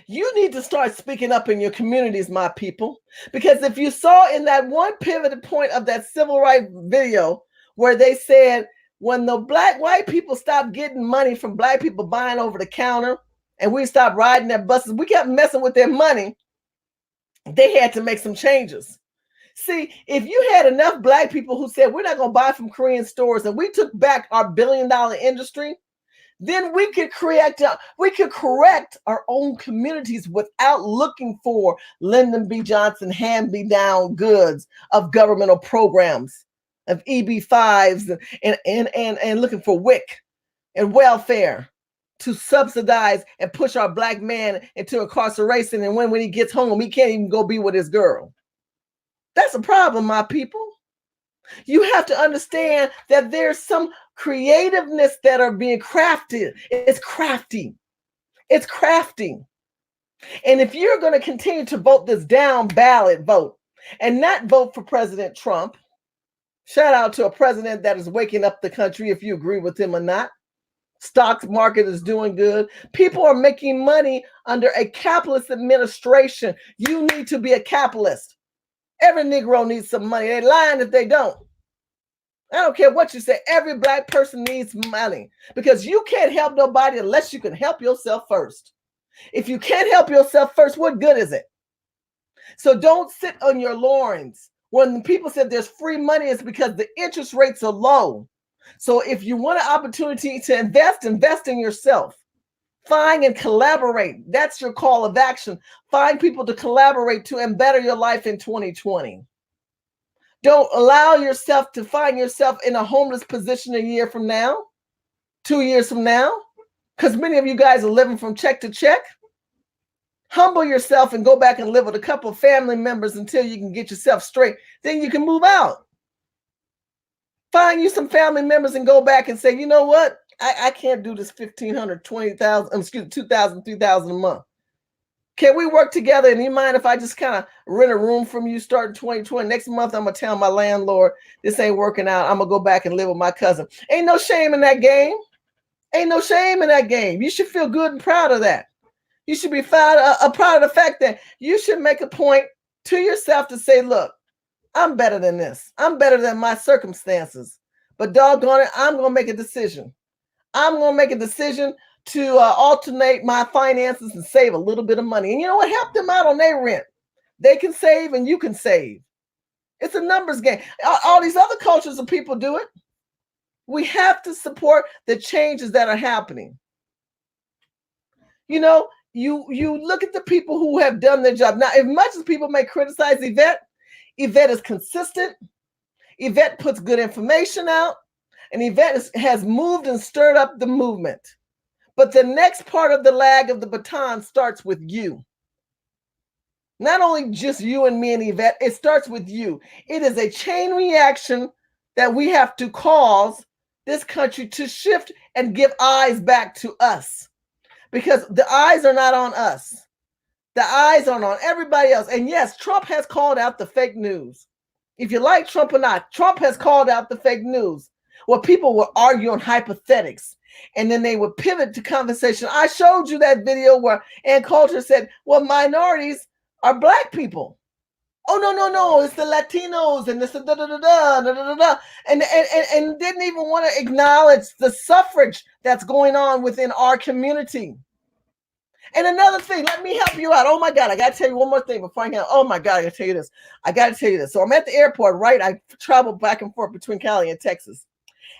You need to start speaking up in your communities, my people, because if you saw in that one pivotal point of that civil rights video where they said, when the white people stopped getting money from Black people buying over the counter and we stopped riding their buses, we kept messing with their money. They had to make some changes. See, if you had enough Black people who said, we're not going to buy from Korean stores, and we took back our billion-dollar industry, then we could correct our own communities without looking for Lyndon B. Johnson hand-me-down goods of governmental programs, of EB-5s and looking for WIC and welfare to subsidize and push our Black man into incarceration. And when he gets home, he can't even go be with his girl. That's a problem, my people. You have to understand that there's some creativeness that are being crafted. It's crafty. It's crafty. And if you're going to continue to vote this down ballot vote and not vote for President Trump, shout out to a president that is waking up the country, if you agree with him or not. Stock market is doing good. People are making money under a capitalist administration. You need to be a capitalist. Every Negro needs some money. They're lying if they don't. I don't care what you say. Every Black person needs money because you can't help nobody unless you can help yourself first. If you can't help yourself first, what good is it? So don't sit on your laurels. When people said there's free money, it's because the interest rates are low. So if you want an opportunity to invest in yourself. Find and collaborate. That's your call of action. Find people to collaborate to better your life in 2020. Don't allow yourself to find yourself in a homeless position a year from now, 2 years from now, because many of you guys are living from check to check. Humble yourself and go back and live with a couple of family members until you can get yourself straight. Then you can move out. Find you some family members and go back and say, you know what? I can't do this $1,500, $20,000, $2,000, $3,000 a month. Can we work together? And you mind if I just kind of rent a room from you starting 2020? Next month, I'm going to tell my landlord, this ain't working out. I'm going to go back and live with my cousin. Ain't no shame in that game. Ain't no shame in that game. You should feel good and proud of that. You should be proud of the fact that you should make a point to yourself to say, look, I'm better than this. I'm better than my circumstances. But doggone it, I'm going to make a decision. I'm going to make a decision to alternate my finances and save a little bit of money. And you know what? Help them out on their rent. They can save and you can save. It's a numbers game. All these other cultures of people do it. We have to support the changes that are happening. You know, you look at the people who have done their job. Now, as much as people may criticize Yvette is consistent. Yvette puts good information out. And Yvette has moved and stirred up the movement. But the next part of the lag of the baton starts with you. Not only just you and me and Yvette, it starts with you. It is a chain reaction that we have to cause this country to shift and give eyes back to us. Because the eyes are not on us. The eyes are on everybody else. And yes, Trump has called out the fake news. If you like Trump or not, Trump has called out the fake news. Well, people will argue on hypothetics. And then they would pivot to conversation. I showed you that video where Ann Coulter said, well, minorities are black people. Oh, no, it's the Latinos and this and didn't even want to acknowledge the suffrage that's going on within our community. And another thing, let me help you out. Oh my God, I got to tell you one more thing before I get, oh my God, I got to tell you this. I got to tell you this. So I'm at the airport, right? I travel back and forth between Cali and Texas.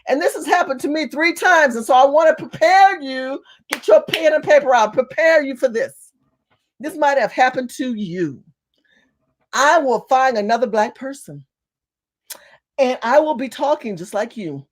And this has happened to me 3 times. And so I want to prepare you, get your pen and paper out, prepare you for this. This might have happened to you. I will find another black person and I will be talking just like you.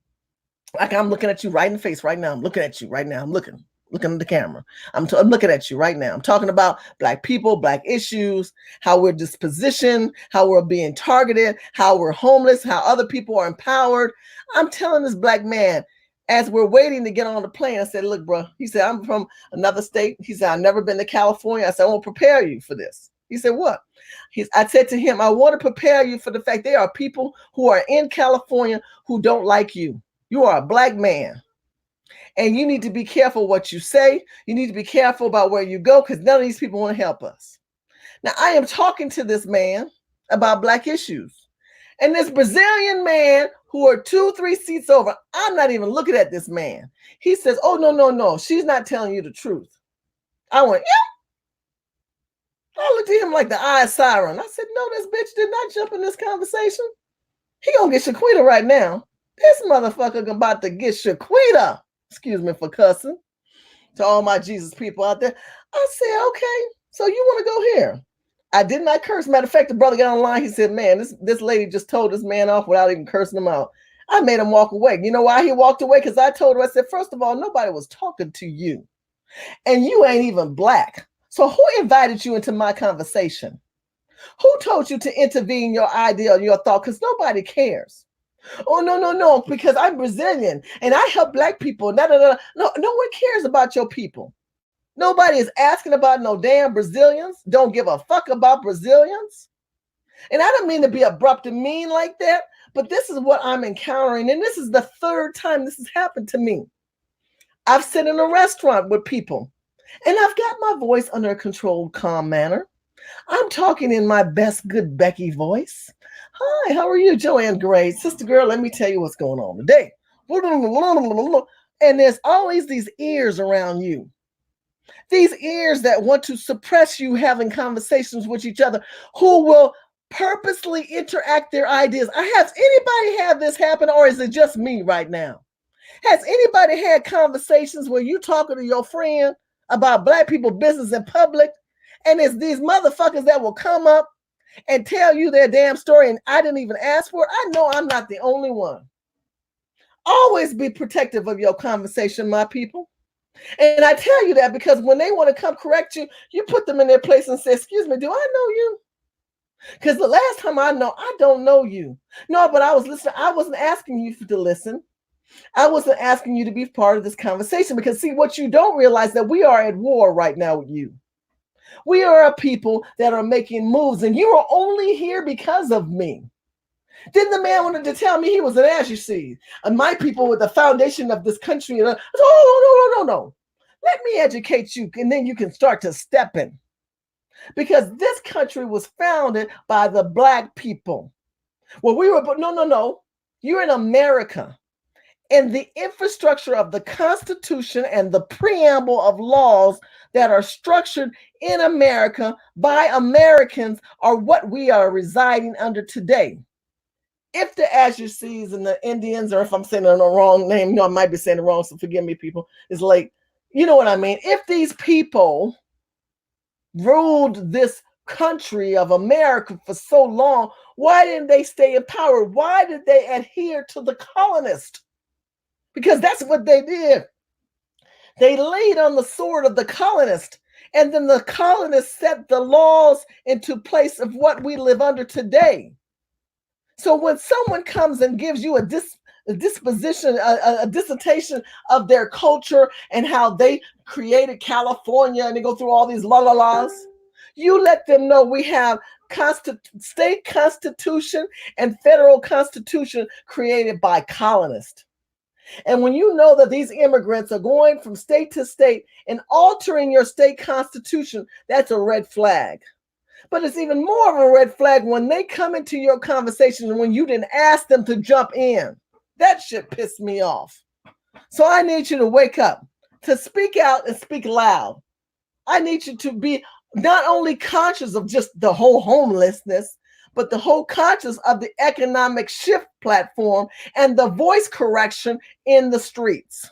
Like I'm looking at you right in the face right now. I'm looking at you right now. I'm looking at the camera. I'm looking at you right now. I'm talking about black people, black issues, how we're dispositioned, how we're being targeted, how we're homeless, how other people are empowered. I'm telling this black man, as we're waiting to get on the plane, I said, look, bro, he said, I'm from another state. He said, I've never been to California. I said, I want to prepare you for this. He said, what? I said to him, I want to prepare you for the fact there are people who are in California who don't like you. You are a black man. And you need to be careful what you say. You need to be careful about where you go because none of these people want to help us. Now, I am talking to this man about black issues. And this Brazilian man who are 2-3 seats over, I'm not even looking at this man. He says, oh, no. She's not telling you the truth. I went, yeah. I looked at him like the eye siren. I said, no, this bitch did not jump in this conversation. He gonna get Shaquita right now. This motherfucker about to get Shaquita. Excuse me for cussing. To all my Jesus people out there. I said, okay, so you want to go here. I did not curse. Matter of fact, the brother got online. He said, man, this lady just told this man off without even cursing him out. I made him walk away. You know why he walked away? Because I told her, I said, first of all, nobody was talking to you. And you ain't even black. So who invited you into my conversation? Who told you to intervene your idea or your thought? Because nobody cares. Oh, no, because I'm Brazilian and I help black people. No one cares about your people. Nobody is asking about no damn Brazilians. Don't give a fuck about Brazilians. And I don't mean to be abrupt and mean like that, but this is what I'm encountering. And this is the 3rd time this has happened to me. I've sat in a restaurant with people and I've got my voice under a controlled, calm manner. I'm talking in my best good Becky voice. Hi, how are you, Joanne Gray? Sister girl, let me tell you what's going on today. And there's always these ears around you. These ears that want to suppress you having conversations with each other, who will purposely interact their ideas. Has anybody had this happen, or is it just me right now? Has anybody had conversations where you talking to your friend about black people business in public, and it's these motherfuckers that will come up and tell you their damn story, and I didn't even ask for it? I know I'm not the only one. Always be protective of your conversation, my people. And I tell you that because when they want to come correct you, you put them in their place and say, excuse me, do I know you? Because the last time I don't know you. No, but I was listening. I wasn't asking you to listen. I wasn't asking you to be part of this conversation because see, what you don't realize that we are at war right now with you. We are a people that are making moves, and you are only here because of me. Then the man wanted to tell me he was an Asher seed, and my people were the foundation of this country. And I said, oh, no. Let me educate you, and then you can start to step in. Because this country was founded by the Black people. Well, we were, but no. You're in America. And the infrastructure of the Constitution and the preamble of laws that are structured in America by Americans are what we are residing under today. If the Ashusees and the Indians, or if I'm saying the wrong name, I might be saying it wrong, so forgive me, people. It's like, you know what I mean? If these people ruled this country of America for so long, why didn't they stay in power? Why did they adhere to the colonists? Because that's what they did. They laid on the sword of the colonist, and then the colonists set the laws into place of what we live under today. So when someone comes and gives you a disposition, a dissertation of their culture and how they created California, and they go through all these la-la-las, you let them know we have state constitution and federal constitution created by colonists. And when you know that these immigrants are going from state to state and altering your state constitution, that's a red flag. But it's even more of a red flag when they come into your conversation and when you didn't ask them to jump in. That shit pissed me off. So I need you to wake up, to speak out and speak loud. I need you to be not only conscious of just the whole homelessness, but the whole conscious of the economic shift platform and the voice correction in the streets.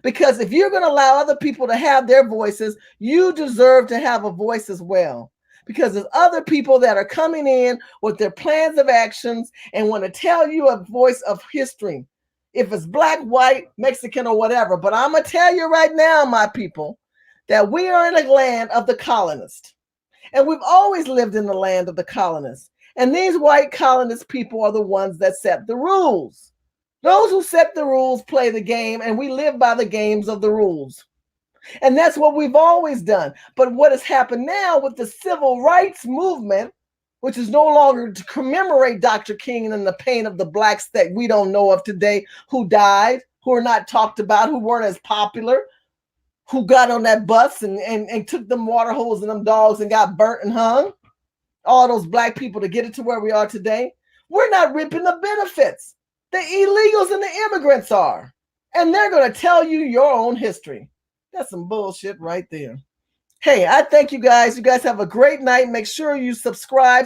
Because if you're going to allow other people to have their voices, you deserve to have a voice as well. Because there's other people that are coming in with their plans of actions and want to tell you a voice of history. If it's Black, white, Mexican, or whatever. But I'm going to tell you right now, my people, that we are in a land of the colonists. And we've always lived in the land of the colonists. And these white colonist people are the ones that set the rules. Those who set the rules play the game, and we live by the games of the rules. And that's what we've always done. But what has happened now with the civil rights movement, which is no longer to commemorate Dr. King and the pain of the Blacks that we don't know of today, who died, who are not talked about, who weren't as popular, who got on that bus and took them water holes and them dogs and got burnt and hung. All those Black people to get it to where we are today. We're not reaping the benefits. The illegals and the immigrants are. And they're going to tell you your own history. That's some bullshit right there. Hey, I thank you guys. You guys have a great night. Make sure you subscribe.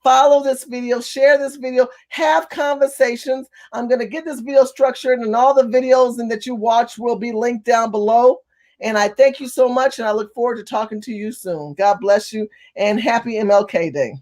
Follow this video, share this video, have conversations. I'm going to get this video structured, and all the videos that you watch will be linked down below. And I thank you so much, and I look forward to talking to you soon. God bless you, and happy MLK Day.